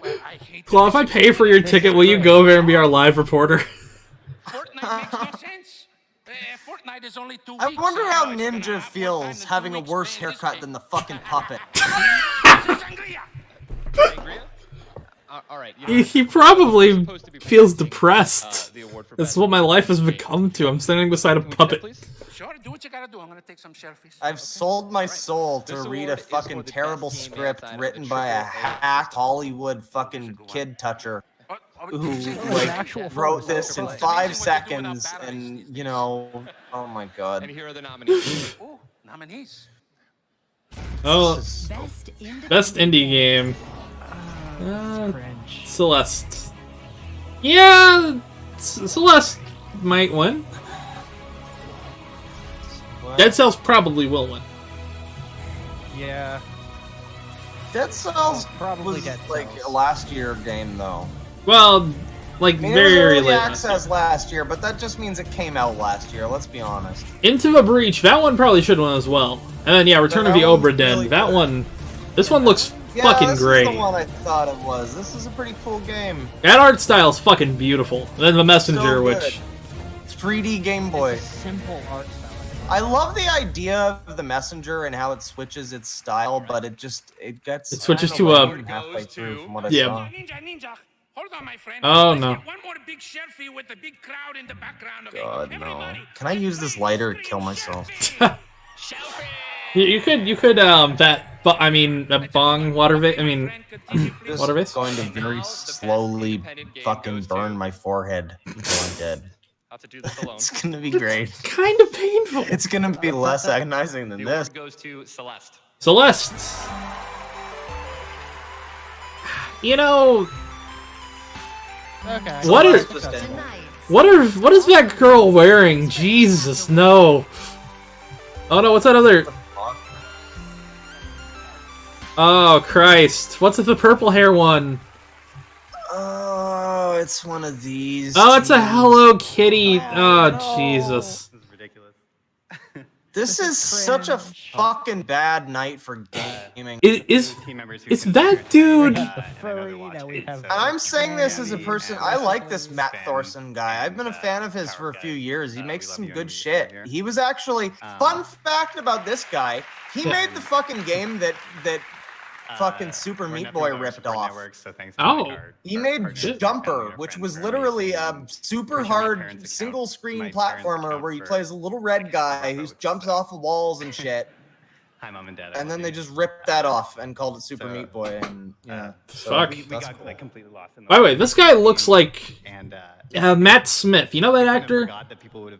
Well, I hate Claw, if I pay for your ticket, will you go over and be our live reporter? Fortnite makes no sense. Fortnite is only 2 I weeks. wonder how it's gonna Ninja have more time feels than having 2 a weeks worse playing this haircut game. than the fucking puppet. Sangria. Sangria? All right. You know, He probably supposed to be feels presenting, depressed. the award for That's best what my life has game. become to. I'm standing beside a Can we do that, puppet. please? Sure, do what you gotta do. I'm gonna take some selfies. I've sold my soul to This read award a is fucking for the terrible best game script outside of written the by a AAA hack Hollywood fucking kid toucher who an actual wrote photo. this in It's 5 seconds, and you know, oh my And God. here are the nominees. Ooh, nominees. Oh, Best best indie game. Cringe. Celeste. Yeah, Celeste might win. Dead Cells probably will win. Yeah. Dead Cells Probably was Dead like Cells. a last year game though. Well, like I mean, very, it was very early late. access last year, but that just means it came out last year. Let's be honest. Into the Breach. That one probably should win as well. And then yeah, Return of the that one's Obra Dinn. really that good. one. This one looks Yeah, fucking this great. is the one I thought it was. This is a pretty cool game. That art style is fucking beautiful. And then the Messenger, So good. which 3D Game Boy. It's a simple art style. I love the idea of the Messenger and how it switches its style, but it gets It switches kinda to a- lame halfway through from what I Yeah. saw. Ninja. Hold on, my friend. Oh, Let's no. get one more big selfie with the big crowd in the background. Okay? God no. Everybody, Can I use this lighter to kill myself? selfie. you could but I mean a bong water vase. I mean Just water vase. going to very slowly fucking burn my forehead until I'm dead. How to do this alone. It's gonna be great. Kind of painful. It's gonna be less agonizing than The this. award goes to Celeste. Celeste. You know, Okay. what is that girl wearing? Jesus, no. Oh no, what's that other? Oh Christ, what's the purple hair one? Oh, it's one of these. Oh, it's a Hello Kitty. Oh, Jesus. This is ridiculous. This is such a fucking bad night for gaming. Is that dude? And I'm saying this as a person, I like this Matt Thorson guy. I've been a fan of his for a few years. He makes some good shit. He was actually, fun fact about this guy, he made the fucking game that fucking Super Meat Boy ripped off. Oh. He made Jumper, which was literally a super hard single screen platformer where you play as a little red guy who jumps off of walls and shit. Hi, Mom and Dad. And then they just ripped that off and called it Super Meat Boy. And yeah, Fuck. We got like completely lost in the By the way, this guy looks like Matt Smith. You know that actor?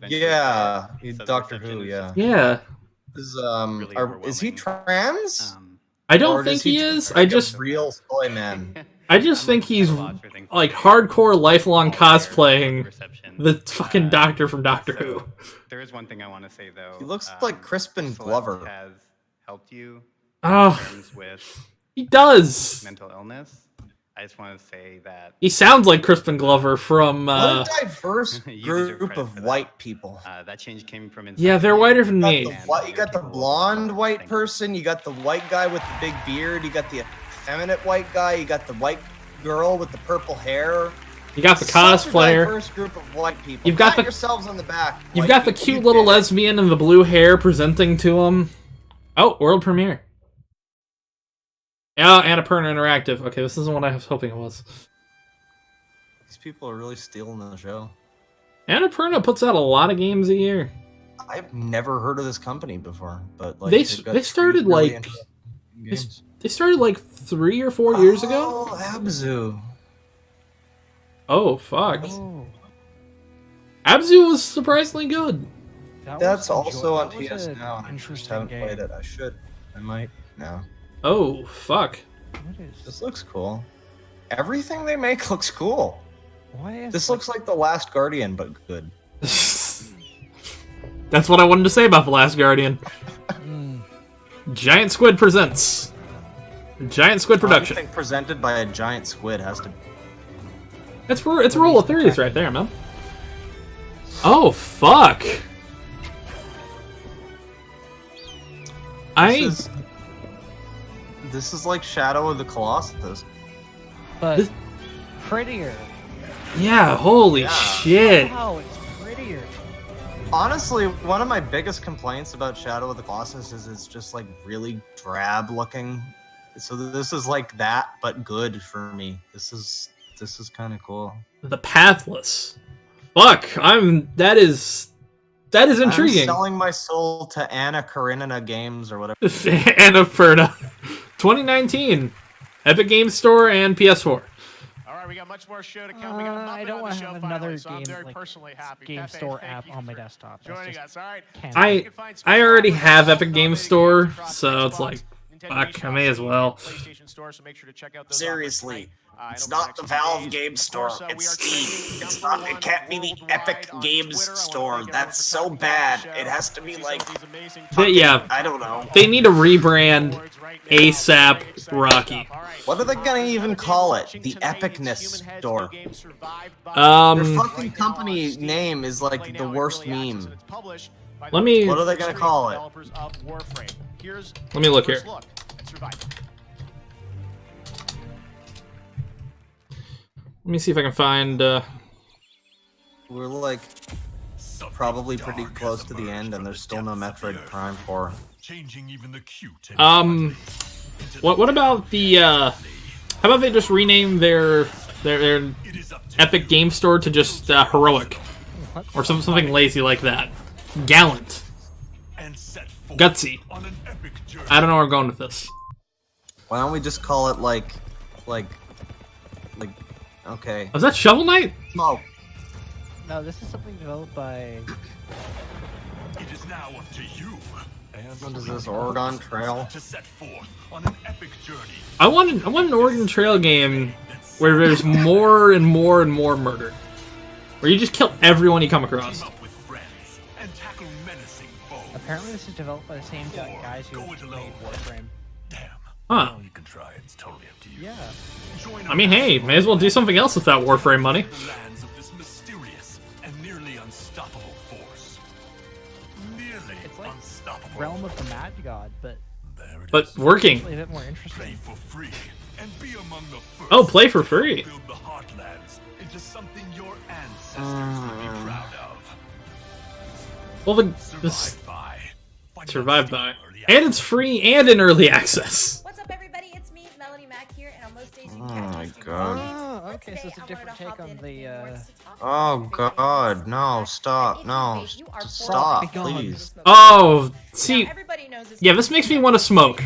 Yeah, he's Doctor Who. Yeah. Yeah. Is he trans? I don't think he is. I just real soy man. I just think he's like hardcore lifelong cosplaying the fucking doctor from Doctor Who. There is one thing I want to say though. He looks like Crispin Glover. Has helped you Oh, in terms with he does. mental illness. I just want to say that He sounds like Crispin Glover from. What a diverse group of white people. that change came from inside. Yeah, they're whiter than me. You got the blonde white person. You got the white guy with the big beard. You got the effeminate white guy. You got the white girl with the purple hair. You got the Such a cosplayer. diverse group of white people. You've got Pat the- yourselves on the back. You've white got the people. cute You little did it. lesbian in the blue hair presenting to him. Oh, world premiere. Yeah, Annapurna Interactive. Okay, this isn't what I was hoping it was. These people are really stealing the show. Annapurna puts out a lot of games a year. I've never heard of this company before, but like They they've got they started really like interesting they, games. they started like 3 or 4 years ago. Oh, Abzu. Oh fuck. Abzu was surprisingly good. That's also on PS Now, and I just haven't played it. I should. I might now. Oh fuck. This looks cool. Everything they make looks cool. Why is This looks like The Last Guardian, but good. That's what I wanted to say about The Last Guardian. Giant Squid presents. Giant Squid production. Anything presented by a giant squid has to. It's a roll of threes right there, man. Oh fuck. This is like Shadow of the Colossus. But prettier. Yeah, holy shit. Wow, it's prettier. Honestly, one of my biggest complaints about Shadow of the Colossus is it's just like really drab looking. So this is like that, but good for me. This is kind of cool. The Pathless. Fuck, that is intriguing. I'm selling my soul to Anna Karenina Games or whatever. Annapurna. 2019. Epic Games Store and PS4. All right, we got much more show to come. We got a I don't want to have another game store app on my desktop. That's joining just us. All right. I already have Epic Games Store, so it's like, fuck, I may as well. PlayStation Store, so make sure to check out those. Seriously, it's not the Valve Game Store. It's Steam. It's not. It can't be the Epic Games Store. That's so bad. It has to be like. Yeah, I don't know. They need to rebrand ASAP Rocky. What are they gonna even call it? The Epicness Store. Their fucking company name is like the worst meme. Let me. What are they gonna call it? Let me look here. Let me see if I can find. We're like probably pretty close to the end, and there's still no Metroid Prime 4. What about the? How about they just rename their Epic Game Store to just Heroic, or something lazy like that? Gallant, gutsy. I don't know where I'm going with this. Why don't we just call it like, okay. Was that Shovel Knight? No. No, this is something developed by It is now up to you. What is this, Oregon Trail? To set forth on an epic journey. I want an Oregon Trail game where there's more and more and more murder. Where you just kill everyone you come across. Apparently this is developed by the same guys who made Warframe. Huh. You can try it. It's totally up to you. Yeah. I mean, hey, may as well do something else with that Warframe money. Lands of this mysterious and nearly unstoppable force. Nearly unstoppable. Realm of the Mad God, but working. a bit more interesting. For free and be among the first. Oh, play for free. Build the Heartlands into something your ancestors would be proud of. Well, survive by. And it's free and in early access. What's up, everybody? It's me, Melody Mac here, and on most days you Oh can my catch me. god. Oh, okay, so it's a different take on the, Oh god, no, stop, no. Stop, please. Oh, see. Yeah, this makes me want to smoke.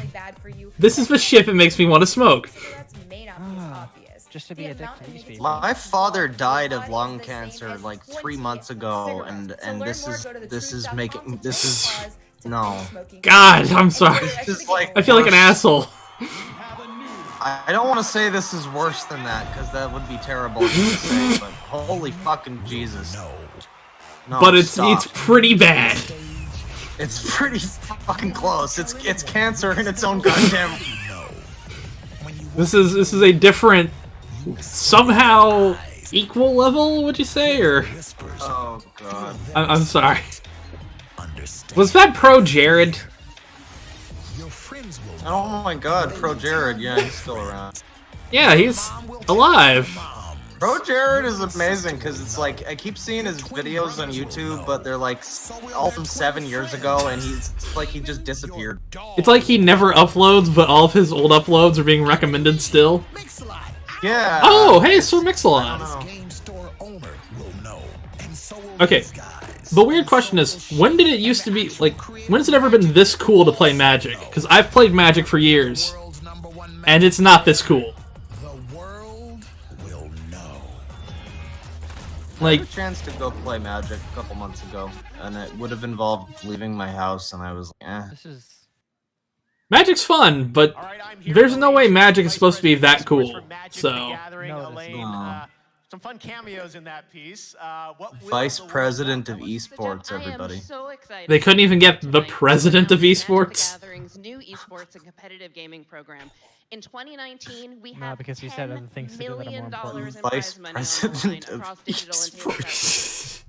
This is the shit that makes me want to smoke. Just to be addicted to these people. My father died of lung cancer like 3 months ago, and this is making no. God, I'm sorry. This is like I feel like an asshole. I don't want to say this is worse than that, because that would be terrible to say, but holy fucking Jesus. No, But it's stop. pretty bad. It's pretty fucking close. It's cancer in its own goddamn. This is a different, somehow equal level. Would you say, or? Oh god. I'm sorry. Was that Pro Jared? Oh my god, Pro Jared, yeah, he's still around. Yeah, he's alive. Pro Jared is amazing because it's like I keep seeing his videos on YouTube, but they're like all from 7 years ago, and he's like he just disappeared. It's like he never uploads, but all of his old uploads are being recommended still. Yeah. Oh, hey, Sir Mix-a-Lot. Okay. The weird question is, when did it used to be, like, when has it ever been this cool to play Magic? Because I've played Magic for years, and it's not this cool. I had a chance to go play Magic a couple months ago, and it would have involved leaving my house, and I was like, eh. Magic's fun, but there's no way Magic is supposed to be that cool, so... Some fun cameos in that piece. Vice President of Esports, everybody. They couldn't even get the President of Esports? Gathering's new esports and competitive gaming program. In 2019, we No, have because he said other things to do that are more important. in Vice prize money President of across digital and Esports.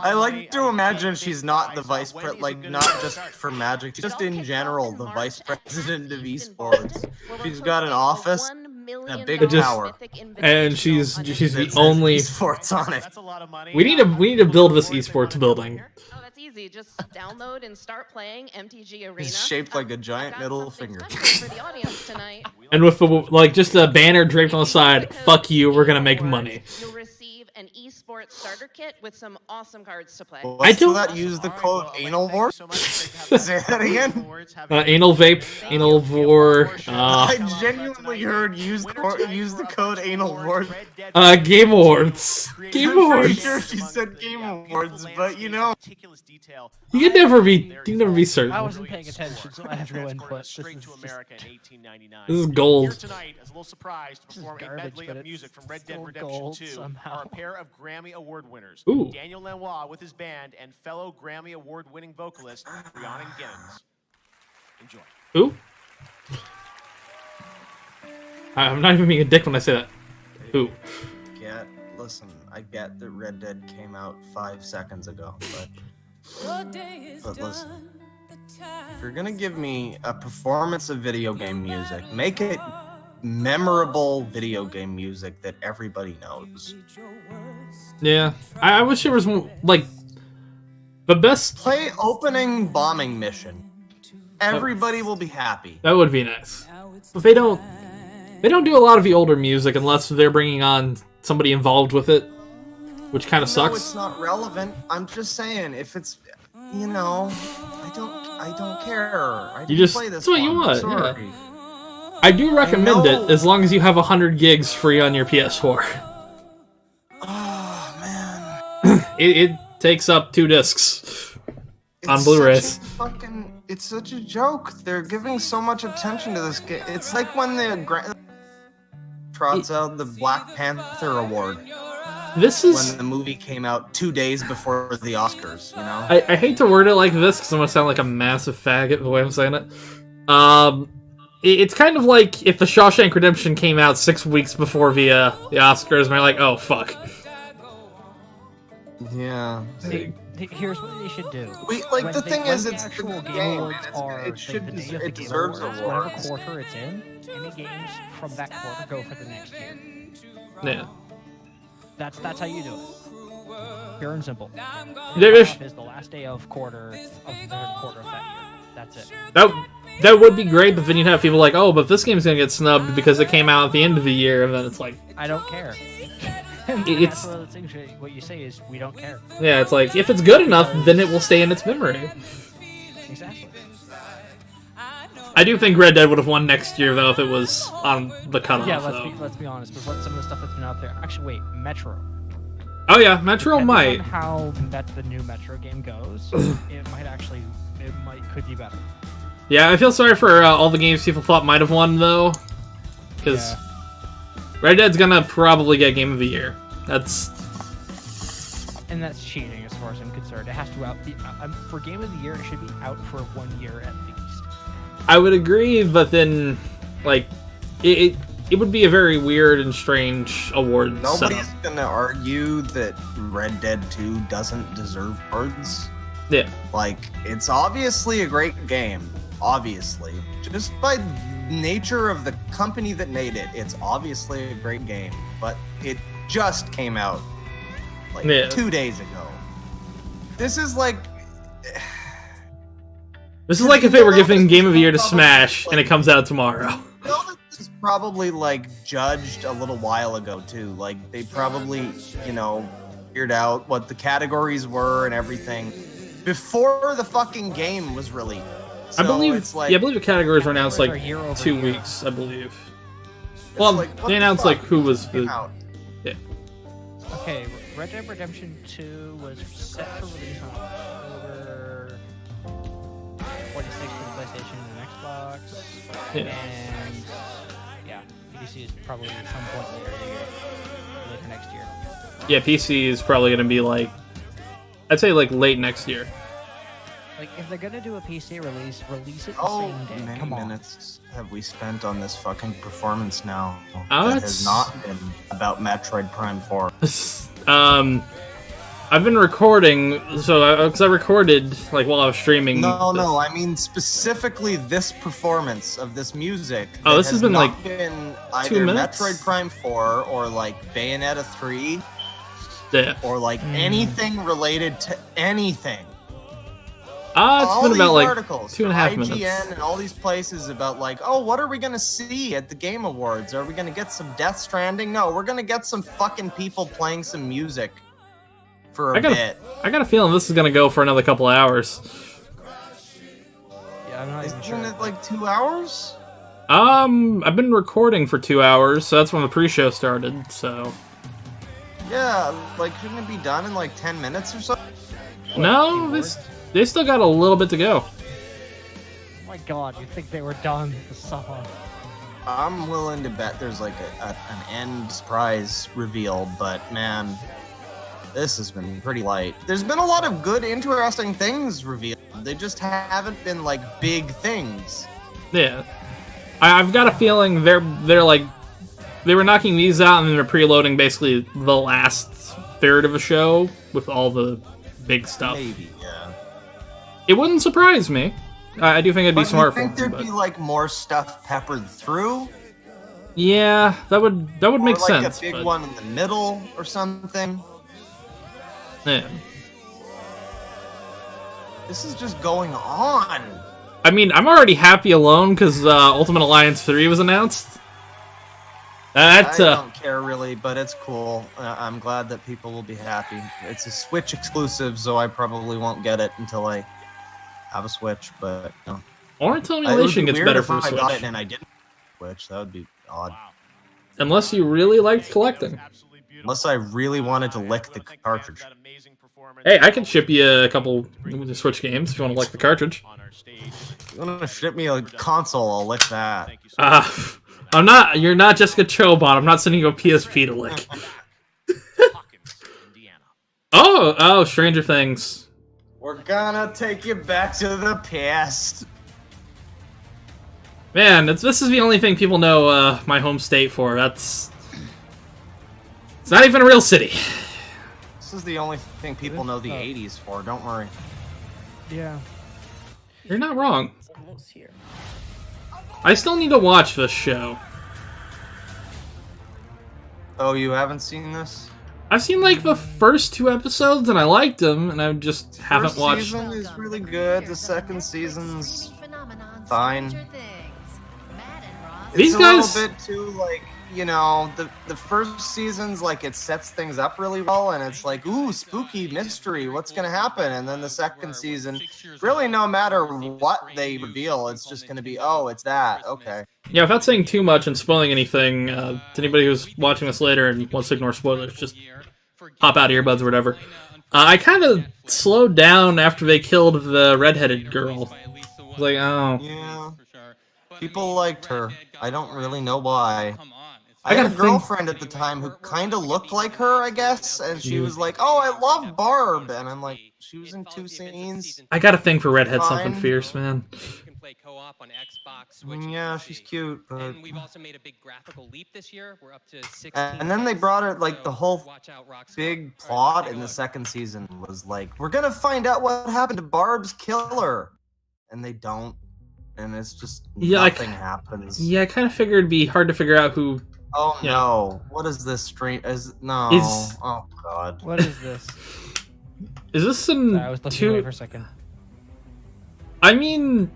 I like to imagine she's not the vice pre, like not just for Magic, just in general, the Vice President of Esports. She's got an office, a big tower, and she's the only esports on it. We need to build this esports building. Oh, that's easy. Just download and start playing MTG Arena. It's shaped like a giant middle finger. For the audience tonight. And with the like just a banner draped on the side, "Fuck you, we're gonna make money." You'll receive an esports starter kit with some awesome cards to play. I do not use the code ANALVOR. Say that again. Anal vape, anal vor. I genuinely heard use the code ANALVOR. Game Awards. Game I'm pretty Awards. sure she said Game Awards, but you know. You can never be certain. I wasn't paying attention, so I have no input. This is gold. Here tonight, as a little surprise, to perform a medley of music from Red Dead Redemption gold 2 somehow. are a pair of Grammy Award winners, Ooh. Daniel Lanois with his band and fellow Grammy Award-winning vocalist Rhiannon Giddens. Enjoy. Who? I'm not even being a dick when I say that. Who? Listen, I get that Red Dead came out 5 seconds ago, but listen, if you're gonna give me a performance of video game music, make it memorable video game music that everybody knows. Yeah, I wish there was more, like the best. Play opening bombing mission. Everybody will be happy. That would be nice. But they don't do a lot of the older music unless they're bringing on somebody involved with it, which kind of sucks. No, it's not relevant. I'm just saying, if it's, you know, I don't care. I You just play this that's what you one. want. Sorry. Yeah. I do recommend it as long as you have 100 gigs free on your PS4. Oh man. It takes up 2 discs. on Blu-rays. It's such a joke. They're giving so much attention to this game. It's like when the trots out the Black Panther award. This is when the movie came out 2 days before the Oscars. You know. I hate to word it like this because I'm gonna sound like a massive faggot the way I'm saying it. It's kind of like if the Shawshank Redemption came out 6 weeks before the Oscars, and we're like, oh fuck. Yeah. Here's what they should do. The thing is, it's actual the Game game. Awards are It deserves whatever awards. quarter it's in. Any games from that quarter go for the next year. Yeah. That's how you do it. Pure and simple. There's- Is the last day of the quarter of that year. That's it. That would be great, but then you'd have people like, oh, but this game's gonna get snubbed because it came out at the end of the year, and then it's like, I don't care. It's- That's one of the things. What you say is we don't care. yeah, it's like if it's good enough, then it will stay in its memory. Exactly. I do think Red Dead would have won next year though if it was on the cutoff. Yeah, though. let's be honest. With some of the stuff that's been out there. Actually, wait, Metro. Oh yeah, Metro Depending might. on how the new Metro game goes, could be better. Yeah, I feel sorry for all the games people thought might have won though, because Red Dead's gonna probably get Game of the Year. And that's cheating as far as I'm concerned. It has to be for Game of the Year. It should be out for 1 year at least. I would agree, but then, like, it would be a very weird and strange award Nobody's setup. gonna argue that Red Dead 2 doesn't deserve awards. Yeah. Like, it's obviously a great game. Obviously. Just by nature of the company that made it, it's obviously a great game. But it just came out, like, 2 days ago. This is like... This is like if they were giving Game of the Year to Smash and it comes out tomorrow. This is probably, like, judged a little while ago, too. Like, they probably, figured out what the categories were and everything before the fucking game was released. So I believe, it's like, I believe the categories were announced like year over 2 year. weeks, I believe. Well, like, what they the announced fuck? like who was Came the. out. Yeah. Okay, Red Dead Redemption 2 was set for release on October 26th for the PlayStation and Xbox. Yeah. And yeah, PC is probably at some point later next year. Yeah, PC is probably gonna be like, I'd say like late next year. Like, if they're gonna do a PC release it the Oh, same day. many Come on. minutes have we spent on this fucking performance now? Oh, that it's- has not been about Metroid Prime 4. I've been recording, because I recorded like while I was streaming. No, I mean specifically this performance of this music. Oh, that this has been, not like, been 2 either minutes? Metroid Prime 4 or like Bayonetta 3 Yeah. or like anything related to anything. It's all been these about like articles 2.5 from IGN minutes. and all these places about like, oh, what are we gonna see at the Game Awards? Are we gonna get some Death Stranding? No, we're gonna get some fucking people playing some music for a bit. I got a feeling this is gonna go for another couple of hours. Yeah, I'm not even Isn't it like 2 hours? I've been recording for 2 hours, so that's when the pre-show started. So Yeah, like shouldn't it be done in like 10 minutes or so? no, they still got a little bit to go. Oh my god, you think they were done with the song? I'm willing to bet there's like an end prize reveal, but man, this has been pretty light. There's been a lot of good, interesting things revealed. They just haven't been like big things. Yeah, I've got a feeling they're like they were knocking these out and then they're preloading basically the last third of a show with all the big stuff. Maybe, yeah. It wouldn't surprise me. I do think it'd be But smart you think for there'd them, but be like more stuff peppered through? yeah, that would make or like sense. a big but- one in the middle or something? Yeah. This is just going on. I mean, I'm already happy alone because Ultimate Alliance 3 was announced. That's I don't care really, but it's cool. I'm glad that people will be happy. It's a Switch exclusive, so I probably won't get it until I have a Switch. But or until emulation gets better for if I Switch. got it and I didn't Switch. That would be odd. Unless you really liked collecting. Unless I really wanted to lick the cartridge. Hey, I can ship you a couple Switch games if you want to lick the cartridge. You want to ship me a console? I'll lick that. I'm not. You're not Jessica Chobot. I'm not sending you a PSP to lick. Oh, Stranger Things. We're gonna take you back to the past. Man, this is the only thing people know my home state for. It's not even a real city. This is the only thing people know the 80s for, don't worry. Yeah. You're not wrong. I still need to watch this show. Oh, you haven't seen this? I've seen like the first 2 episodes and I liked them, and I just haven't watched. The first season is really good. The second season's fine. These it's guys a little bit too like, you know, the first season's like it sets things up really well, and it's like, ooh, spooky mystery, what's gonna happen? And then the second season, really, no matter what they reveal, it's just gonna be, oh, it's that. Okay. Yeah, without saying too much and spoiling anything, to anybody who's watching this later and wants to ignore spoilers, just pop out earbuds or whatever. I kind of slowed down after they killed the redheaded girl. I was like, oh. Yeah. People liked her. I don't really know why. I I got had a girlfriend at the time who kind of looked like her, I guess, and she was like, "Oh, I love Barb," and I'm like, "She was in 2 scenes." I got a thing for redhead Fine. something fierce, man. Yeah, she's cute, but. And we've also made a big graphical leap this year. We're up to 16. And then they brought it like the whole big plot in the second season was like, we're gonna find out what happened to Barb's killer, and they don't, and it's just nothing happens. Yeah, I kind of figured it'd be hard to figure out who. Oh Yeah. no! What is this strange? No. Oh god. What is this? Is this some Sorry, I was looking away for a second. I mean,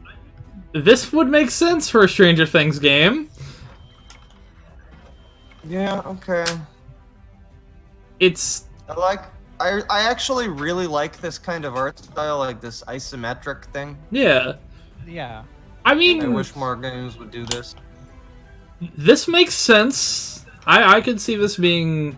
this would make sense for a Stranger Things game. Yeah. Okay. It's. I actually really like this kind of art style, like this isometric thing. Yeah. Yeah. I mean, I wish more games would do this. This makes sense. I could see this being.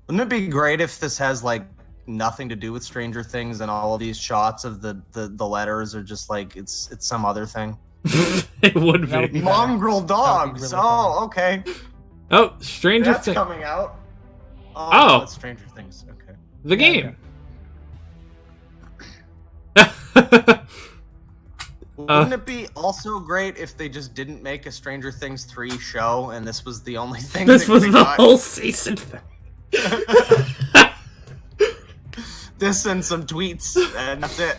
Wouldn't it be great if this has like nothing to do with Stranger Things and all of these shots of the letters are just like it's some other thing? It would be. Mongrel dogs. really Oh, okay. Oh, Stranger That's Things. coming out. Oh. That's Stranger Things. Okay. The game. Wouldn't it be also great if they just didn't make a Stranger Things 3 show and this was the only thing? This that was we the got? whole season. This and some tweets, and that's it.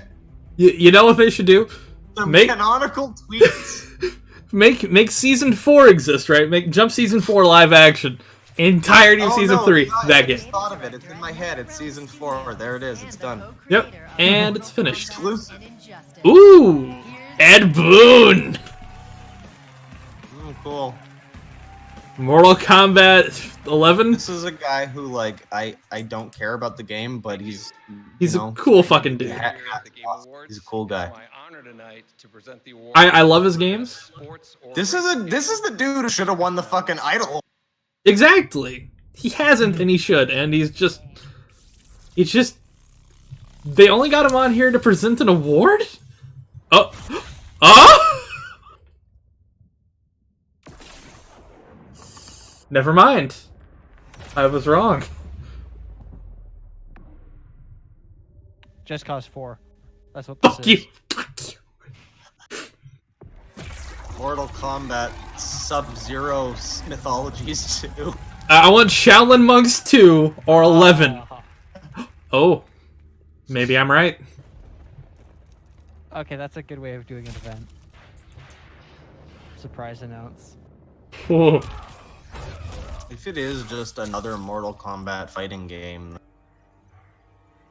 You know what they should do? Some canonical tweets. Make season 4 exist, right? Make Jump season 4 live action. Entirety of season 3. That I game. just thought of it. It's in my head. It's season 4. There it is. It's done. Yep. And it's finished. Exclusive. Ooh! Ed Boon! Oh, cool. Mortal Kombat 11? This is a guy who, like, I don't care about the game, but he's a cool fucking dude. He's a cool guy. I love his games. This is the dude who should have won the fucking Idol. Exactly. He hasn't, and he should, and he's just... They only got him on here to present an award? Oh. Oh! Never mind. I was wrong. Just Cause 4. That's what this Fuck is. you. Fuck you. Mortal Kombat Sub-Zero Mythologies 2. I want Shaolin Monks 2 or 11. Oh. Maybe I'm right. Okay, that's a good way of doing an event. Surprise announce. Whoa. If it is just another Mortal Kombat fighting game,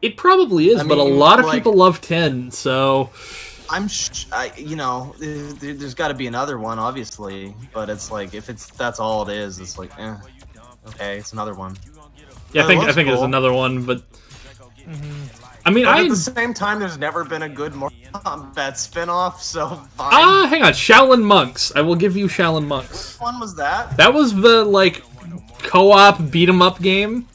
It probably is, I but a mean, lot of like- people love 10, so... there's got to be another one, obviously. But it's like, if that's all it is, it's like, okay, it's another one. Yeah, I think cool. it's another one, but... I mean, But at the same time, there's never been a good Mortal Kombat spin-off, so fine. hang on. Shaolin Monks. I will give you Shaolin Monks. Which one was that? That was the, like, co-op beat-em-up game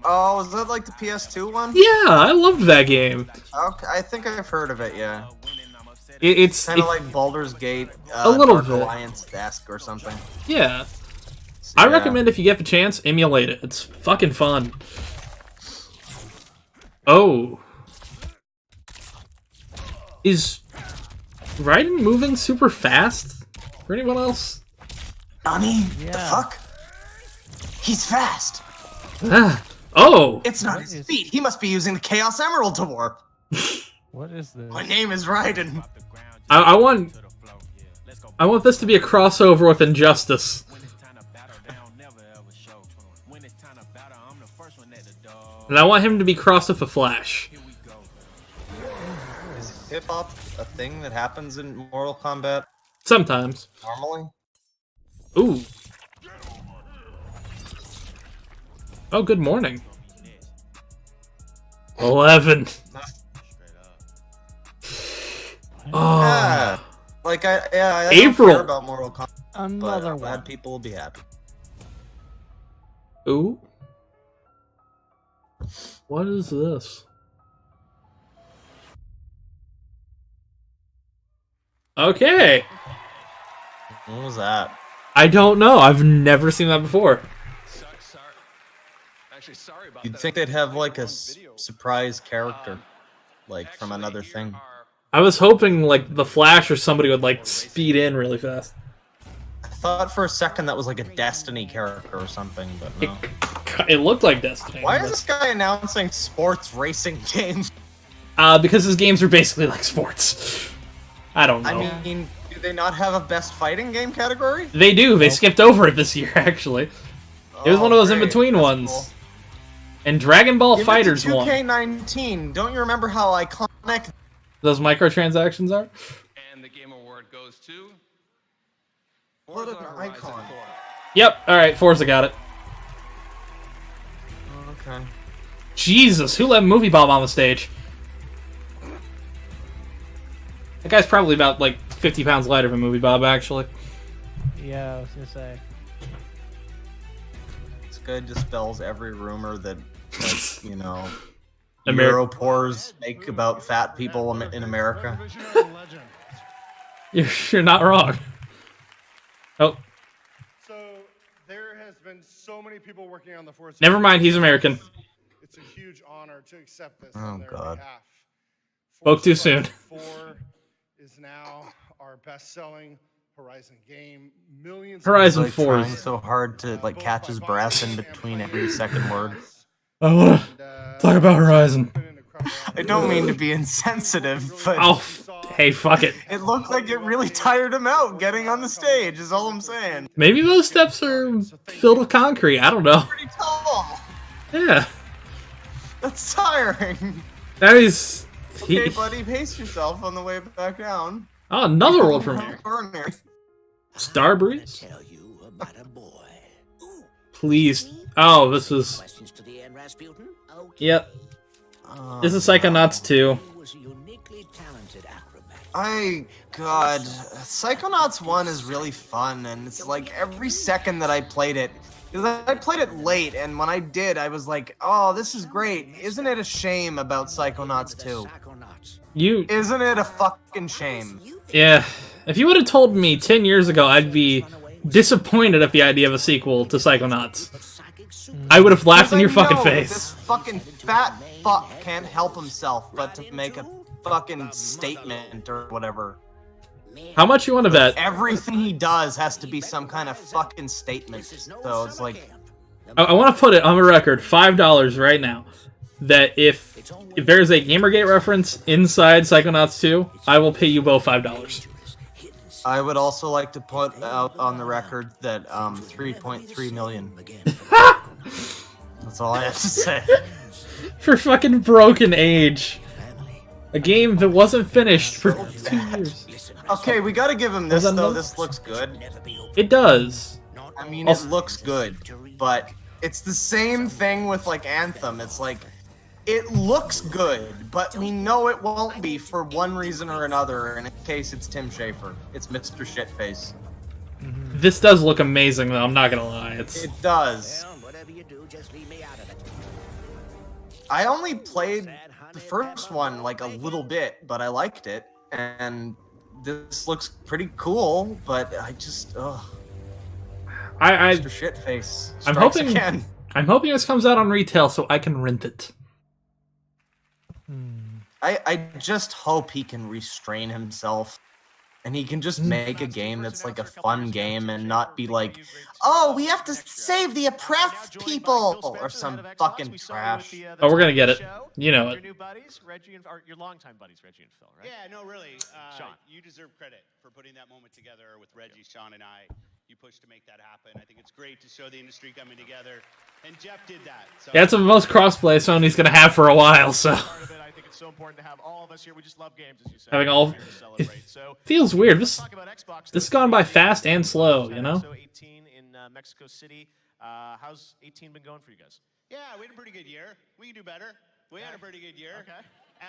Oh, is that like the PS2 one? Yeah, I loved that game. Okay, I think I've heard of it. Yeah. It's kind of like Baldur's Gate, a little Dark bit. Alliance-esque or something. Yeah. I recommend if you get the chance, emulate it. It's fucking fun. Oh. Is Raiden moving super fast? For anyone else? Nani? The fuck? He's fast. Ah. Oh. It's not his feet. He must be using the Chaos Emerald to warp. What is this? My name is Raiden. I want this to be a crossover with Injustice. And I want him to be crossed with the Flash. Is hip-hop a thing that happens in Mortal Kombat? Sometimes. Normally? Ooh. Oh, good morning. 11. Oh. Yeah. Like, I don't April. care about Mortal Kombat, Another but one. glad people will be happy. Ooh. What is this? Okay. What was that? I don't know. I've never seen that before. You'd think they'd have like a surprise character, like from another thing. I was hoping like the Flash or somebody would like speed in really fast. I thought for a second that was like a Destiny character or something, but no. It looked like Destiny. Why is this guy announcing sports racing games? Because his games are basically like sports. I don't know. I mean, do they not have a best fighting game category? They do. They skipped over it this year, actually. It was one of those in-between ones. Cool. And Dragon Ball Give Fighters it to won. 2K19. Don't you remember how iconic Those microtransactions are? And the game award goes to What an icon. Yep. Alright, Forza got it. Okay. Jesus, who let Movie Bob on the stage? That guy's probably about, like, 50 pounds lighter than Movie Bob, actually. Yeah, I was gonna say. This guy dispels every rumor that you know, Ameri- Europores make about fat people in America. You're not wrong. Oh, So there has been so many people working on the Forza. never mind, he's American. It's a huge honor to accept this Oh, on their God. behalf. Spoke too soon. 4 is now our best-selling Horizon game. Millions. Horizon Like 4 trying is... so hard to like catch his breath in between every second word. I wanna talk about Horizon. I don't mean to be insensitive, but Oh, hey, fuck it. it looked like it really tired him out getting on the stage, is all I'm saying. Maybe those steps are filled with concrete. I don't know. Pretty tall. Yeah. That's tiring. That is... Okay, buddy, pace yourself on the way back down. Oh, another world premiere. Starbreeze? Please. Oh, this is... Yep. This is Psychonauts 2. God, Psychonauts 1 is really fun, and it's like every second that I played it, because I played it late, and when I did, I was like, oh, this is great. Isn't it a shame about Psychonauts 2? Isn't it a fucking shame? Yeah. If you would have told me 10 years ago I'd be disappointed at the idea of a sequel to Psychonauts, I would have laughed in your fucking face. This fucking fat fuck can't help himself but to make a fucking statement or whatever. How much you want to bet? Everything he does has to be some kind of fucking statement. So it's like... I want to put it on the record, $5 right now, that if there's a Gamergate reference inside Psychonauts 2, I will pay you both $5. I would also like to put out on the record that 3.3 million. That's all I have to say. For fucking Broken Age. A game that wasn't finished for 2 years. Okay, we gotta give him this, though. This looks good. It does. I mean, it looks good, but it's the same thing with, like, Anthem. It's like, it looks good, but we know it won't be for one reason or another. In this case, it's Tim Schafer. It's Mr. Shitface. This does look amazing, though. I'm not gonna lie. It does. I only played the first one like a little bit, but I liked it, and this looks pretty cool. But I just, Mr. Shitface I'm strikes hoping again. I'm hoping this comes out on retail so I can rent it. I just hope he can restrain himself. And he can just make a game that's like a fun game and not be like, oh, we have to save the oppressed people or some fucking trash. Oh, we're gonna get it. You know Your it. new buddies, Reggie and your longtime buddies, Reggie and Phil, right? Yeah, no, really. Sean. You deserve credit for putting that moment together with Reggie, Sean, and I. You pushed to make that happen. I think it's great to show the industry coming together. And Jeff did that. So Yeah, it's the most crossplay Sony's gonna have for a while, so. I think it's so important to have all of us here. We just love games, as you said. Having all. It feels weird. This has gone by fast and slow, you know? So 18 in Mexico City. How's 18 been going for you guys? Yeah, we had a pretty good year. We can do better. We had a pretty good year. Okay.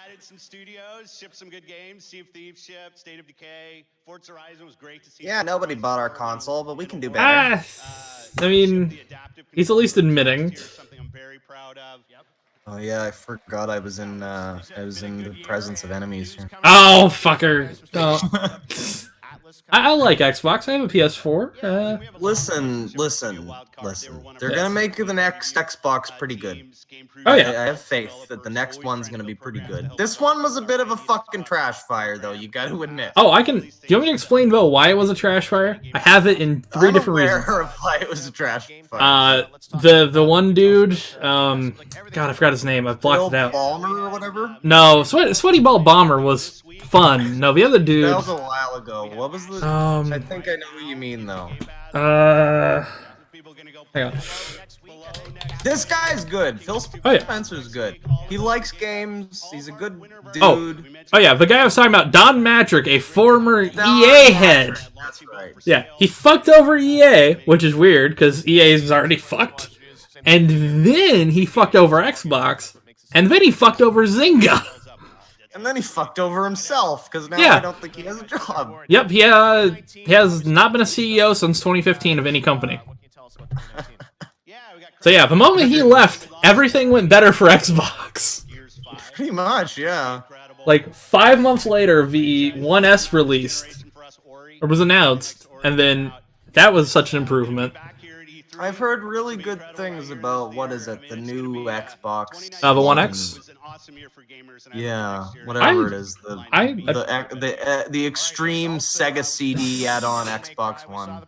Added some studios, shipped some good games. Sea of Thieves shipped, State of Decay, Forza Horizon was great to see. Yeah, nobody bought our console, but we can do better. I mean, he's at least admitting. Something I'm very proud of. Yep. Oh yeah, I forgot I was in the presence of enemies here. Oh, fucker. Oh. I like Xbox. I have a PS4. Listen. They're gonna make the next Xbox pretty good. Oh yeah, I have faith that the next one's gonna be pretty good. This one was a bit of a fucking trash fire, though. You got to admit. Oh, I can. Do you want me to explain though why it was a trash fire? I have it in three different reasons. Of why it was a trash fire. The one dude. God, I forgot his name. I blocked it out. Balmer or whatever. No, Sweaty Ball Bomber was fun. No, the other dude. That was a while ago. What was the? I think I know who you mean though. Hang on. This guy's good. Phil Spencer's good. He likes games. He's a good dude. Oh yeah, the guy I was talking about, Don Matrick, a former EA head. That's right. Yeah, he fucked over EA, which is weird because EA is already fucked. And then he fucked over Xbox, and then he fucked over Zynga. And then he fucked over himself because now I don't think he has a job. Yep, he has not been a CEO since 2015 of any company. So yeah, the moment he left, everything went better for Xbox. Pretty much, yeah. Like 5 months later, the 1S released, or was announced, and then that was such an improvement. I've heard really good things about, what is it, the new Xbox? The One X? Yeah, whatever it is. The extreme Sega CD add-on Xbox One.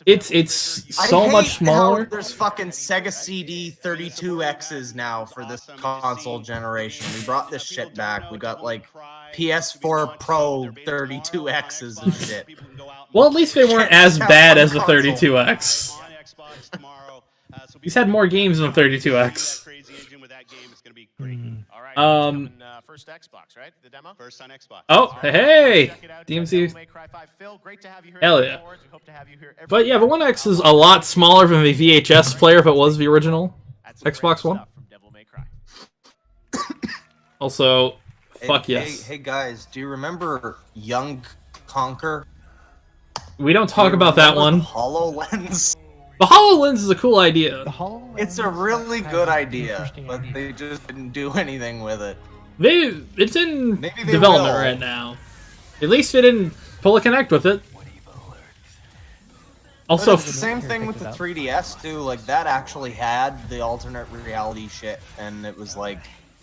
It's so much smaller. There's fucking Sega CD 32Xs now for this console generation. We brought this shit back. We got like PS4 Pro 32Xs and shit. Well, at least they weren't as bad as the 32X. He's had more games than the 32X. First Xbox, right? The demo? First on Xbox. Oh, hey! DMC. Hell yeah. But yeah, the One X is a lot smaller than the VHS player if it was the original Xbox One. Also, fuck yes. Hey guys, do you remember Young Conquer? We don't talk about that one. HoloLens. The HoloLens is a cool idea. It's a really good idea, but they just didn't do anything with it. It's in development right now. At least they didn't pull a Connect with it. Also, it's the same thing with the 3DS too. Like that actually had the alternate reality shit, and it was like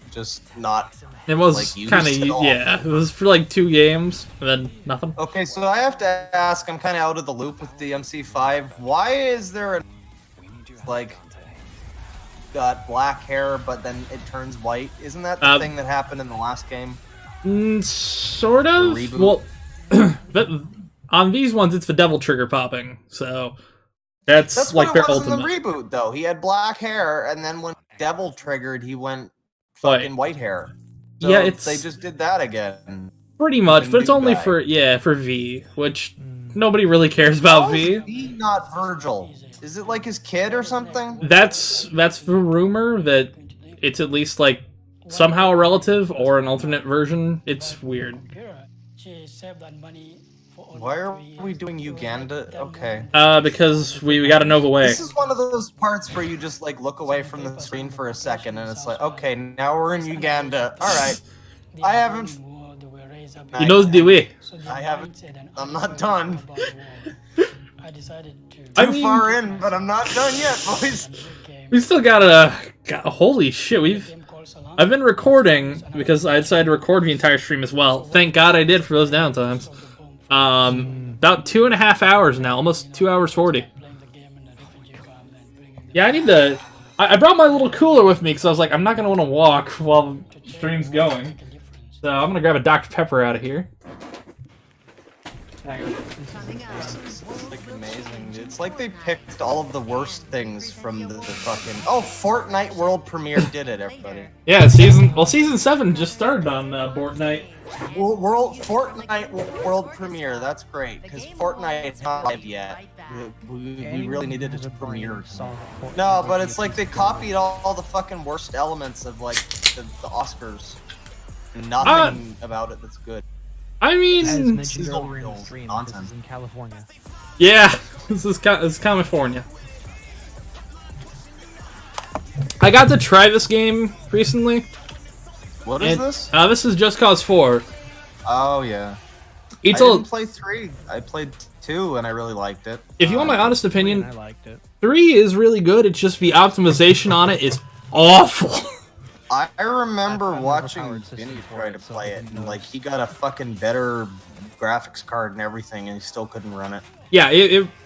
just not. It was like, kind of yeah. It was for like 2 games, and then nothing. Okay, so I have to ask. I'm kind of out of the loop with the MC5. Why is there a like got black hair, but then it turns white? Isn't that the thing that happened in the last game? Sort of. Well, but on these ones, it's the devil trigger popping, so that's like their ultimate. In the reboot, though. He had black hair, and then when devil triggered, he went fucking white hair. So yeah, they just did that again. Pretty much, but it's only for V, which nobody really cares about V. V not Virgil. Is it like his kid or something? That's the rumor that it's at least like somehow a relative or an alternate version. It's weird. She saved that money Why are we doing Uganda? Okay. Because we got a Nova way. This is one of those parts where you just like look away from the screen for a second and it's like, okay, now we're in Uganda. Alright. I haven't... You know the way. I haven't... I'm not done. I Too mean, far in, but I'm not done yet, boys. we still got holy shit, I've been recording because I decided to record the entire stream as well. Thank God I did for those downtimes. About 2.5 hours now, almost 2 hours 40. Yeah, I need to... I brought my little cooler with me because I was like, I'm not going to want to walk while the stream's going. So I'm going to grab a Dr. Pepper out of here. This is like amazing, dude. It's like they picked all of the worst things from the fucking... Oh, Fortnite World Premiere did it, everybody. Yeah, season 7 just started on Fortnite. Fortnite World Premiere, that's great, because Fortnite's not live yet. We really needed it to premiere. No, but it's like they copied all the fucking worst elements of like the Oscars. Nothing about it that's good. I mean, as mentioned earlier in the stream, this is in California. Yeah, this is California. I got to try this game recently. What is this? This is Just Cause 4. Oh yeah. I didn't play 3. I played 2 and I really liked it. If you want my honest opinion, I liked it. 3 is really good. It's just the optimization on it is awful. I remember watching Vinny try to play it, and like he got a fucking better graphics card and everything, and he still couldn't run it. Yeah,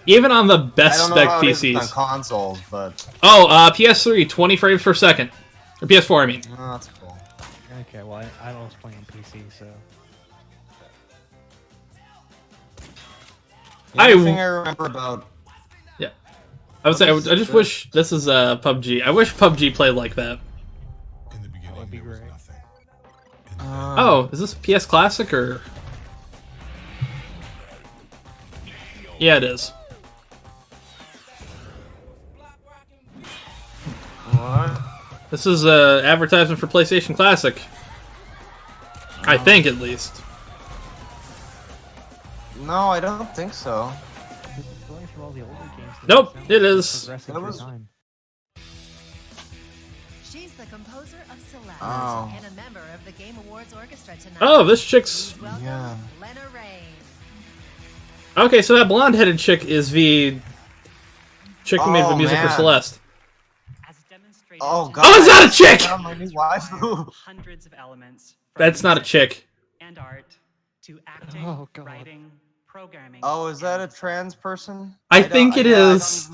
even on the best spec PCs. It is on consoles, but PS3 20 frames per second, or PS4, I mean. Oh, that's cool. Okay, well I was playing on PC, so. The only thing I remember about. Yeah, I would say I just wish this is PUBG. I wish PUBG played like that. That would be great. Oh, is this PS Classic or? Yeah, it is. What? This is an advertisement for PlayStation Classic. I think, at least. No, I don't think so. Nope, it is. She's the composer of Celeste Oh. and a member of the Game Awards Orchestra tonight. Oh, this chick's... Yeah. Lena Raine. Okay, so that blonde-headed chick is the chick who made the music for man. Celeste. Oh god. Oh, it's not a chick! Found my new waifu. Hundreds of elements. That's not a chick. And art to acting, writing, programming. Oh, is that a trans person? I think it is.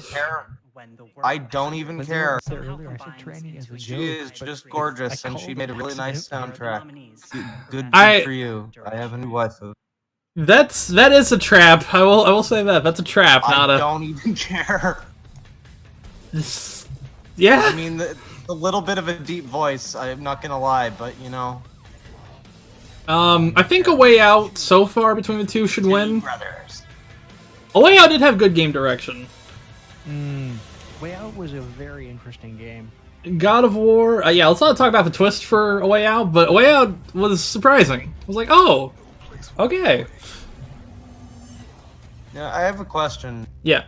I don't even care. She She is just gorgeous, and she made a really nice soundtrack. Good I- for you. I have a new waifu. That is a trap. I will say that. That's a trap, not I a... don't even care. Yeah. I mean, the little bit of a deep voice, I'm not gonna lie, but you know. I think A Way Out, so far, between the two, should win. Brothers. A Way Out did have good game direction. Way Out was a very interesting game. God of War, yeah, let's not talk about the twist for A Way Out, but A Way Out was surprising. I was like, oh, okay. Yeah, I have a question. Yeah.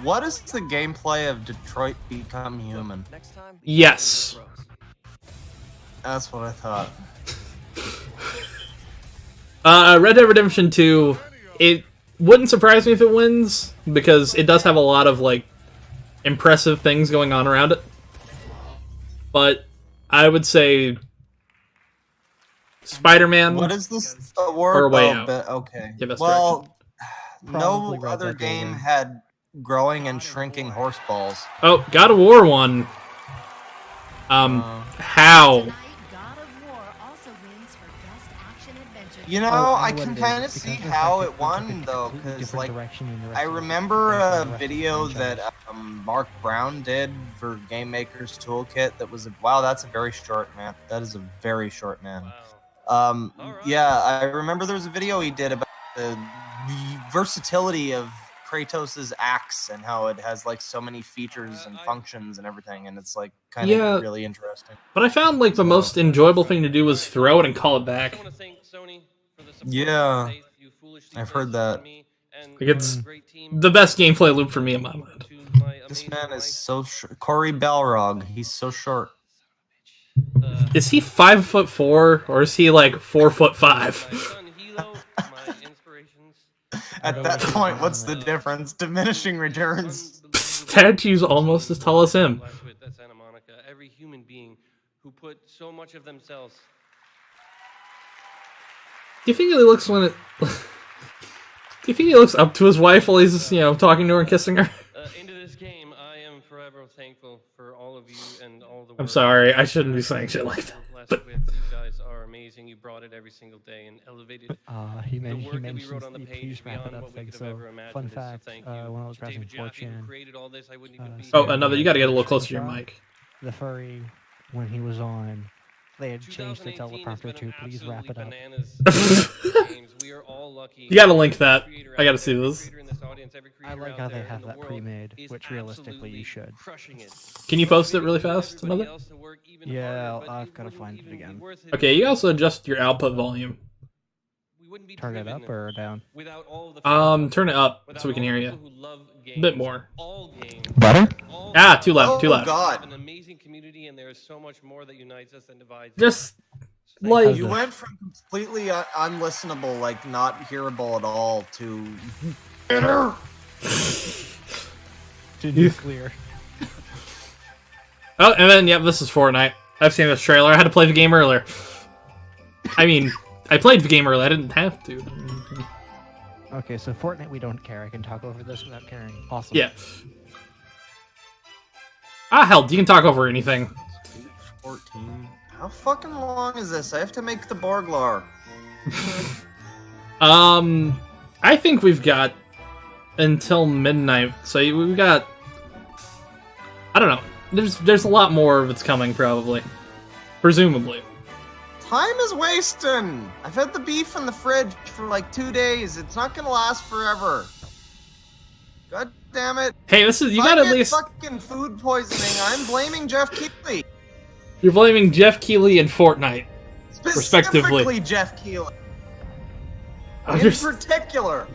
What is the gameplay of Detroit Become Human? Yes. That's what I thought. Red Dead Redemption 2, it wouldn't surprise me if it wins, because it does have a lot of, like, impressive things going on around it. But I would say Spider-Man What is this award? or A Way Oh, Out. okay. Give us Well, Probably no Red other Dead game Rolling. had growing and shrinking horse balls. Oh, God of War won. How? God of War also wins for Best Action Adventure. You know, Oh, I what can it is, kind of because see it's how like it a won, though, completely because, different like, direction in the rest I of the- remember the a rest of the video franchise. that Mark Brown did for Game Maker's Toolkit that was, wow, that's a very short man. That is a very short man. Yeah, I remember there was a video he did about the versatility of Kratos' axe and how it has, like, so many features and functions and everything, and it's, like, kind Yeah. of really interesting. But I found, like, the most enjoyable thing to do was throw it and call it back. Yeah, I've heard that. Like it's the best gameplay loop for me in my mind. This man is so short. Corey Balrog, he's so short. Is he 5'4" or is he like 4'5"? At that point, what's the difference? Diminishing returns. Statue's almost as tall as him. That's Santa Monica. Every human being who put so much of themselves. Do you think he looks when it? Do you think he looks up to his wife while he's, you know, talking to her and kissing her? Into this game, I am forever thankful for all of you and all the. I'm sorry, I shouldn't be saying shit like that. But you guys are amazing. You brought it every single day and elevated He the work that we mentions wrote on the the page please wrap it beyond up what we thing. could have So, ever imagined. fun So fact, thank when I was to browsing David Jaffe, who 4chan, created all this, I wouldn't even be Oh, another. You got to get a little closer to your mic. The furry, when he was on, they had changed the teleprompter to please wrap it up. We are all lucky. You got to link that. I got to see this. I like how they have that pre-made, which realistically you should. Can you post it really fast? Another? Yeah, I've got to find it again. Okay, you also adjust your output volume. Turn it up or down? Turn it up so we can hear you. A bit more. Better? Ah, too loud, too loud. God. An amazing community, and there is so much more that unites us and divides us. Just like You went from completely unlistenable, like not hearable at all, to to nuclear. Oh, and then yep, this is Fortnite. I've seen this trailer. I had to play the game earlier. I mean, I played the game earlier. I didn't have to. Okay, so Fortnite, we don't care. I can talk over this without caring. Awesome. Yeah. Ah, hell, you can talk over anything. 14. How fucking long is this? I have to make the Borglar. I think we've got until midnight. So we've got. I don't know. There's a lot more of it's coming, probably. Presumably. Time is wasting. I've had the beef in the fridge for like 2 days. It's not gonna last forever. God damn it. Hey, this is you If got I at get least. fucking food poisoning. I'm blaming Jeff Keighley. You're blaming Jeff Keighley and Fortnite, respectively. Specifically Jeff Keighley. I'm In just- particular.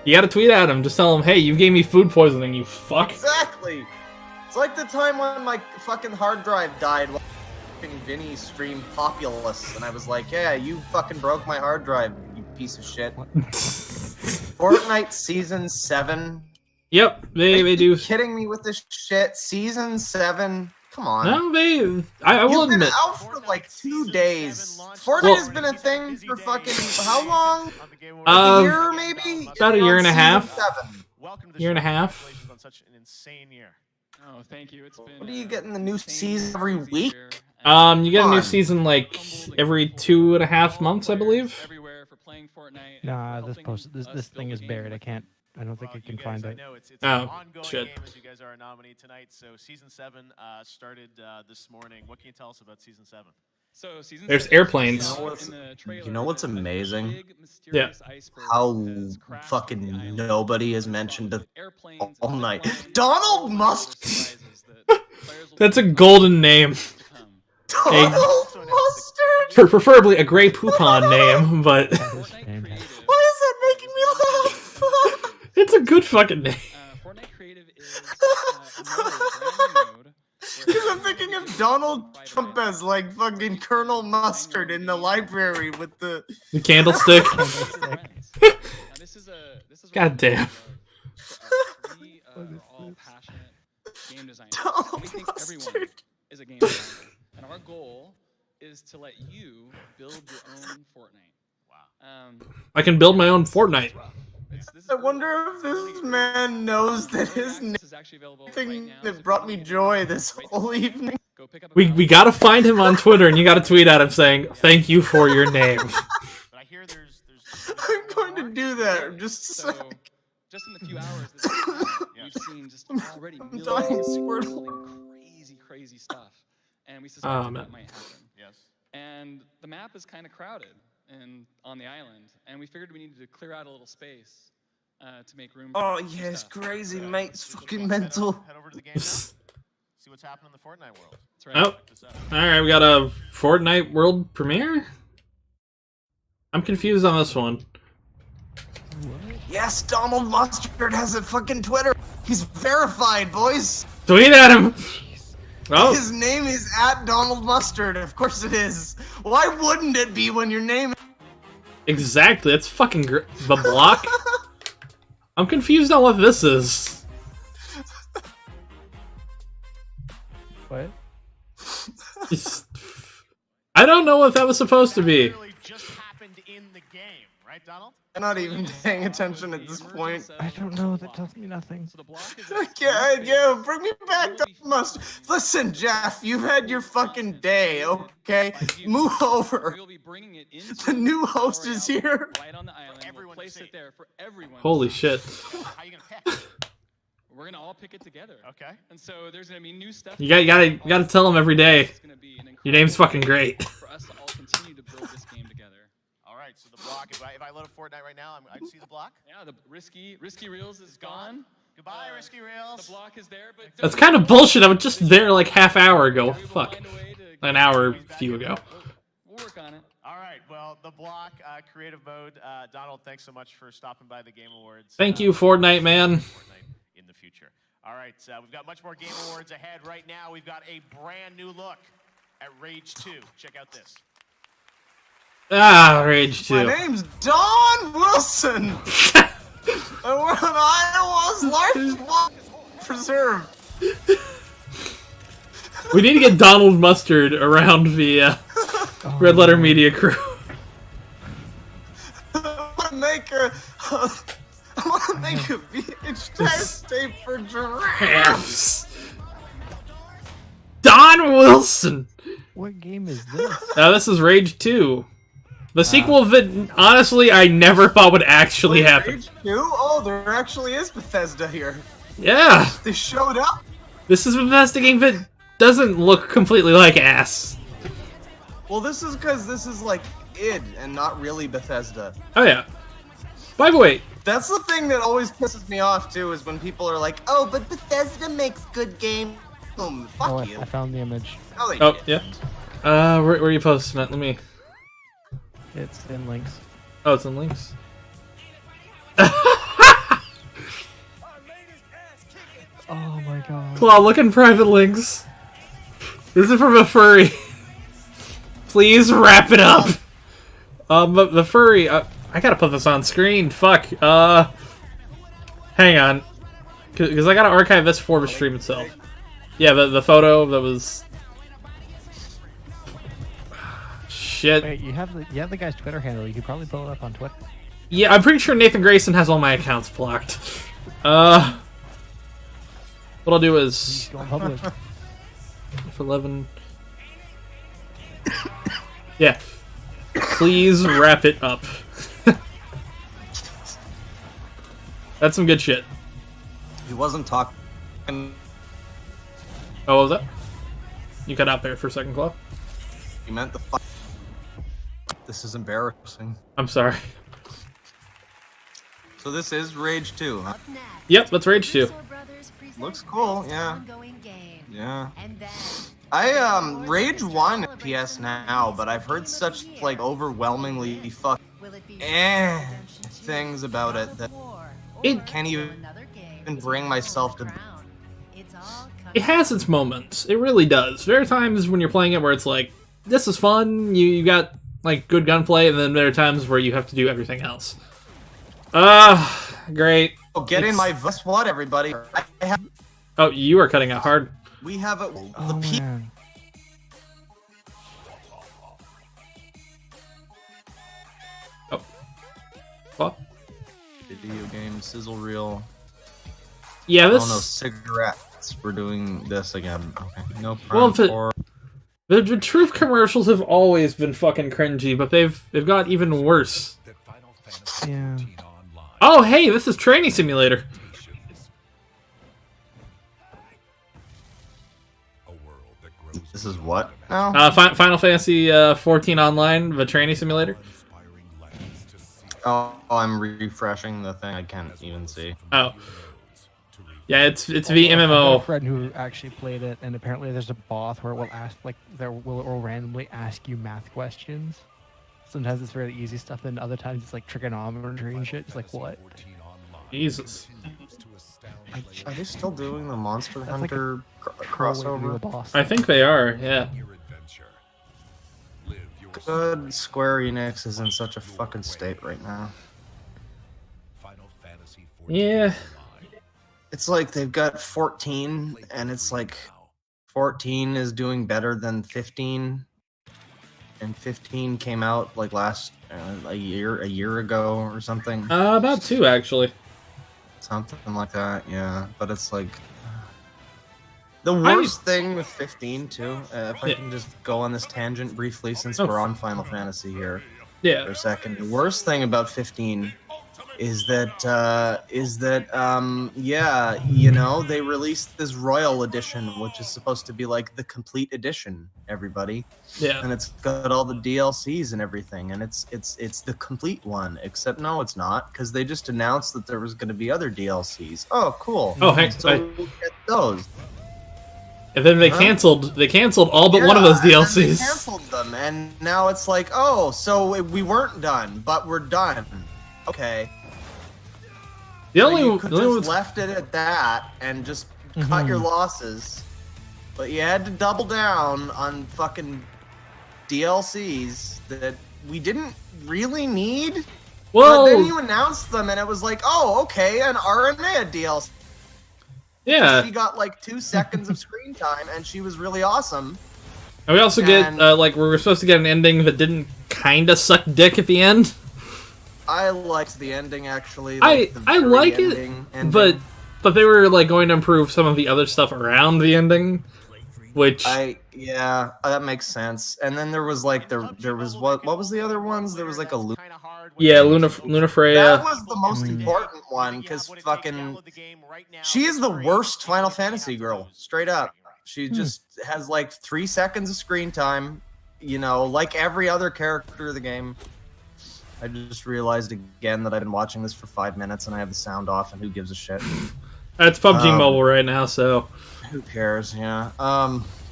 You gotta tweet at him. Just tell him, hey, you gave me food poisoning, you fuck. Exactly. It's like the time when my fucking hard drive died while Vinny streamed Populous, and I was like, yeah, you fucking broke my hard drive, you piece of shit. Fortnite Season 7. Yep, they do. Kidding me with this shit? Season 7? Come on. No, I will You've been admit. out for like 2 days. Fortnite has been a thing for fucking how long? A year, maybe? About a year and a half. 7. Year and a half. On such an insane year. Oh, thank you. It's been. What are you getting the new season every week? You get a Come new on. season like every 2.5 months, I believe. Nah, this thing is buried. I don't think I can find it. No, it's Oh, an ongoing shit. game as you guys are a nominee tonight. So season 7 started this morning. What can you tell us about season 7? So season There's 7 airplanes. You know what's amazing? Yeah. How fucking nobody has mentioned it all night. Donald Mustard! That's a golden name. Donald Mustard! Preferably a Grey Poupon name, but Why is that making me laugh? it's a good fucking name. Fortnite Creative is another brand new mode. Because I'm thinking of Donald Trump as like fucking Colonel Mustard in the library with the Candlestick. This is God damn. We are all passionate game designers. We think everyone is a game designer, and our goal is to let you build your own Fortnite. Wow. I can build my own Fortnite. I wonder if this man knows that his thing that brought me joy this whole evening. We gotta find him on Twitter, and you gotta tweet at him saying, "Thank you for your name." I'm going to do that. Just a sec. Just in the few hours that we've seen just already millions dying, of people Squirtle. building crazy stuff, and we Oh, suspected man. that might happen. Yes. And the map is kind of crowded and on the island, and we figured we needed to clear out a little space to make room. Oh for yeah, it's stuff. crazy, mate. It's fucking mental. Head over to the game now. See what's happening in the Fortnite world. That's right. Oh, all right. We got a Fortnite world premiere. I'm confused on this one. Yes, Donald Mustard has a fucking Twitter. He's verified, boys. Tweet at him. Oh. His name is @DonaldMustard. Of course it is. Why wouldn't it be when your name? Exactly. That's fucking the block. I'm confused on what this is. What? I don't know what that was supposed to be. Just happened in the game, right, Donald? I'm not even paying attention at this point. I don't know. That tells me nothing. Yeah, bring me back to Mustard. Listen, Jeff, you've had your fucking day, okay? Move over. The new host is here. Right on the island. We'll place it there for everyone. Holy shit. How you gonna pick? We're gonna all pick it together. Okay. And so there's gonna be new stuff. You gotta tell him every day. Your name's fucking great. For us to all continue to build this game together. All right, so the block. If I load up Fortnite right now, I'd see the block. Yeah, the risky reels is gone. Goodbye, risky reels. The block is there, but That's kind of bullshit. I was just there like half hour ago. Fuck. An hour few ago. We'll work on it. All right. Well, the block creative mode. Donald, thanks so much for stopping by the Game Awards. Thank you, Fortnite man. Fortnite in the future. All right, we've got much more Game Awards ahead. Right now, we've got a brand new look at Rage 2. Check out this. Ah, Rage 2. My name's Don Wilson. And we're on Iowa's largest water preserve. We need to get Donald Mustard around the Red Letter Media crew. I want to make a VHS tape for giraffes. Don Wilson. What game is this? This is Rage 2. The sequel that, honestly, I never thought would actually happen. Rage 2? Oh, there actually is Bethesda here. Yeah. They showed up. This is a Bethesda game that doesn't look completely like ass. Well, this is because this is like id and not really Bethesda. Oh yeah. By the way, that's the thing that always pisses me off too, is when people are like, "Oh, but Bethesda makes good games." Fuck you. I found the image. Oh yeah. Where are you posting it? Let me. It's in links. Oh, it's in links. Oh my god. Claw, look in private links. This is from a furry. Please wrap it up. But the furry. I gotta put this on screen. Fuck. Hang on, because I gotta archive this for the stream itself. Yeah, the photo that was. Shit. Wait, you have the guy's Twitter handle. You could probably pull it up on Twitter. Yeah, I'm pretty sure Nathan Grayson has all my accounts blocked. What I'll do is Go public. For 11. Yeah. Please wrap it up. That's some good shit. He wasn't talking. Oh, what was that? You cut out there for a second, Claw. You meant the This is embarrassing. I'm sorry. So this is Rage 2, huh? Yep, that's Rage 2. Looks cool, yeah. Yeah. I Rage 1 at PS Now, but I've heard such like overwhelmingly things about it that it can't even bring myself to. It has its moments. It really does. There are times when you're playing it where it's like, this is fun, you got like good gunplay, and then there are times where you have to do everything else. Great. Oh, get in my what, everybody? Oh, you are cutting out hard. We have a Man. Oh. What? Video game sizzle reel. Yeah, this. Oh no, cigarettes. We're doing this again. Okay, no problem. Well, the truth commercials have always been fucking cringy, but they've got even worse. Yeah. Oh, hey, this is Training Simulator. This is what? Oh. Final Fantasy 14 Online, the Training Simulator. Oh, I'm refreshing the thing. I can't even see. Oh. Yeah, it's the I have MMO. a friend who actually played it, and apparently there's a bot where it will ask, like, will randomly ask you math questions. Sometimes it's really easy stuff, and other times it's like trigonometry and shit. It's like, what? Jesus. Are they still doing the Monster That's like Hunter crossover? I think they are, yeah. Good Square Enix is in such a fucking state right now. Yeah. It's like they've got 14, and it's like 14 is doing better than 15, and 15 came out like last a year ago or something. About 2 actually. Something like that, yeah. But it's like the worst thing with 15 too. If I can just go on this tangent briefly, since we're on Final Fantasy here, yeah, for a second. The worst thing about 15 is that yeah, you know, they released this Royal Edition, which is supposed to be like the complete edition, everybody. Yeah. And it's got all the DLCs and everything, and it's the complete one, except no, it's not, because they just announced that there was going to be other DLCs. Oh, cool. Oh, heck, so we'll get those. And then they canceled all but one of those And then DLCs. they canceled them, and now it's like, oh, so we weren't done, but we're done. Okay. The only you could just left it at that and just cut your losses, but you had to double down on fucking DLCs that we didn't really need. Well, but then you announced them, and it was like, oh, okay, an Aranea DLC. Yeah. She got like 2 seconds of screen time, and she was really awesome. And we also get like we were supposed to get an ending that didn't kind of suck dick at the end. I liked the ending actually. I like it, but they were like going to improve some of the other stuff around the ending, which yeah, that makes sense. And then there was like there was what was the other ones? There was like a Luna Freya. That was the most important one, because fucking she is the worst Final Fantasy girl, straight up. She just has like 3 seconds of screen time, you know, like every other character of the game. I just realized again that I've been watching this for 5 minutes and I have the sound off, and who gives a shit? It's PUBG Mobile right now, so who cares? Yeah.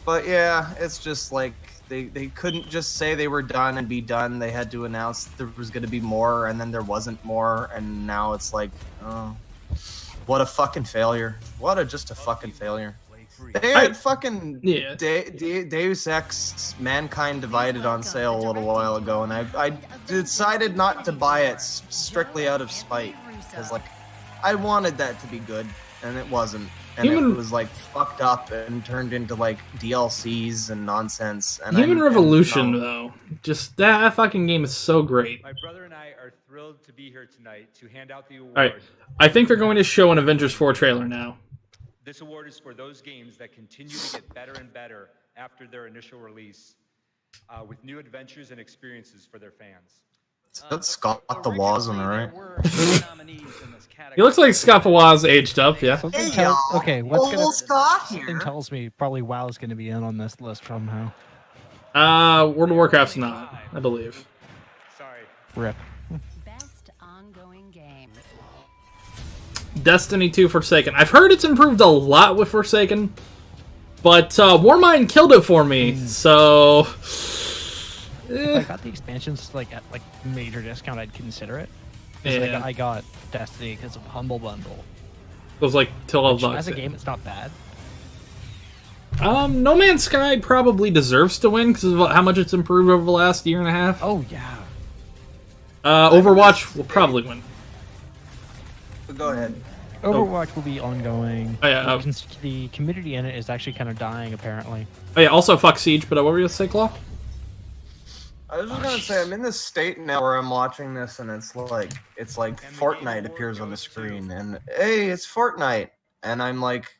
But yeah, it's just like they couldn't just say they were done and be done. They had to announce there was going to be more, and then there wasn't more, and now it's like, oh, what a fucking failure! Just a fucking failure. They had fucking Deus Ex Mankind Divided on sale a little while ago, and I decided not to buy it strictly out of spite, because like I wanted that to be good, and it wasn't, and it was like fucked up and turned into like DLCs and nonsense. And Human Revolution though, just that fucking game is so great. My brother and I are thrilled to be here tonight to hand out the award. All right, I think they're going to show an Avengers 4 trailer now. This award is for those games that continue to get better and better after their initial release, with new adventures and experiences for their fans. That's Scott the Wazen, right? He looks like Scott the Waz aged up, yeah. Something tells me probably WoW's going to be in on this list somehow. World of Warcraft's not, I believe. Sorry. Rip. Best ongoing game. Destiny 2 Forsaken. I've heard it's improved a lot with Forsaken, but Warmind killed it for me, so... If I got the expansions like at like major discount, I'd consider it. Yeah. I got Destiny because of Humble Bundle. It was like $12. As a game, it's not bad. No Man's Sky probably deserves to win because of how much it's improved over the last year and a half. Oh yeah. Overwatch will probably win. Go ahead. Overwatch will be ongoing. Oh, yeah, the community in it is actually kind of dying, apparently. Oh yeah, also fuck Siege, but what were you going to say, Claw? I was just gonna say, I'm in this state now where I'm watching this, and it's like Fortnite appears on the screen, and hey, it's Fortnite, and I'm like,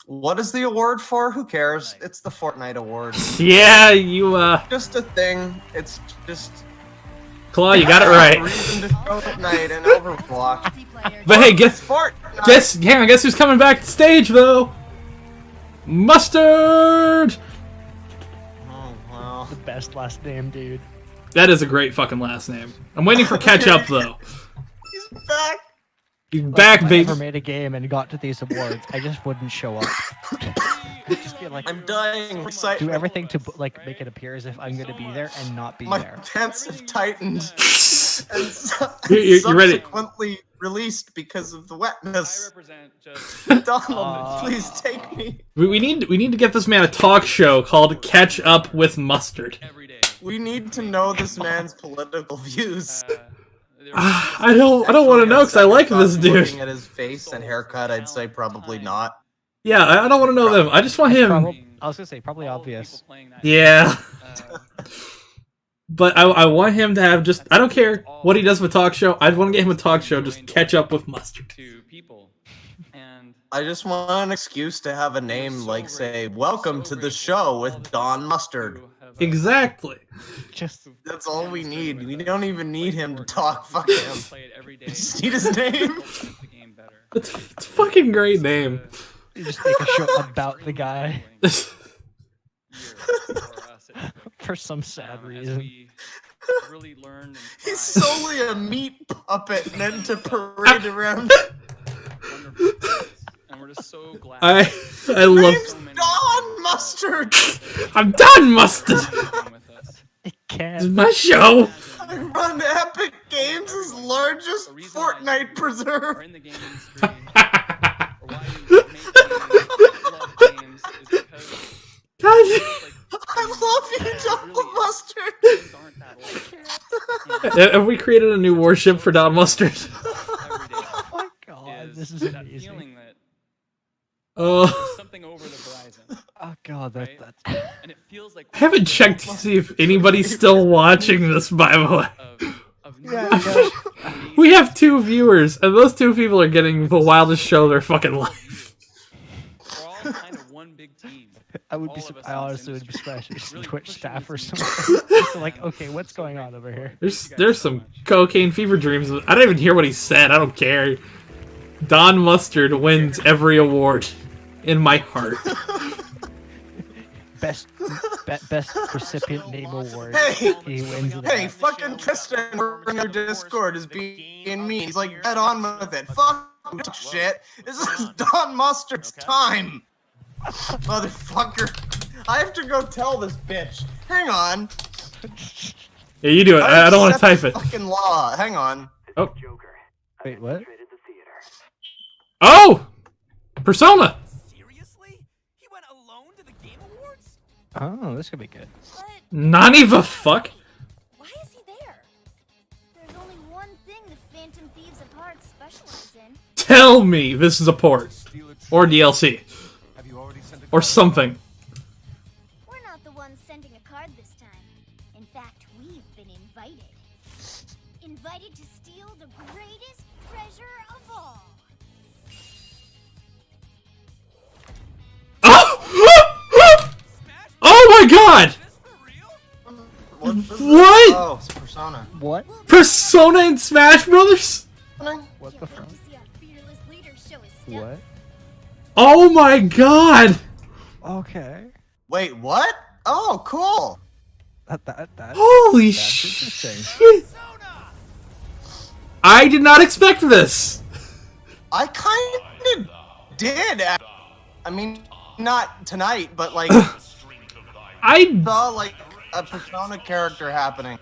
what is the award for? Who cares? It's the Fortnite award. Yeah, you just a thing. It's just Claw, you got it right. Reason to show Fortnite and Overwatch. But hey, guess who's coming back to stage though? Mustard. The best last name, dude. That is a great fucking last name. I'm waiting for catch up though. He's back. He's back, baby. If I ever made a game and got to these awards, I just wouldn't show up. feel like I'm dying. do Excitement. everything to like make it appear as if I'm going to be there and not be My there. pants have tightened and You're ready. subsequently released because of the wetness. represent just Donald, please take me. We need to get this man a talk show called Catch Up with Mustard. We need to know this man's political views. I don't want to know because I like this dude. Looking at his face and haircut, I'd say probably not. Yeah, I don't want to know them. I just want him. I was gonna say probably obvious. Yeah. But I want him to have just, I don't care what he does with talk show. I want to get him a talk show, just Catch Up with Mustard. I just want an excuse to have a name like, say, welcome to the show with Don Mustard. Exactly. That's all we need. We don't even need him to talk. Fuck him. Just need his name. It's a fucking great name. You just make a show about the guy. For some sad reason. Really learned. He's solely a meat puppet meant to parade around. And we're just so glad. I love Don Mustard. I'm Don Mustard. This is my show. I run Epic Games' largest Fortnite preserve. I love you, Don Mustard. Have we created a new warship for Don Mustard? Oh my god, this is amazing. Something over the horizon. Oh god, that's And it feels like I haven't checked to see if anybody's still watching this, by the way. We have 2 viewers, and those 2 people are getting the wildest show of their fucking life. we're all kind of one big team. I honestly would be surprised if it's Twitch staff or something. Just like, okay, what's going on over here? There's some cocaine fever dreams. I don't even hear what he said. I don't care. Don Mustard wins every award in my heart. Best recipient name award. Hey, He wins it. hey, fucking Tristan in your Discord is being mean. He's like, get on with it. Fuck shit. This is Don Mustard's time. Motherfucker. I have to go tell this bitch. Hang on. Yeah, you do it. I don't want to type it. Fucking law. Hang on. Oh. Wait, what? Oh! Persona! Oh, this could be good. Nani the fuck? Why is he there? There's only one thing the Phantom Thieves of Hearts specialize in. Tell me this is a port. Or DLC. Or something. We're not the ones sending a card this time. In fact, we've been invited. Invited to steal the greatest treasure of all. Oh my god! What? Oh, it's Persona. What? Persona and Smash Brothers? What the fuck? What? Oh my god! Okay. Wait, what? Oh, cool. Holy that's shit! I did not expect this. I kind of did. I mean, not tonight, but like I saw like a Persona character happening.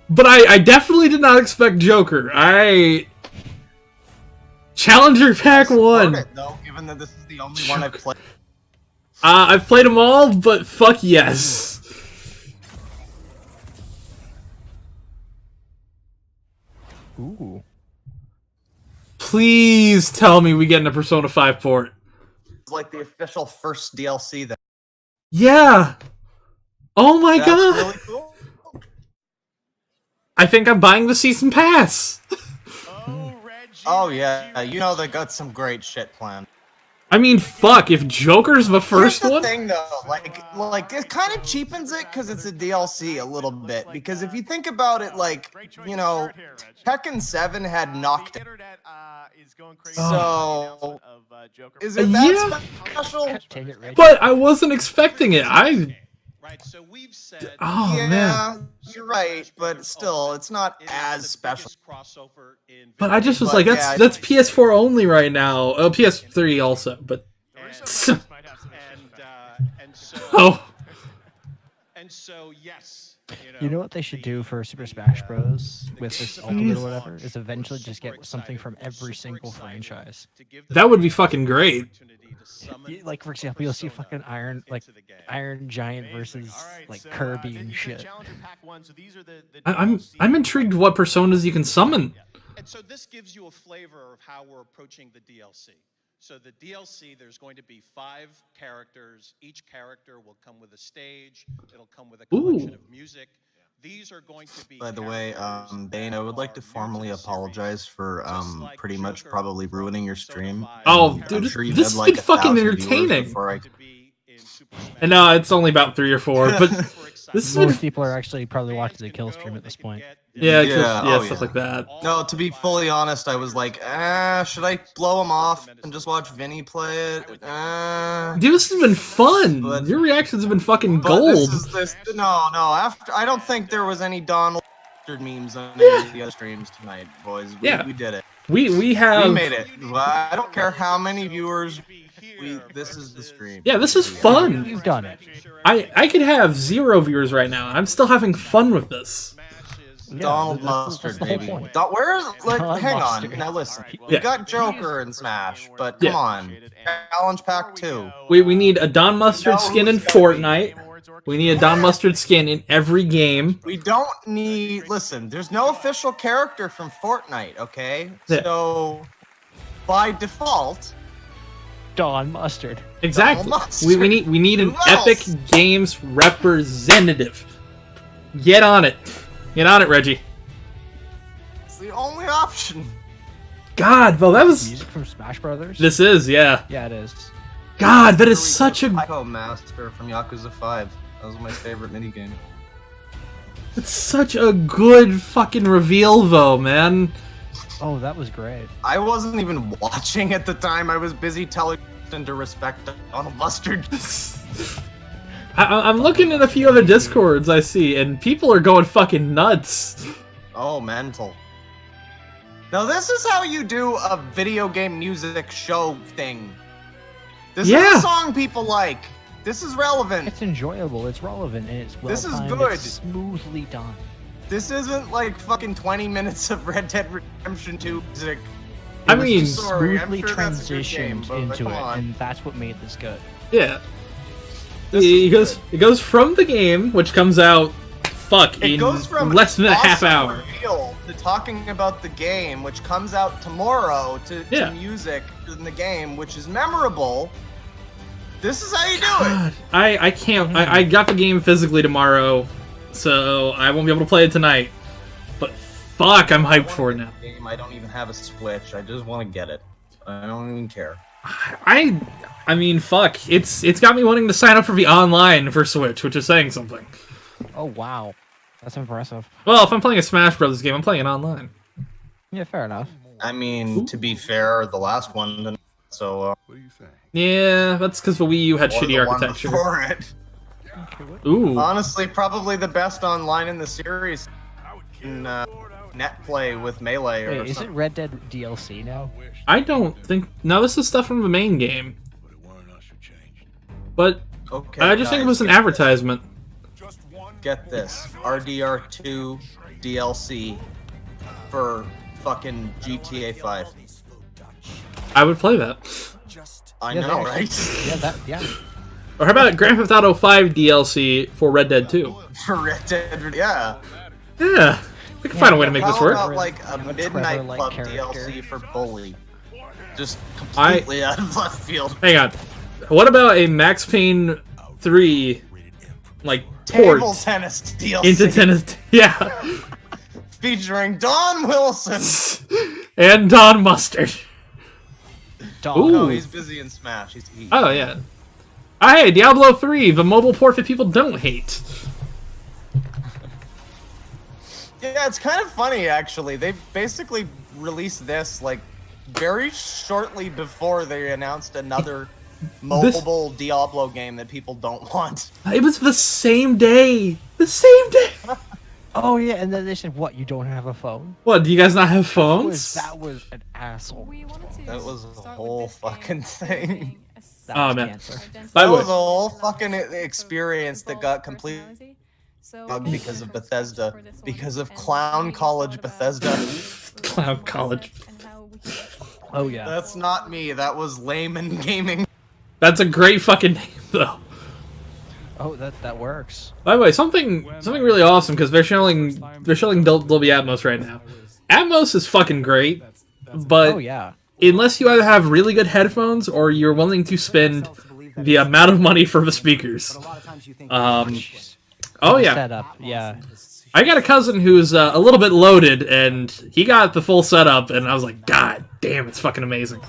But I definitely did not expect Joker. Challenger Pack 1. Though, given that this is the only one I've played. I've played them all, but fuck yes. Ooh. Please tell me we get in a Persona 5 port. It's like the official first DLC that. Yeah. Oh my That's god. really cool. I think I'm buying the season pass. Oh yeah, you know they got some great shit planned. I mean, fuck, if Joker's the first Here's the one? thing though, like it kind of cheapens it because it's a DLC a little bit. Because if you think about it, like, you know, Tekken 7 had knocked. So is it that special? But I wasn't expecting it. Right, so we've said. Oh yeah, man. You're right, but still, it's not as special. But I just was like, that's PS4 only right now. Oh, PS3 also, but. And so, Oh. and so, yes. You know what they should do for Super Smash Bros. With this Ultimate or whatever? Is eventually just get something from every single franchise. That would be fucking great. Like, for example, you'll see fucking Iron Giant versus like Kirby and shit. I'm intrigued what personas you can summon. And so this gives you a flavor of how we're approaching the DLC. So the DLC, there's going to be 5 characters. Each character will come with a stage. It'll come with a collection of music. These are going to be. By the way, Bane, I would like to formally apologize for pretty much probably ruining your stream. Oh, dude, I'm sure you've this had, has been like, fucking 1,000 viewers entertaining. before I... And no, it's only about 3 or 4, but this has Most been... people are actually probably watching the kill stream at this point. Yeah, Yeah, stuff like that. No, to be fully honest, I was like, should I blow him off and just watch Vinny play it? Dude, this has been fun. Your reactions have been fucking gold. No, after I don't think there was any Donald memes on any of the other streams tonight, boys. We did it. We have... We made it. I don't care how many viewers. This is the stream. Yeah, this is fun. You've done it. I could have 0 viewers right now. I'm still having fun with this. Donald Mustard, baby. Where is, like, hang on. Now listen. We got Joker and Smash, but come on. Challenge Pack 2. We need a Don Mustard skin in Fortnite. We need a Don Mustard skin in every game. We don't need... Listen, there's no official character from Fortnite, okay? So, by default... Don Mustard. Exactly. Don Mustard. We need an Who else? Epic Games representative. Get on it. Get on it, Reggie. It's the only option. God, well, that was... Music from Smash Brothers? This is, yeah. Yeah, it is. God, that is such a... Psycho Master from Yakuza 5. That was my favorite minigame. It's such a good fucking reveal, though, man. Oh, that was great. I wasn't even watching at the time. I was busy telling him to respect Donald Mustard. I'm looking at a few other Discords I see, and people are going fucking nuts. Oh, mental. Now, this is how you do a video game music show thing. This is a song people like. This is relevant. It's enjoyable, it's relevant, and it's well This is timed, good. It's smoothly done. This isn't like fucking 20 minutes of Red Dead Redemption 2 music. I mean, smoothly transitioned into it, and that's what made this good. Yeah. It goes from the game, which comes out, in less than a half hour. Reveal to talking about the game, which comes out tomorrow, to music in the game, which is memorable. This is how you do it. I can't. I got the game physically tomorrow, so I won't be able to play it tonight. But fuck, I'm hyped for it now. I don't even have a Switch. I just want to get it. I don't even care. I mean, fuck. It's got me wanting to sign up for the online for Switch, which is saying something. Oh wow, that's impressive. Well, if I'm playing a Smash Brothers game, I'm playing it online. Yeah, fair enough. I mean, to be fair, the last one didn't. So. What do you think? Yeah, that's because the Wii U had shitty architecture. Before it. Ooh. Honestly, probably the best online in the series. In net play with Melee or Wait, is it Red Dead DLC now? I don't think... No, this is stuff from the main game. But okay, I just think it was an advertisement. Get this. RDR2 DLC for fucking GTA 5. I would play that. I know, right? Yeah. Or how about Grand Theft Auto 5 DLC for Red Dead 2? For Red Dead, yeah. Yeah. We can find a way to make this work. How about like a Midnight Club DLC for Bully? Just completely out of left field. Hang on. What about a Max Payne 3 like port Table tennis DLC into tennis? Yeah. Featuring Don Wilson and Don Mustard. Don. No, he's busy in Smash. Oh yeah. Oh, hey, Diablo 3, the mobile port that people don't hate. Yeah, it's kind of funny actually. They basically released this like very shortly before they announced another mobile Diablo game that people don't want. It was the same day. The same day. Oh yeah, and then they said, "What? You don't have a phone? What? Do you guys not have phones?" That was an asshole. That was a whole fucking thing. Oh man. That By the way, was a whole fucking experience that got completely bugged because of Bethesda, because of Clown College Bethesda. Clown College. Oh yeah. That's not me. That was Layman Gaming. That's a great fucking name though. Oh, that works. By the way, something really awesome because they're showing Dolby Atmos right now. Atmos is fucking great, but Oh yeah. unless you either have really good headphones or you're willing to spend the amount of money for the speakers. Oh yeah. Setup, yeah. I got a cousin who's a little bit loaded, and he got the full setup, and I was like, God damn, it's fucking amazing.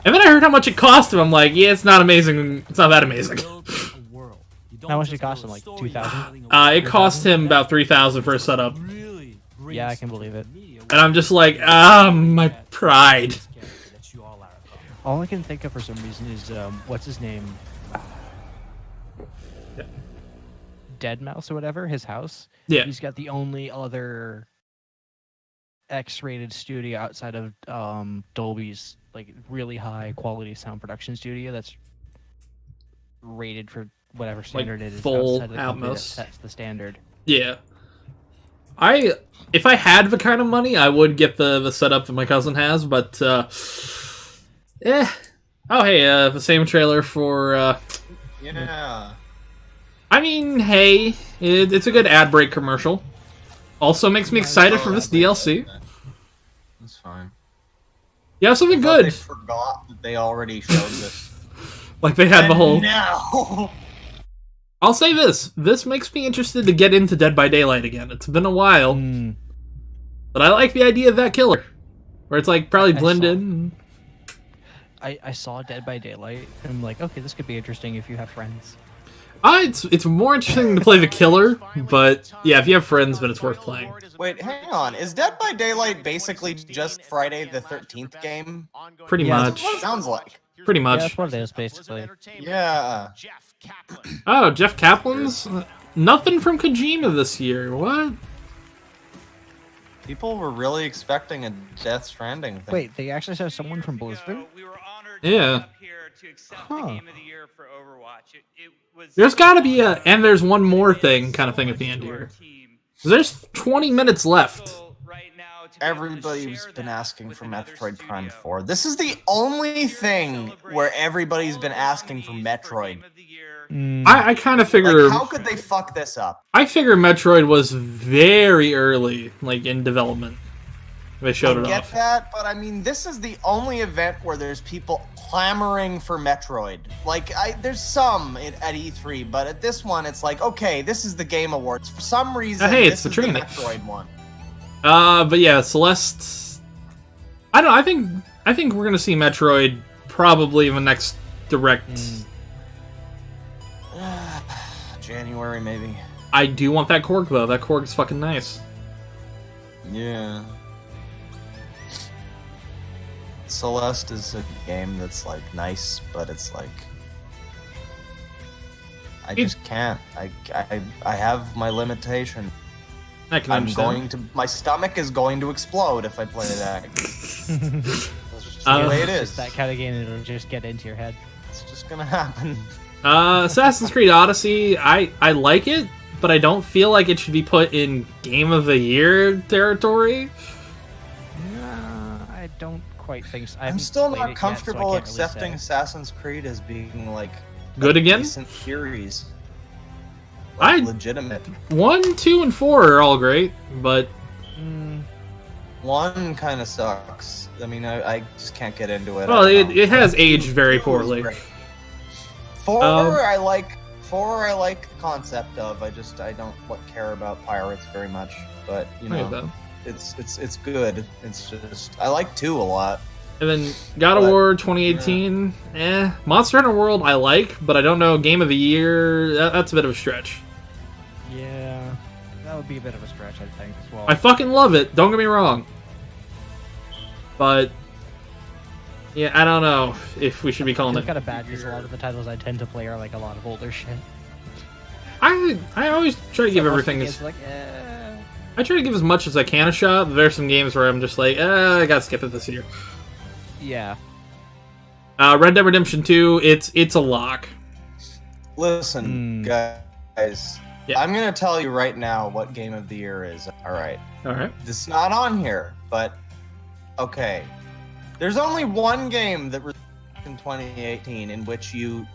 And then I heard how much it cost him. I'm like, yeah, it's not amazing. It's not that amazing. How much did it cost him? Like 2,000? It cost him about 3,000 for a setup. Yeah, I can believe it. And I'm just like, my pride. All I can think of for some reason is what's his name? Deadmau5 or whatever, his house. Yeah. He's got the only other X-rated studio outside of Dolby's like really high quality sound production studio that's rated for whatever standard it is full outside of the company that Atmos. sets the standard. Yeah. If I had the kind of money, I would get the setup that my cousin has, but Oh hey, the same trailer for Yeah. I mean, hey, it's a good ad break commercial. Also makes me excited for this DLC. That's fine. Yeah, something I thought good. They forgot that they already showed this. Like they had the whole. No. I'll say this: this makes me interested to get into Dead by Daylight again. It's been a while, but I like the idea of that killer, where it's like probably blended. I saw Dead by Daylight, and I'm like, okay, this could be interesting if you have friends. It's more interesting to play the killer, but yeah, if you have friends, then it's worth playing. Wait, hang on. Is Dead by Daylight basically just Friday the 13th game? Pretty much. That's what it sounds like. Pretty much. Yeah, that's what it is, basically. Yeah. Oh, Jeff Kaplan's? Nothing from Kojima this year. What? People were really expecting a Death Stranding thing. Wait, they actually have someone from Blizzard? Yeah. Huh. There's gotta be a, and there's one more thing kind of thing at the end here. There's 20 minutes left. Everybody's been asking for Metroid Prime 4. This is the only thing where everybody's been asking for Metroid. I kind of figure... Like, how could they fuck this up? I figure Metroid was very early, like, in development. They showed it off. I get that, but I mean, this is the only event where there's people clamoring for Metroid. Like, there's some at E3, but at this one, it's like, okay, this is the Game Awards. For some reason, hey, this it's is the the Metroid one. But yeah, Celeste... I don't know, I think we're gonna see Metroid probably in the next Direct. January, maybe. I do want that Korg, though. That Korg's fucking nice. Yeah. Celeste is a game that's, like, nice, but it's like... I just can't. I have my limitation. I can I'm understand. going to... My stomach is going to explode if I play that. That's just the way it is. It's that kind of game that'll just get into your head. It's just gonna happen. Assassin's Creed Odyssey, I like it, but I don't feel like it should be put in Game of the Year territory. I don't quite think so. I'm still not comfortable accepting Assassin's Creed as being, like, good again? decent series. Like, legitimate. 1, 2, and 4 are all great, but... 1 kind of sucks. I mean, I just can't get into it. Well, it has aged very poorly. 4 I like. 4 I like the concept of. I don't care about pirates very much, but you know, it's good. It's just I like 2 a lot. And then God of War 2018, Monster Hunter World I like, but I don't know, Game of the Year, that's a bit of a stretch. Yeah, that would be a bit of a stretch, I think, as well. I fucking love it, don't get me wrong. But, yeah, I don't know if we should be calling it. It's kind of bad because a lot of the titles I tend to play are like a lot of older shit. I always try to give everything as... Like, I try to give as much as I can a shot, but there's some games where I'm just like, I gotta skip it this year. Yeah. Red Dead Redemption 2, it's a lock. Listen, guys. I'm gonna tell you right now what game of the year is. All right. It's not on here, but okay. There's only one game that was in 2018 in which you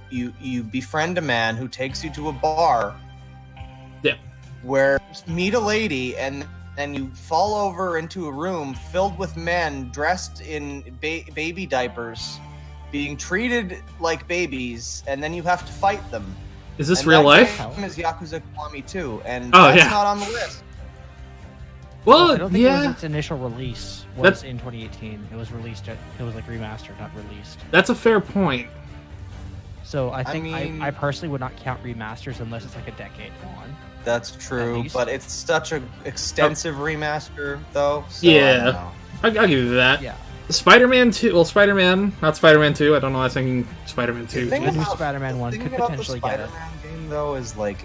befriend a man who takes you to a bar. Yeah. Where you meet a lady and you fall over into a room filled with men dressed in baby diapers, being treated like babies, and then you have to fight them. Is this and real that life? Game is Yakuza Kiwami 2, and Oh, that's yeah. not on the list. Well, I don't think it yeah. was its initial release. Was That's- in 2018. It was released. It was like remastered, not released. That's a fair point. So I think mean- I personally would not count remasters unless it's like a decade on. That's true, least. but it's such an extensive remaster, though. So I don't Yeah. know. I'll give you that. Yeah. Spider-Man 2, well, Spider-Man, not Spider-Man 2, I don't know, I was thinking Spider-Man 2. thing The new about- Spider-Man one thing could about potentially the get it. Spider-Man game, though, is like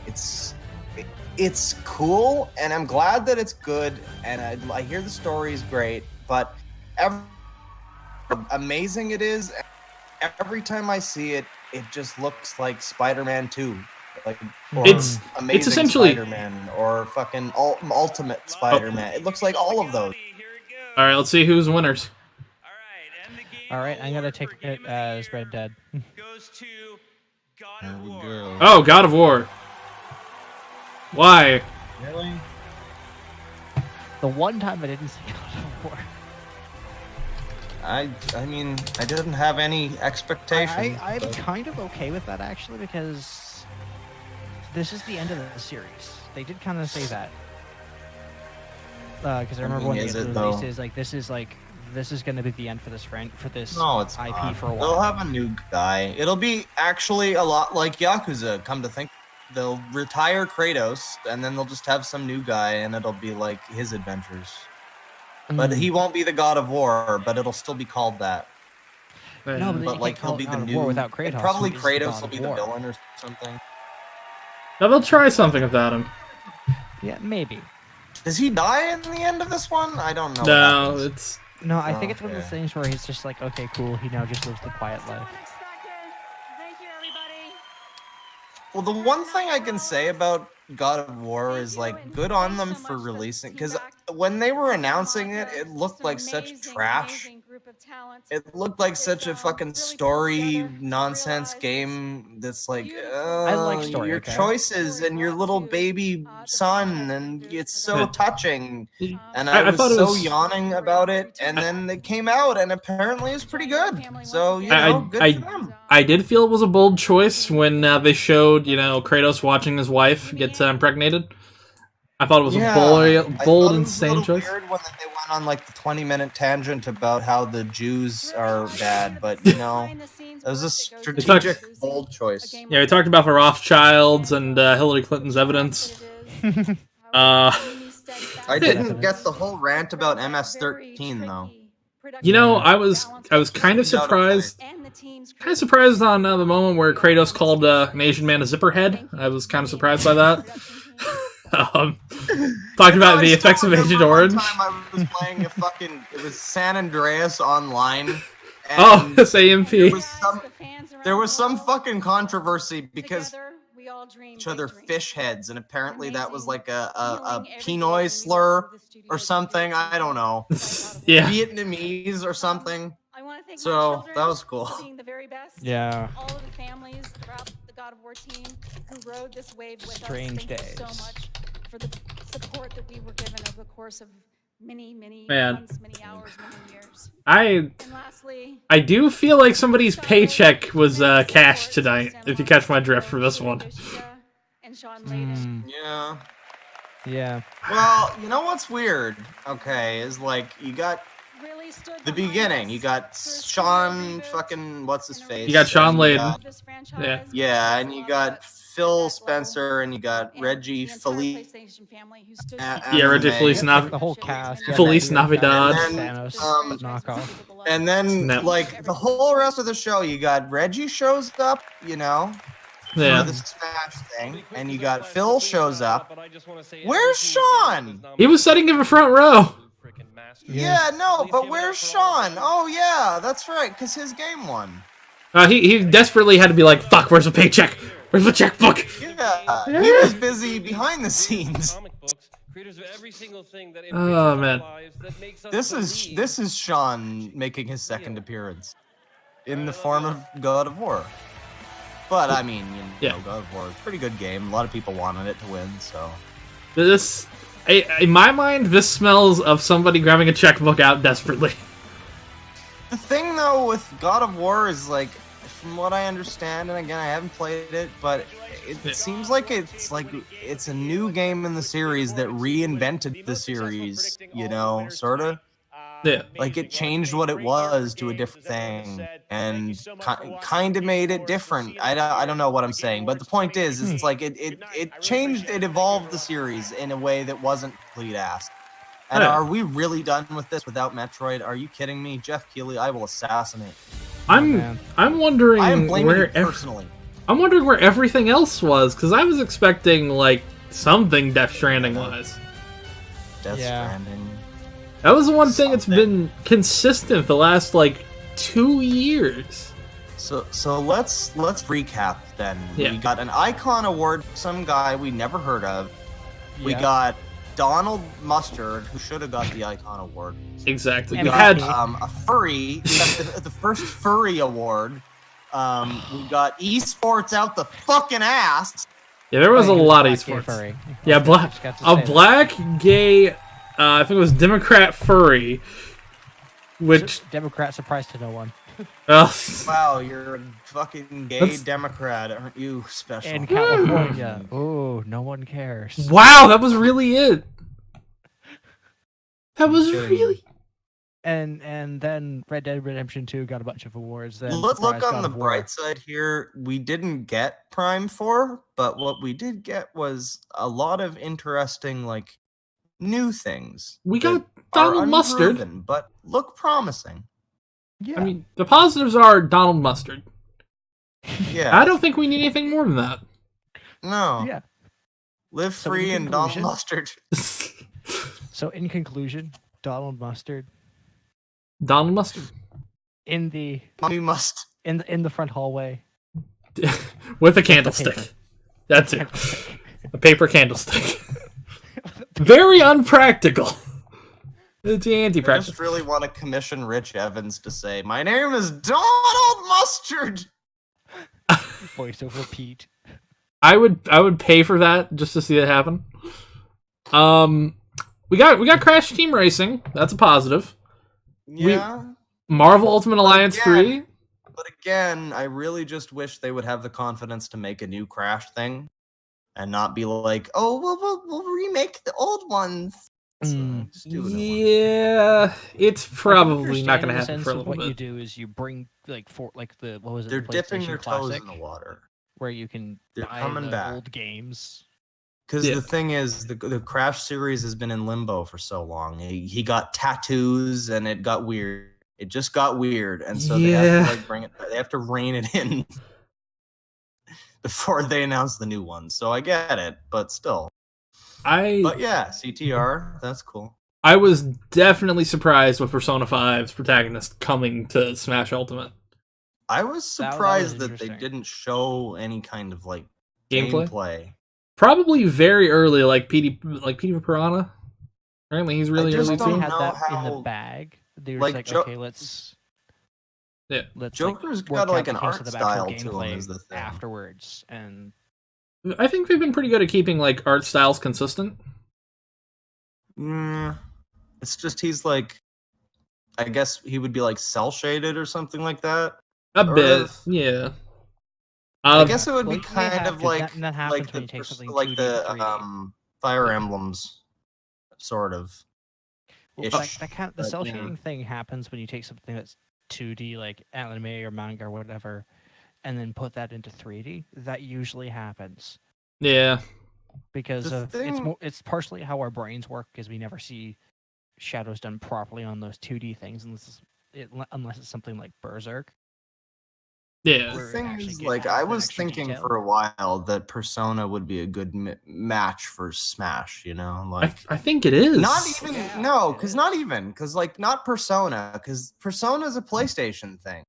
it's cool, and I'm glad that it's good, and I hear the story is great, but amazing it is. Every time I see it, it just looks like Spider-Man 2. Like, or It's Amazing essentially- Spider-Man, or fucking Ultimate Spider-Man. It looks like all of those. All right, let's see who's winners. All right, I'm gonna take it as Red Dead. Oh, God of War. Why? Really? The one time I didn't see God of War. I mean, I didn't have any expectations. I'm but- kind of okay with that actually, because this is the end of the series. They did kind of say that. Because I remember mean, when is the it, release though? is like this is going to be the end for this No, it's IP not. for a They'll while. have a new guy. It'll be actually a lot like Yakuza. Come to think, they'll retire Kratos, and then they'll just have some new guy, and it'll be like his adventures. But he won't be the God of War, but it'll still be called that. No, but then you But can't like call he'll it be the God of new. War without Kratos, Probably who is the Kratos God will of be the War. villain or something. Now they'll try something without him. Yeah, maybe. Does he die in the end of this one? I don't know. what No, happens. it's No, I think it's one of those Okay. things where he's just like, okay, cool. He now just lives the quiet life. Well, the one thing I can say about God of War is like good on them for releasing, because when they were announcing it, it looked like such trash. It looked like such a fucking story nonsense game that's like, like story, your okay? choices and your little baby son, and it's so Yeah. touching. And I I was thought it so was- yawning about it, and then it came out, and apparently it's pretty good. So, you know, good for them. I did feel it was a bold choice when they showed, Kratos watching his wife get impregnated. I thought it was Yeah, a bold, I thought it was insane a little choice. Weird when they went on like the 20-minute tangent about how the Jews are bad, but you know, it was a strategic, bold choice. Yeah, we talked about the Rothschilds and Hillary Clinton's evidence. I didn't get the whole rant about MS-13 though. I was kind of surprised. Kind of surprised on the moment where Kratos called an Asian man a zipperhead. I was kind of surprised by that. Talking about the effects of Agent Orange. One time I was playing it was San Andreas online. And Oh, it's AMP. There was some fucking controversy because each other fish heads, and apparently that was like a Pinoy slur or something. I don't know. Yeah. Vietnamese or something. So that was cool. Yeah. All of the families throughout the God of War team who rode this wave with Strange us. Thank you days. so much for the support that we were given over the course of many Man. months, many hours, many years. I do feel like somebody's paycheck was cashed tonight, if you catch my drift for this one. And Sean Layden. Yeah. Yeah. Well, you know what's weird? Okay, is like you got Really stood the behind beginning. us You got Sean fucking what's his face? You got Sean and Layden. this franchise. Yeah. Yeah, and you got Phil Spencer, and you got Reggie The entire Felice. PlayStation family who stood Yeah, Reggie Felice The whole cast. Yeah, Felice that Navidad. And then, Thanos knockoff. And then, No. like, the whole rest of the show, you got Reggie shows up, Yeah. for the Smash thing, and you got Phil shows up. Where's Sean? He was sitting in the front row. Yeah, no, but where's Sean? Oh, yeah, that's right, because his game won. He desperately had to be like, fuck, where's the paycheck? Where's the checkbook? Yeah, he was busy behind the scenes. Creators of every single thing that Oh, man. This is Sean making his second appearance in the form of God of War. But I mean, you know, God of War is a pretty good game. A lot of people wanted it to win, so. This, in my mind, this smells of somebody grabbing a checkbook out desperately. The thing though with God of War is like, from what I understand, and again I haven't played it, but it seems like it's a new game in the series that reinvented the series, you know, sorta. Yeah. Like it changed what it was to a different thing, and kind of made it different. I don't know what I'm saying, but the point is it's like it changed, it evolved the series in a way that wasn't complete ass. And are we really done with this without Metroid? Are you kidding me? Jeff Keighley, I will assassinate. I'm wondering I am blaming where you personally. I'm wondering where everything else was, because I was expecting like something Death Stranding wise. Death Stranding. That was the one thing that's been consistent the last like 2 years. So let's recap then. Yeah. We got an Icon Award, some guy we never heard of. We got Donald Mustard, who should have got the Icon Award. Exactly. We got a furry. We got the first furry award. We got esports out the fucking ass. Yeah, there was a lot of esports. Furry. Yeah, black gay. I think it was Democrat furry, which Democrat surprise to no one. Wow, you're a fucking gay Democrat, aren't you? Special in California. Oh, no one cares. Wow, that was really it. That was really. And then Red Dead Redemption 2 got a bunch of awards. Then Let's look on the bright side here. We didn't get Prime 4, but what we did get was a lot of interesting, like, new things. We got Donald Mustard, but look promising. Yeah, I mean, the positives are Donald Mustard. Yeah, I don't think we need anything more than that. No. Yeah. Live free and Donald Mustard. So in conclusion, Donald Mustard. Donald Mustard. In the must in the front hallway. With a candlestick. That's it. A paper candlestick. Very unpractical. It's anti-practical. I just really want to commission Rich Evans to say, "My name is Donald Mustard." Voiceover Pete. I would pay for that just to see it happen. We got Crash Team Racing. That's a positive. Yeah. Marvel Ultimate Alliance 3. But again, I really just wish they would have the confidence to make a new Crash thing, and not be like, "Oh, we'll remake the old ones." So just do a new one. Yeah, it's probably not going to happen for a little what bit. you do is you bring what was it? They're the dipping their PlayStation toes Classic, in the water. where you can They're buy coming the back. old games. Because the thing is, the Crash series has been in limbo for so long. He got tattoos, and it got weird. It just got weird, and so they have to like bring it. They have to rein it in before they announce the new one. So I get it, but still. But yeah, CTR, that's cool. I was definitely surprised with Persona 5's protagonist coming to Smash Ultimate. I was surprised that they didn't show any kind of like gameplay. Probably very early, like PD for Piranha. Apparently, he's really early too. Had that in the bag. They were like, okay, let's. Yeah, Joker's work got like out an the kinks art of the actual style to him. gameplay Is the thing. afterwards, and I think they've been pretty good at keeping like art styles consistent. It's just he's like, I guess he would be like cell shaded or something like that. A bit, yeah. I guess it would be Well, kind of like that happens when you take something 2D to 3D. the Fire Emblems, sort of. Well, that kind of, the cell shading thing happens when you take something that's 2D, like anime or manga or whatever, and then put that into 3D. That usually happens. Yeah. Because it's partially how our brains work, because we never see shadows done properly on those 2D things unless it's something like Berserk. Yeah. The thing is, like, I was thinking for a while that Persona would be a good match for Smash, you know? Like, I think it is. Not even, because not Persona, because Persona's a PlayStation thing.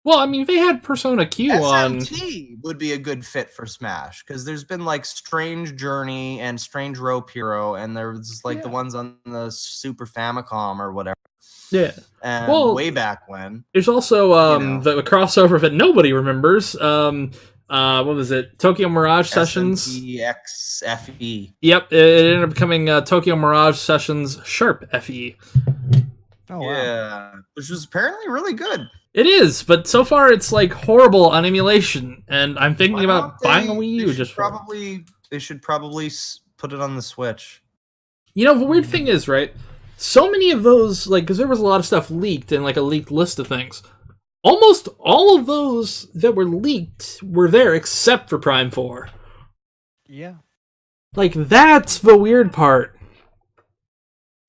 Well, I mean, they had Persona Q on. SMT would be a good fit for Smash because there's been like Strange Journey and Strange Rope Hero, and there's like the ones on the Super Famicom or whatever. Yeah. And way back when. There's also the crossover that nobody remembers. What was it? Tokyo Mirage Sessions. SMTXFE. Yep, it ended up becoming Tokyo Mirage Sessions Sharp FE. Oh, wow. Yeah, which was apparently really good. It is, but so far it's like horrible on emulation, and I'm thinking about buying a Wii U just for it. They should probably put it on the Switch. You know, the weird thing is, right? So many of those, like, because there was a lot of stuff leaked in like a leaked list of things. Almost all of those that were leaked were there, except for Prime 4. Yeah. Like, that's the weird part.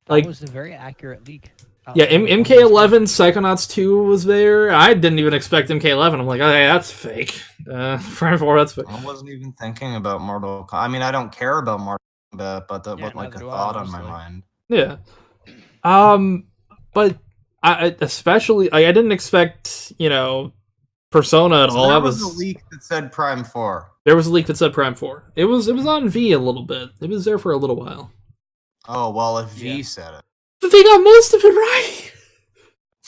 That was a very accurate leak. Yeah, MK11 Psychonauts 2 was there. I didn't even expect MK11. I'm like, okay, that's fake. Prime 4, that's fake. I wasn't even thinking about Mortal Kombat. I mean, I don't care about Mortal Kombat, but that was like a thought on my mind. Yeah. But I especially, I didn't expect, Persona at all. There was a leak that said Prime 4. There was a leak that said Prime 4. It was on V a little bit. It was there for a little while. Oh, well, if V said it. But they got most of it right.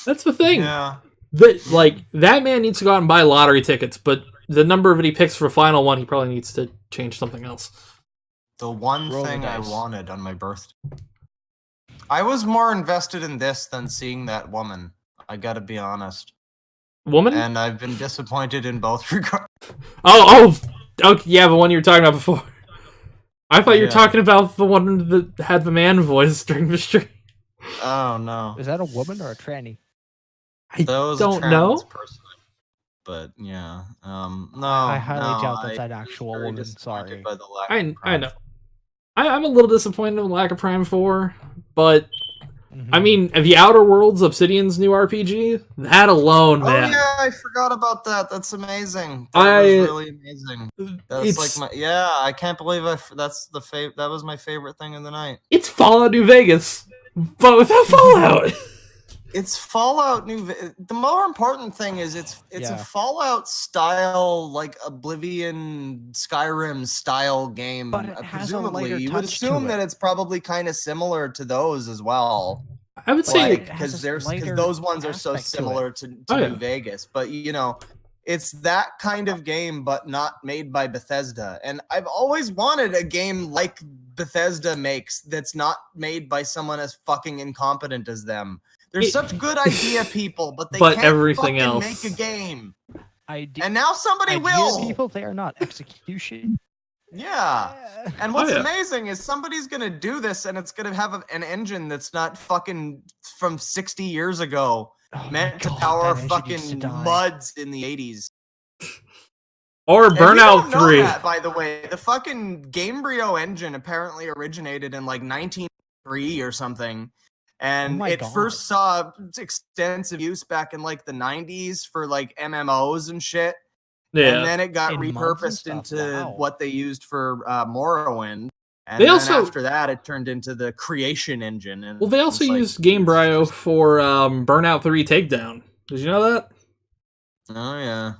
That's the thing. Yeah. That man needs to go out and buy lottery tickets, but the number that he picks for final one, he probably needs to change something else. The one thing I wanted on my birthday. I was more invested in this than seeing that woman. I gotta be honest. Woman? And I've been disappointed in both regards. Oh, yeah, the one you were talking about before. I thought you were talking about the one that had the man voice during the stream. Oh, no. Is that a woman or a tranny? I don't know. Person. But, yeah. No, I highly doubt that's an actual woman. Sorry. I know. I'm a little disappointed in the lack of Prime 4, but I mean, The Outer Worlds, Obsidian's new RPG, that alone, man. Oh yeah, I forgot about that. That's amazing. That was really amazing. That's like I can't believe that was my favorite thing of the night. It's Fallout New Vegas, but without Fallout. It's Fallout the more important thing is it's a Fallout style, like Oblivion, Skyrim style game. But it has presumably, a you would assume that it's probably kind of similar to those as well. I would say because those ones are so similar to New Vegas, but it's that kind of game, but not made by Bethesda. And I've always wanted a game like Bethesda makes that's not made by someone as fucking incompetent as them. They're such good idea people, but they can't everything fucking else. make a game. And now somebody will. People, they are not execution. Yeah. And what's amazing is somebody's going to do this and it's going to have an engine that's not fucking from 60 years ago. Meant to power fucking muds in the 80s. Or Burnout 3. That, by the way, the fucking Gamebryo engine apparently originated in like 1903 or something. And first saw extensive use back in like the 90s for like MMOs and shit. Yeah. And then it got repurposed into what they used for Morrowind. And they then also, after that, it turned into the Creation engine. And they also used Gamebryo for Burnout 3 Takedown. Did you know that? Oh, yeah.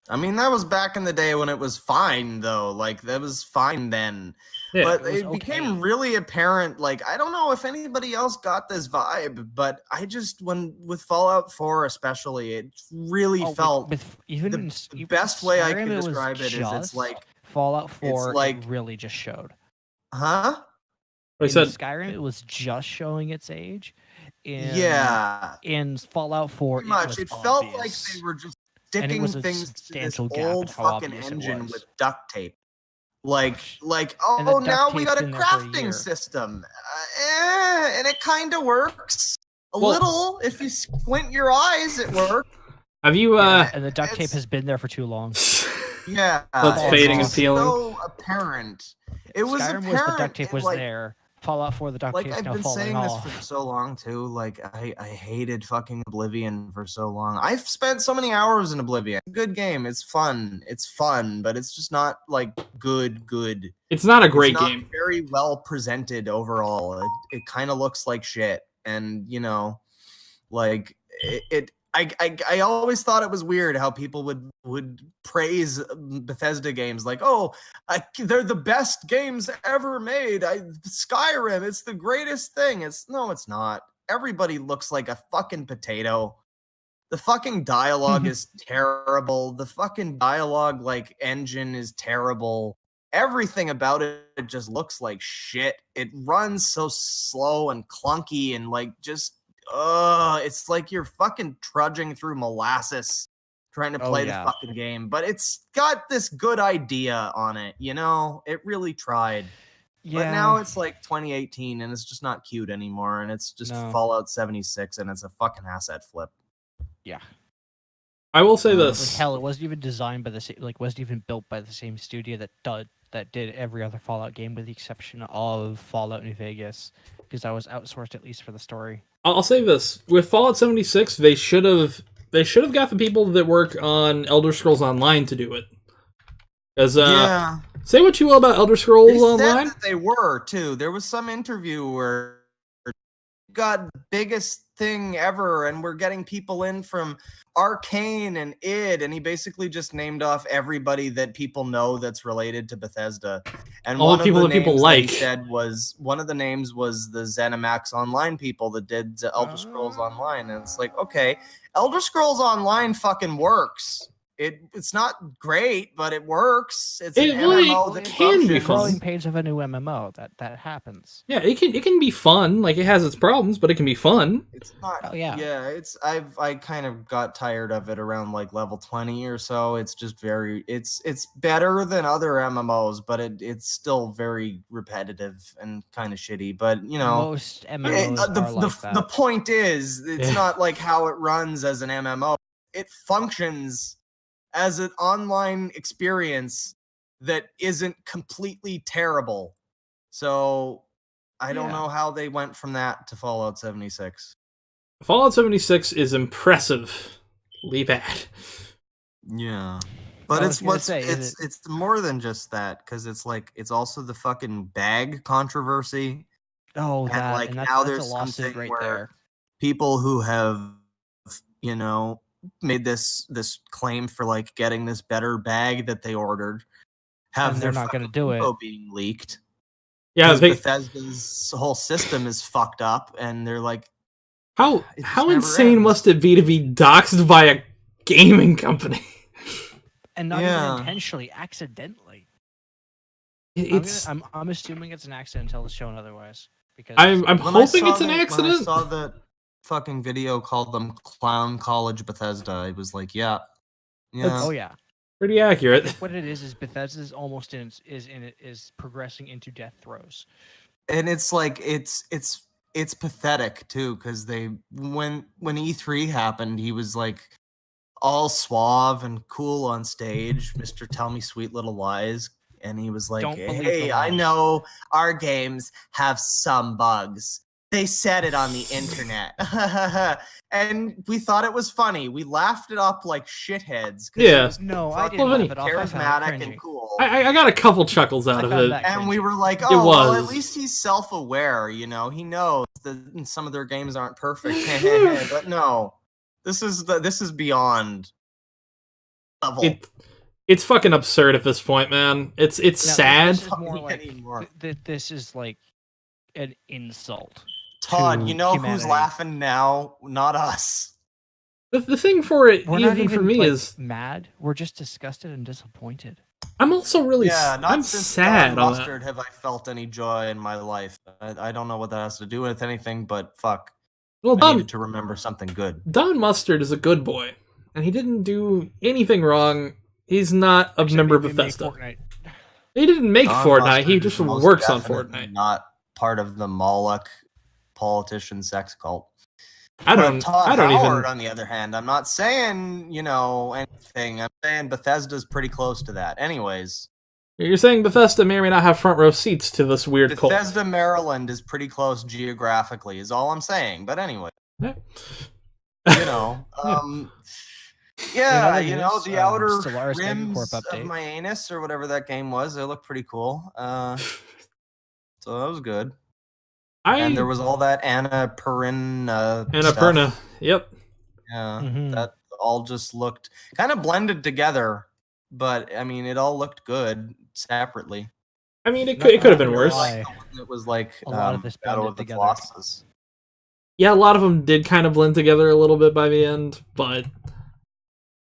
I mean, that was back in the day when it was fine, though. Like, that was fine then. Yeah, but it became really apparent, like, I don't know if anybody else got this vibe, but I just, with Fallout 4 especially, it really felt, the best way I can describe it is it's like, Fallout 4 really just showed. Huh? In Skyrim, it was just showing its age. In Fallout 4, pretty much. It felt like they were just sticking things to this old fucking engine with duct tape. Like, now we got a crafting system. And it kind of works. A little. If you squint your eyes, it works. Have you, and the duct tape has been there for too long. Yeah. It's fading and peeling. So apparent. It was Skyrim apparent. The duct tape was there. Fallout 4, the duct tape's now falling off. I've been saying this for so long, too. Like, I hated fucking Oblivion for so long. I've spent so many hours in Oblivion. Good game. It's fun. but it's just not, like, good. It's not a great game. Very well presented overall. It kind of looks like shit. And, like, I always thought it was weird how people would praise Bethesda games like, oh, they're the best games ever made. Skyrim, it's the greatest thing. No, it's not. Everybody looks like a fucking potato. The fucking dialogue is terrible. The fucking dialogue like engine is terrible. Everything about it just looks like shit. It runs so slow and clunky and like just it's like you're fucking trudging through molasses trying to play the fucking game. But it's got this good idea on it, you know? It really tried. Yeah. But now it's like 2018 and it's just not cute anymore and it's just Fallout 76 and it's a fucking asset flip. Yeah. I will say this. Like, hell, it wasn't even designed by the same, wasn't even built by the same studio that did every other Fallout game, with the exception of Fallout New Vegas, because that was outsourced at least for the story. I'll say this: with Fallout 76, they should have got the people that work on Elder Scrolls Online to do it. Because say what you will about Elder Scrolls Online, said that they were too. There was some interview where got the biggest thing ever and we're getting people in from Arcane and id, and he basically just named off everybody that people know that's related to Bethesda. And all the people that people like. He said was one of the names was the ZeniMax Online people that did Elder Scrolls Online, and it's like, okay, Elder Scrolls Online fucking works. It's not great, but it works. It's an MMO that can be fun. Growing pains of a new MMO that happens. Yeah, it can be fun. Like, it has its problems, but it can be fun. It's not. Oh, yeah. Yeah, I kind of got tired of it around like level 20 or so. It's just it's better than other MMOs, but it's still very repetitive and kind of shitty. But you know, most MMOs the point is, it's not like how it runs as an MMO. It functions as an online experience that isn't completely terrible. So I don't know how they went from that to Fallout 76. Fallout 76 is impressively bad. Yeah. But it's more than just that, because it's like it's also the fucking bag controversy. Oh, and that, like and that's, now that's there's a lawsuit something right where there. people who have, you know, made this claim for like getting this better bag that they ordered have And their they're not going to do info it. being leaked. Yeah, Bethesda's whole system is fucked up, and they're like, how never insane ends. must it be to be doxxed by a gaming company? And not even intentionally, accidentally. I'm assuming it's an accident until it's shown otherwise. Because I'm hoping it's an accident. When I saw that fucking video called them Clown College Bethesda, I was like, yeah. Oh yeah, pretty accurate. What it is Bethesda's almost is progressing into death throes. And it's like it's pathetic too, because when E3 happened, he was like all suave and cool on stage, Mr. Tell Me Sweet Little Lies, and he was like, hey, I know our games have some bugs. They said it on the internet. And we thought it was funny. We laughed it up like shitheads. Yeah. No, I didn't laugh it off. Charismatic and cool. I got a couple chuckles out of it. And we were like, oh, well, at least he's self-aware, you know? He knows that some of their games aren't perfect. But no. This is beyond level. It's fucking absurd at this point, man. It's sad. This is more like, this is like an insult. Todd, you know who's laughing now? Not us. The thing for it, We're not even for me, like, is mad. We're just disgusted and disappointed. I'm also really I'm since sad Don on Mustard have I felt any joy in my life. I don't know what that has to do with anything, but fuck. Well, I needed to remember something good. Don Mustard is a good boy, and he didn't do anything wrong. He's not a member of Bethesda. He didn't make Fortnite. He just works on Fortnite. Not part of the Moloch politician sex cult. Todd Howard, on the other hand, I'm not saying, you know, anything. I'm saying Bethesda's pretty close to that. Anyways. You're saying Bethesda may or may not have front row seats to this weird cult. Bethesda, Maryland is pretty close geographically, is all I'm saying. But anyway. Yeah. You know. Yeah, you know, the outer rims of my anus, or whatever that game was, they look pretty cool. So that was good. And there was all that Annapurna. Annapurna, yep. Yeah, Mhm. that all just looked kind of blended together, but I mean, it all looked good separately. I mean, it Not could have been gonna worse. lie. It was like A lot of this Battle blended of the together. Colossus. Yeah, a lot of them did kind of blend together a little bit by the end, but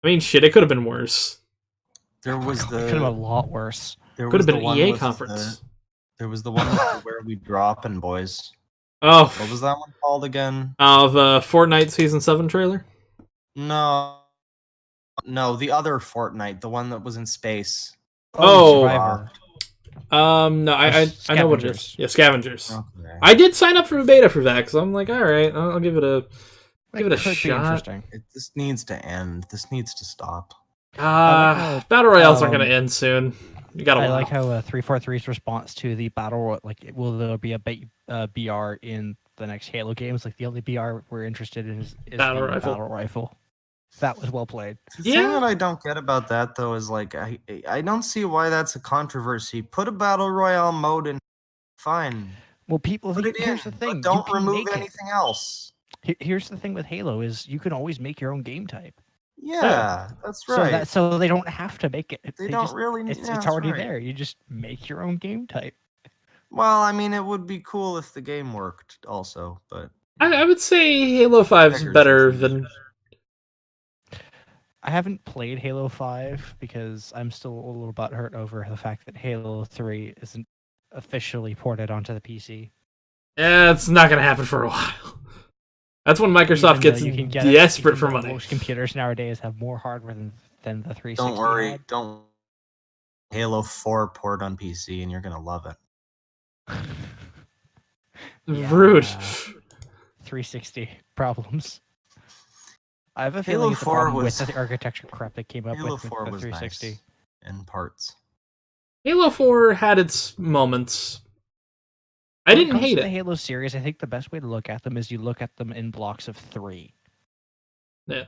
I mean, shit, it could have been worse. There was It could have been a lot worse. There Could was have been the an one EA with conference. there was the one with the Where We Droppin' Boys. Oh, What was that one called again? the Fortnite Season 7 trailer? No, the other Fortnite, the one that was in space. Oh, Survivor. No, I know what it is. Scavengers. Yeah, Scavengers. Okay. I did sign up for a beta for that because I'm like, all right, I'll give it a That could be shot. interesting. This needs to end. This needs to stop. Battle royales aren't going to end soon. You got to I like how 343's response to the battle, like, will there be a BR in the next Halo games? Like, the only BR we're interested in is Battle the rifle. battle rifle. That was well played. The thing that I don't get about that though is like I don't see why that's a controversy. Put a battle royale mode in, fine. Well, people. Put it Here's in, the thing: but don't you can remove make anything else. Here's the thing with Halo is you can always make your own game type. Yeah, that's right. So they don't have to make it. They don't really need- It's yeah, that's already right. there. You just make your own game type. Well, I mean, it would be cool if the game worked also, but I would say Halo 5's better than. I haven't played Halo 5 because I'm still a little butthurt over the fact that Halo 3 isn't officially ported onto the PC. Yeah, it's not going to happen for a while. That's when Microsoft Even gets though you can get it, desperate even for though money. Most computers nowadays have more hardware than the 360 don't worry, had. don't Halo 4 port on PC and you're gonna love it. Rude. 360 problems. I have a Halo feeling it's a 4 problem was- with the architecture crap they came up Halo with 4 the was 360. nice in parts. Halo 4 had its moments. I When it didn't comes hate to it. the Halo series, I think the best way to look at them is you look at them in blocks of 3. Yeah.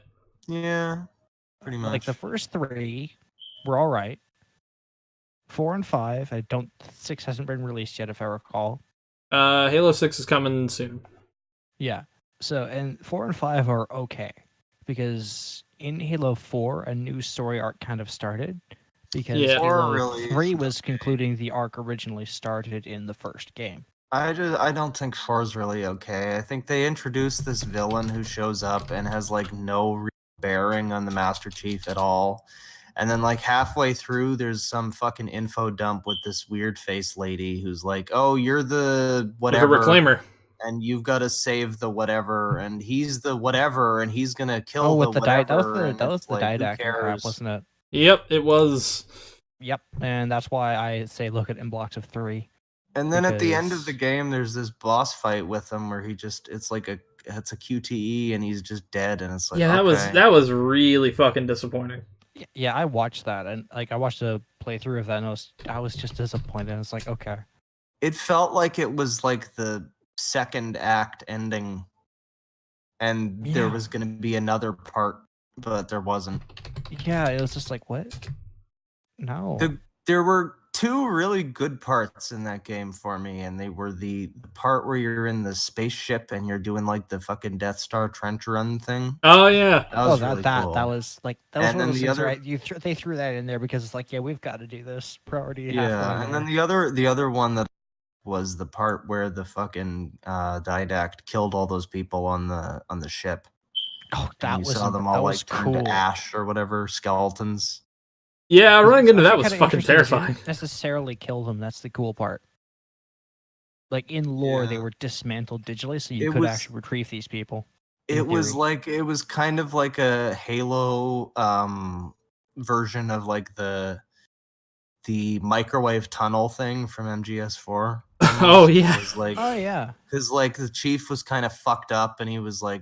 Yeah, pretty much. Like the first 3 were all right. 4 and 5, 6 hasn't been released yet, if I recall. Halo 6 is coming soon. Yeah. So, and 4 and 5 are okay because in Halo 4, a new story arc kind of started because Yeah. Halo really 3 was concluding the arc originally started in the first game. I don't think 4 is really okay. I think they introduced this villain who shows up and has like no bearing on the Master Chief at all. And then like halfway through there's some fucking info dump with this weird face lady who's like, "Oh, you're the whatever The Reclaimer. and you've got to save the whatever and he's the whatever and he's going to kill Oh, the with the whatever." that was the like, who didact crap, cares? wasn't it? Yep, it was. Yep, and that's why I say look at it in blocks of 3. And then at the end of because- the game, there's this boss fight with him where it's a QTE and he's just dead and it's like, Yeah, okay. that was really fucking disappointing. Yeah, I watched that and like I watched a playthrough of that and I was just disappointed. It's like, okay. It felt like it was like the second act ending and there Yeah. was going to be another part, but there wasn't. Yeah, it was just like, what? No. There were 2 really good parts in that game for me, and they were the part where you're in the spaceship and you're doing like the fucking Death Star trench run thing. Oh yeah. That was really cool. That was like that was And one of then those the things, other- right? They threw that in there because it's like, yeah, we've got to do this. Priority. Yeah, and then the other one that was the part where the fucking didact killed all those people on the ship. Oh, And that you was saw them that all was like turn cool. to ash or whatever, skeletons. Yeah, running into that was Kinda fucking interesting 'cause you terrifying. didn't necessarily kill them. That's the cool part. Like in lore, they were dismantled digitally, so you It could was- actually retrieve these people. It was theory. kind of like a Halo version of like the microwave tunnel thing from MGS4. Oh, yeah. It was like, Oh yeah. because like the chief was kind of fucked up and he was like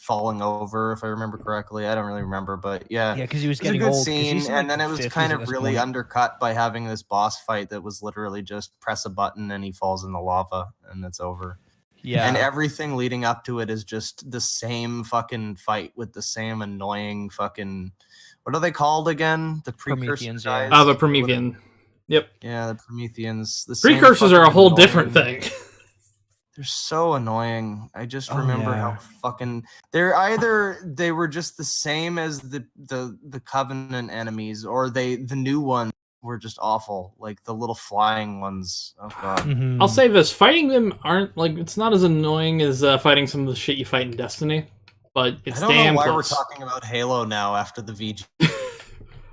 falling over, if I remember correctly. I don't really remember, but yeah. Yeah, 'cause he was It was a getting good old, 'cause scene, he's in, and like, then it was 50s kind at of this really point. undercut by having this boss fight that was literally just press a button and he falls in the lava and it's over. Yeah. And everything leading up to it is just the same fucking fight with the same annoying fucking, what are they called again? The precursor Prometheans, yeah. guys? Oh, the Promethean. Yep. Yeah, the Prometheans. The same Precursors are a fucking whole different annoying- thing. They're so annoying. I just Oh, remember yeah. how fucking they were just the same as the Covenant enemies, or the new ones were just awful. Like the little flying ones. Oh god. Mm-hmm. I'll say this: fighting them aren't like it's not as annoying as fighting some of the shit you fight in Destiny, but it's I don't know damn why close. we're talking about Halo now after the VG.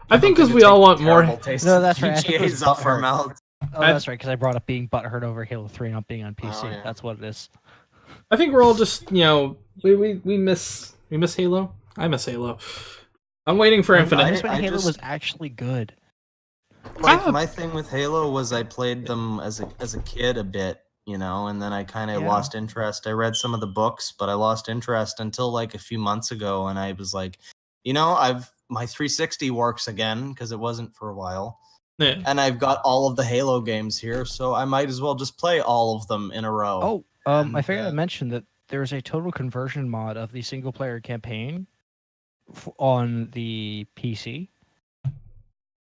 I think because we all want more. No, that's right. I think it was VGAs off our butthurt. mouths. Oh, that's right, because I brought up being butthurt over Halo 3 not being on PC. Oh, yeah. That's what it is. I think we're all just we miss Halo. I miss Halo. I'm waiting for Infinite. I miss when Halo was actually good. Like my thing with Halo was I played them as a kid a bit, you know, and then I kind of lost interest. I read some of the books, but I lost interest until like a few months ago, and I was like, you know, my 360 works again because it wasn't for a while. Yeah. And I've got all of the Halo games here, so I might as well just play all of them in a row. Oh, I forgot to mention that there's a total conversion mod of the single player campaign on the PC.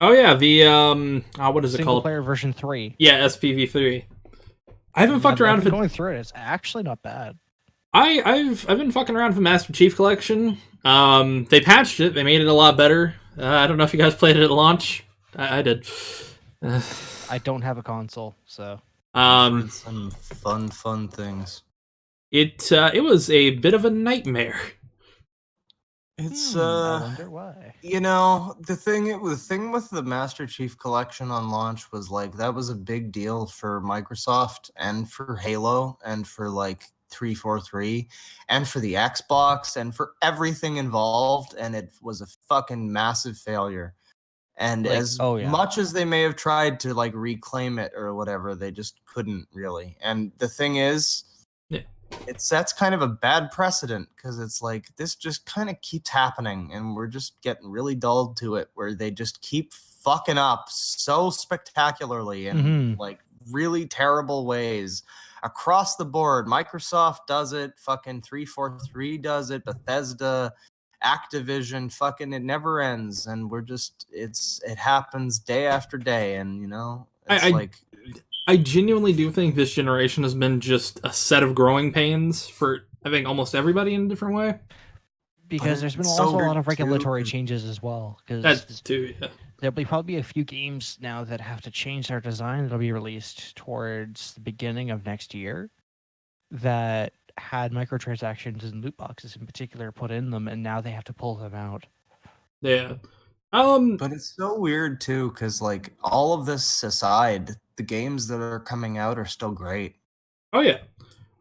Oh yeah, the what is it Single called? player version 3. Yeah, SPV3. I haven't fucked around with it. Going through it, it's actually not bad. I've been fucking around with the Master Chief Collection. They patched it. They made it a lot better. I don't know if you guys played it at launch. I did. I don't have a console, so. Some fun things. It was a bit of a nightmare. It's I wonder why. You know, the thing with the Master Chief Collection on launch was like that was a big deal for Microsoft and for Halo and for like 343 and for the Xbox and for everything involved, and it was a fucking massive failure. And Like, as much as they may have tried to like reclaim it or whatever, they just couldn't really. And the thing is, it sets kind of a bad precedent because it's like this just kind of keeps happening, and we're just getting really dulled to it, where they just keep fucking up so spectacularly in like really terrible ways across the board. Microsoft does it, fucking 343 does it, Bethesda, Activision, fucking it never ends, and we're just it happens day after day, and you know it's I genuinely do think this generation has been just a set of growing pains for I think almost everybody in a different way. Because there's been also a lot of regulatory changes as well. That's too, yeah. There'll be probably a few games now that have to change their design. That'll be released towards the beginning of next year that had microtransactions and loot boxes in particular put in them, and now they have to pull them out. Yeah. But it's so weird too, because like all of this aside, the games that are coming out are still great. Oh yeah,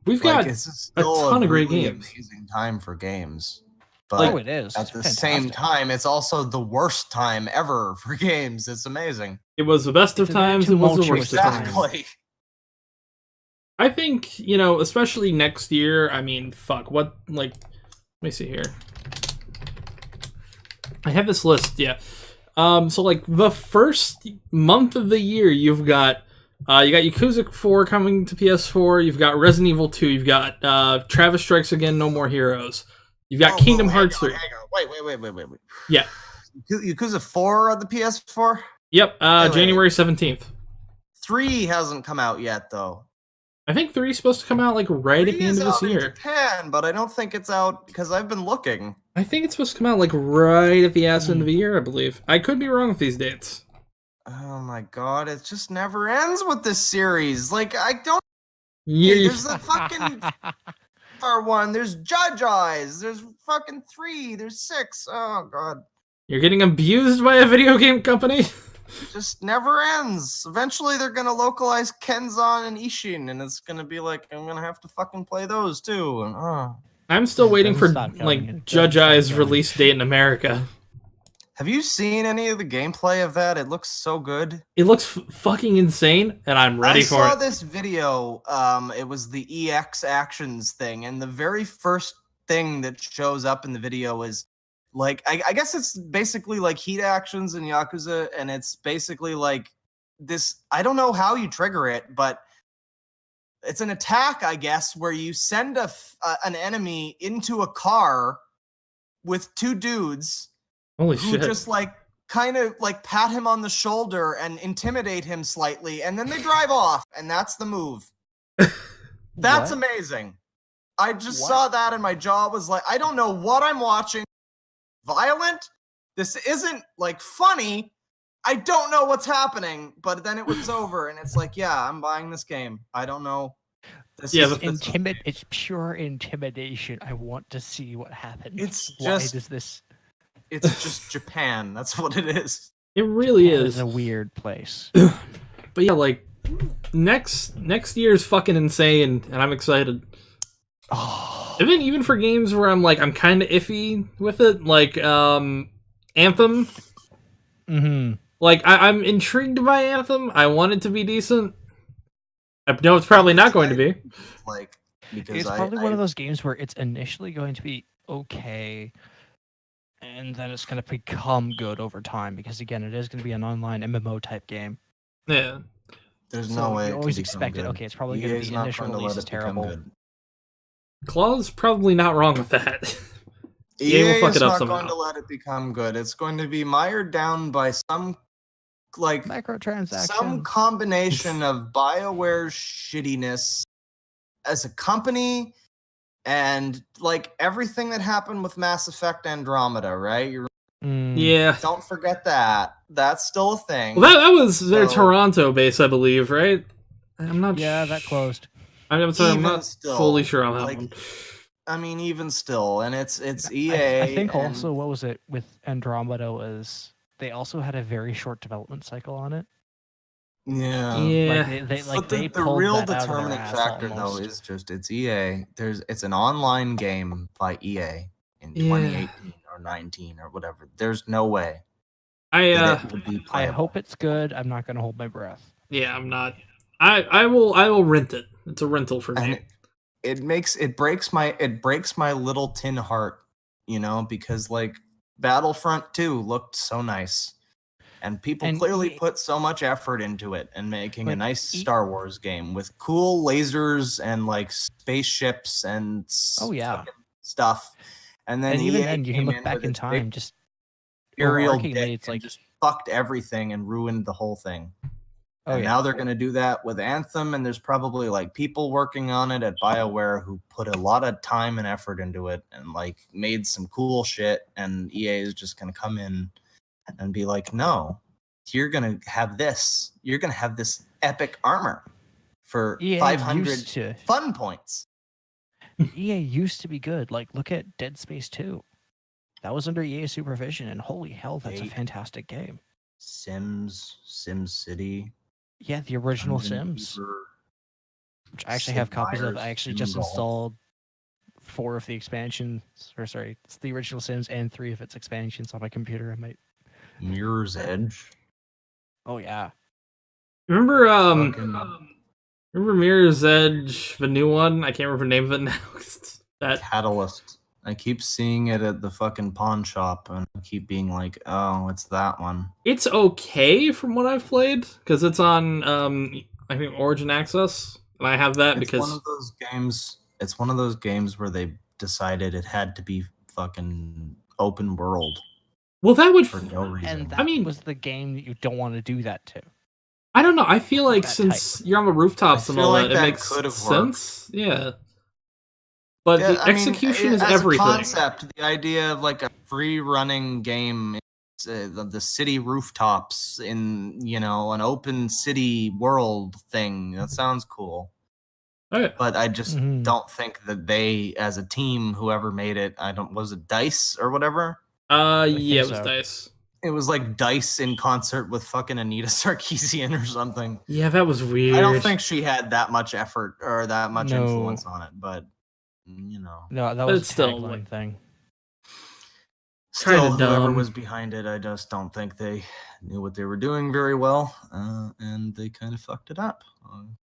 we've got it's a ton of great really games. Amazing time for games, but it is. At the same time, it's also the worst time ever for games. It's amazing. It was the best of times. It was the worst of times. Exactly. I think, you know, especially next year. I mean, fuck. What like? Let me see here. I have this list, yeah. So like the first month of the year, you've got Yakuza 4 coming to PS4. You've got Resident Evil 2. You've got Travis Strikes Again, No More Heroes. You've got Kingdom Hearts 3. Hang on. Wait. Yeah. Yakuza 4 on the PS4. Yep. January 17th. 3 hasn't come out yet, though. I think 3 is supposed to come out like right at the end of this year. In Japan, but I don't think it's out because I've been looking. I think it's supposed to come out like right at the ass end of the year, I believe. I could be wrong with these dates. Oh my god, it just never ends with this series. Like, I don't... Yeah. There's the fucking... R1, there's Judge Eyes, there's fucking 3, there's 6. Oh god. You're getting abused by a video game company? It just never ends. Eventually they're gonna localize Kenzan and Ishin, and it's gonna be like, I'm gonna have to fucking play those too. And, I'm still waiting for like Judge Eye's release date in America. Have you seen any of the gameplay of that? It looks so good. It looks fucking insane, and I'm ready for it. I saw this video. It was the EX Actions thing, and the very first thing that shows up in the video is like, I guess it's basically like Heat Actions in Yakuza, and it's basically like this. I don't know how you trigger it, but it's an attack, I guess, where you send an enemy into a car with 2 dudes who shit. Just like kind of like pat him on the shoulder and intimidate him slightly, and then they drive off, and that's the move. That's What? amazing. I just saw that and my jaw was like, I don't know what I'm watching. Violent? This isn't like funny. I don't know what's happening. But then it was over and it's like, yeah, I'm buying this game. I don't know. It's pure intimidation. I want to see what happens. Why does this? It's just Japan. That's what it is. It really Japan is a weird place. But yeah, like next year's fucking insane, and I'm excited. Oh. Even for games where I'm like I'm kind of iffy with it, like Anthem. Mm-hmm. Like I'm intrigued by Anthem. I want it to be decent. I know it's probably not going to be. Like because It's probably one of those games where it's initially going to be okay, and then it's going to become good over time. Because again, it is going to be an online MMO type game. Yeah. There's no way. You always expect it. Okay, it's probably going to be initial release is terrible. Claw's probably not wrong with that. EA will fuck is it up not somehow. going to let it become good. It's going to be mired down by some like microtransactions, some combination of BioWare's shittiness as a company and like everything that happened with Mass Effect Andromeda, right? Yeah. Don't forget that. That's still a thing. Well, that was their Toronto base, I believe, right? I'm not. Yeah, that closed. I'm sorry, I'm Even not still, fully sure on that like, one. I mean, even still, and it's EA. I think and also what was it with Andromeda was they also had a very short development cycle on it. Yeah. Like the pulled real that out of their determining ass factor almost. though is just it's EA. It's an online game by EA in Yeah. 2018 or 19 or whatever. There's no way. I that it would be I playable. hope it's good. I'm not going to hold my breath. Yeah, I'm not. I will rent it. It's a rental for me. And it breaks my little tin heart, you know, because like Battlefront 2 looked so nice. And people clearly put so much effort into it and making a nice Star Wars game with cool lasers and like spaceships and stuff. And then even EA then, you can came look in back with in its time, big just aerial overarchingly, dick it's and like just fucked everything and ruined the whole thing. Oh, And yeah. now they're going to do that with Anthem, and there's probably like people working on it at BioWare who put a lot of time and effort into it and like made some cool shit, and EA is just going to come in and be like, no, you're going to have this. You're going to have this epic armor for EA 500 used to. fun points. EA used to be good. Like, look at Dead Space 2. That was under EA supervision, and holy hell, that's a fantastic game. SimCity. Yeah, the original Dungeon Sims. Keeper, Which I actually Sid have copies of. Meier's I actually Sim just Golf. installed 4 of the expansions. Or sorry, it's the original Sims and 3 of its expansions on my computer. I might. Mirror's Edge. Oh yeah. Remember Mirror's Edge, the new one? I can't remember the name of it now. That Catalyst. I keep seeing it at the fucking pawn shop, and I keep being like, "Oh, it's that one." It's okay from what I've played because it's on I think Origin Access, and I have that It's because one of those games. It's one of those games where they decided it had to be fucking open world. Well, that would for no reason. And that was the game that you don't want to do that to. I don't know. I feel like That since you're on the rooftops I and feel all like that, it that makes could have worked. sense. Yeah. But Yeah, the I mean, execution is as everything. A concept, the idea of like a free running game, the city rooftops in an open city world thing. That sounds cool. But I just don't think that they, as a team, whoever made it, was it DICE or whatever? Yeah, it was DICE. It was like DICE in concert with fucking Anita Sarkeesian or something. Yeah, that was weird. I don't think she had that much effort or that much No. influence on it, but No, that But was it's a still, tagline like, thing. Still, Kinda whoever dumb. was behind it, I just don't think they knew what they were doing very well, and they kind of fucked it up.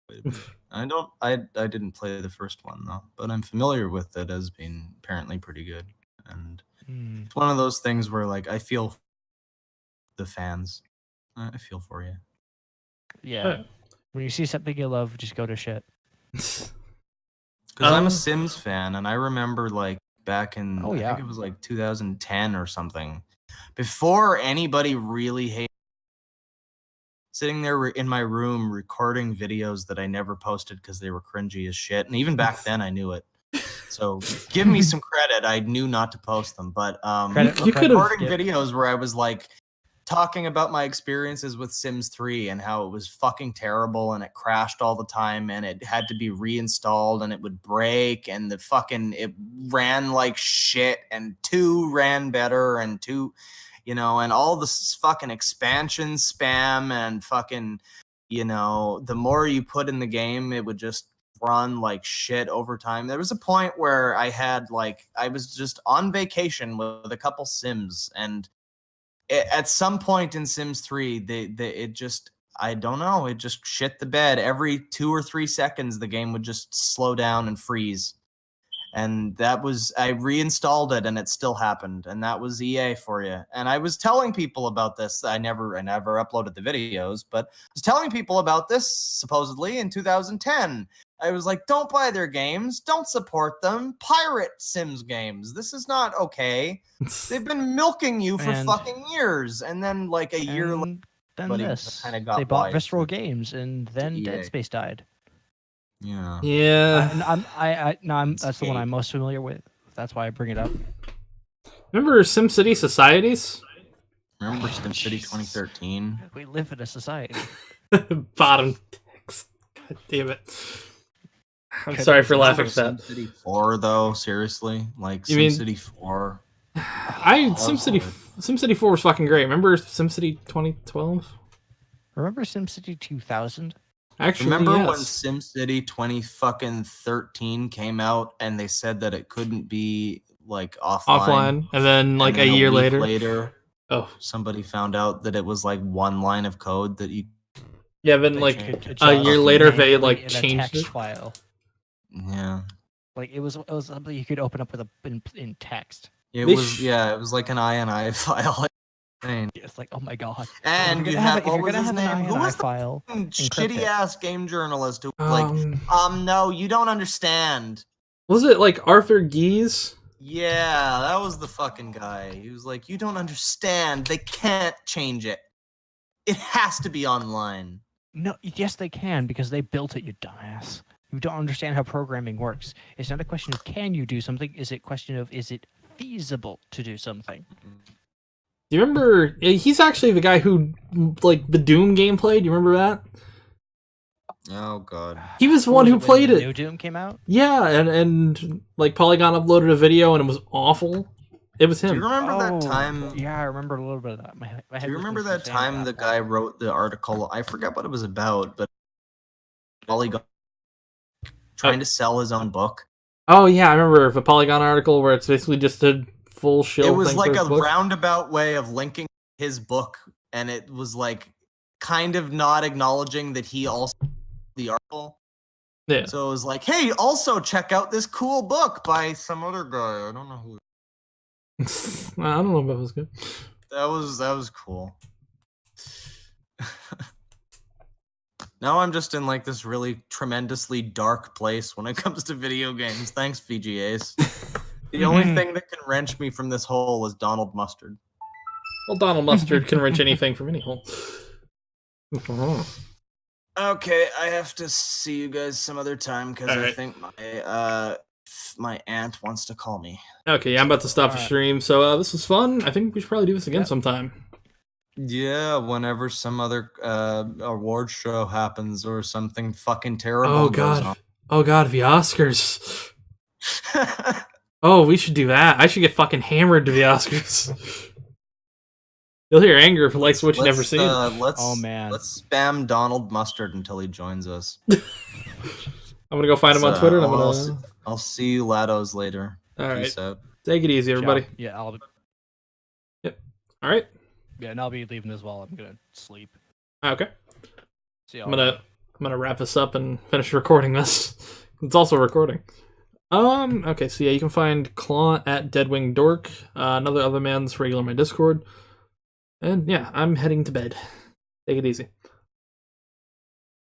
Quite a bit. I didn't play the first one though, but I'm familiar with it as being apparently pretty good. And it's one of those things where like I feel the fans. I feel for you. Yeah. When you see something you love, just go to shit. Because I'm a Sims fan, and I remember like back in I think it was like 2010 or something, before anybody really hated sitting there in my room recording videos that I never posted because they were cringy as shit. And even back then, I knew it. So give me some credit. I knew not to post them, but you could have recording videos where I was like talking about my experiences with Sims 3 and how it was fucking terrible and it crashed all the time and it had to be reinstalled and it would break and it ran like shit and 2 ran better and 2, you know, and all this fucking expansion spam and fucking, you know, the more you put in the game, it would just run like shit over time. There was a point where I was just on vacation with a couple Sims, and at some point in Sims 3, it just, I don't know, it just shit the bed. Every 2 or 3 seconds, the game would just slow down and freeze. And I reinstalled it and it still happened. And that was EA for you. And I was telling people about this. I never uploaded the videos, but I was telling people about this supposedly in 2010. I was like, don't buy their games. Don't support them. Pirate Sims games. This is not okay. They've been milking you for fucking years. And then like a year later, then this. They bought Visceral Games and then Dead Space died. Yeah. Yeah. That's the one I'm most familiar with. That's why I bring it up. Remember SimCity Societies? Remember SimCity 2013? We live in a society. Bottom text. God damn it. I'm sorry for laughing at that. SimCity 4 though, seriously? Like You mean- SimCity 4? SimCity 4 was fucking great. Remember SimCity 2012? Remember SimCity 2000? Actually, Remember yes. when SimCity 2013 came out and they said that it couldn't be like offline? And then like a year week later, somebody found out that it was like one line of code that you. Yeah, then like a year later they like changed it. File. Yeah. Like it was something you could open up with in text. It was like an INI file. It's like, oh my god. And you have what was his name? Who was file? the shitty ass game journalist who was like, no, you don't understand. Was it like Arthur Gies? Yeah, that was the fucking guy. He was like, you don't understand. They can't change it. It has to be online. No, yes they can because they built it, you dumbass. You don't understand how programming works. It's not a question of can you do something, is it a question of is it feasible to do something? Do you remember? He's actually the guy who, like, the Doom gameplay. Do you remember that? Oh god. He was the one who played it. New Doom came out? Yeah, and like Polygon uploaded a video and it was awful. It was him. Do you remember that time? Yeah, I remember a little bit of that. My head Do you was remember just that time the guy wrote the article? I forget what it was about, but Polygon trying to sell his own book. Oh yeah, I remember the Polygon article where it's basically just a full shill. It was thing like for his a book. roundabout way of linking his book, and it was like kind of not acknowledging that he also the article. Yeah. So it was like, hey, also check out this cool book by some other guy. I don't know who. I don't know if that was good. That was cool. Now I'm just in like this really tremendously dark place when it comes to video games. Thanks, VGAs. The only thing that can wrench me from this hole is Donald Mustard. Well, Donald Mustard can wrench anything from any hole. Okay, I have to see you guys some other time because I think my aunt wants to call me. Okay, I'm about to stop the stream. So this was fun. I think we should probably do this again sometime. Yeah, whenever some other award show happens or something fucking terrible. Oh goes on. god. Oh god, the Oscars. Oh, we should do that. I should get fucking hammered to the Oscars. You'll hear anger for like what you never seen. Oh man, let's spam Donald Mustard until he joins us. I'm gonna go find him on Twitter. And I'll see you lados later. All right, Peace out. Take it easy, everybody. Yeah, I'll. Yep. All right. Yeah, and I'll be leaving as well. I'm gonna sleep. Okay. See you I'm gonna wrap this up and finish recording this. It's also recording. Okay, so yeah, you can find Claw at Deadwing Dork. Another other man's regular in my Discord. And yeah, I'm heading to bed. Take it easy.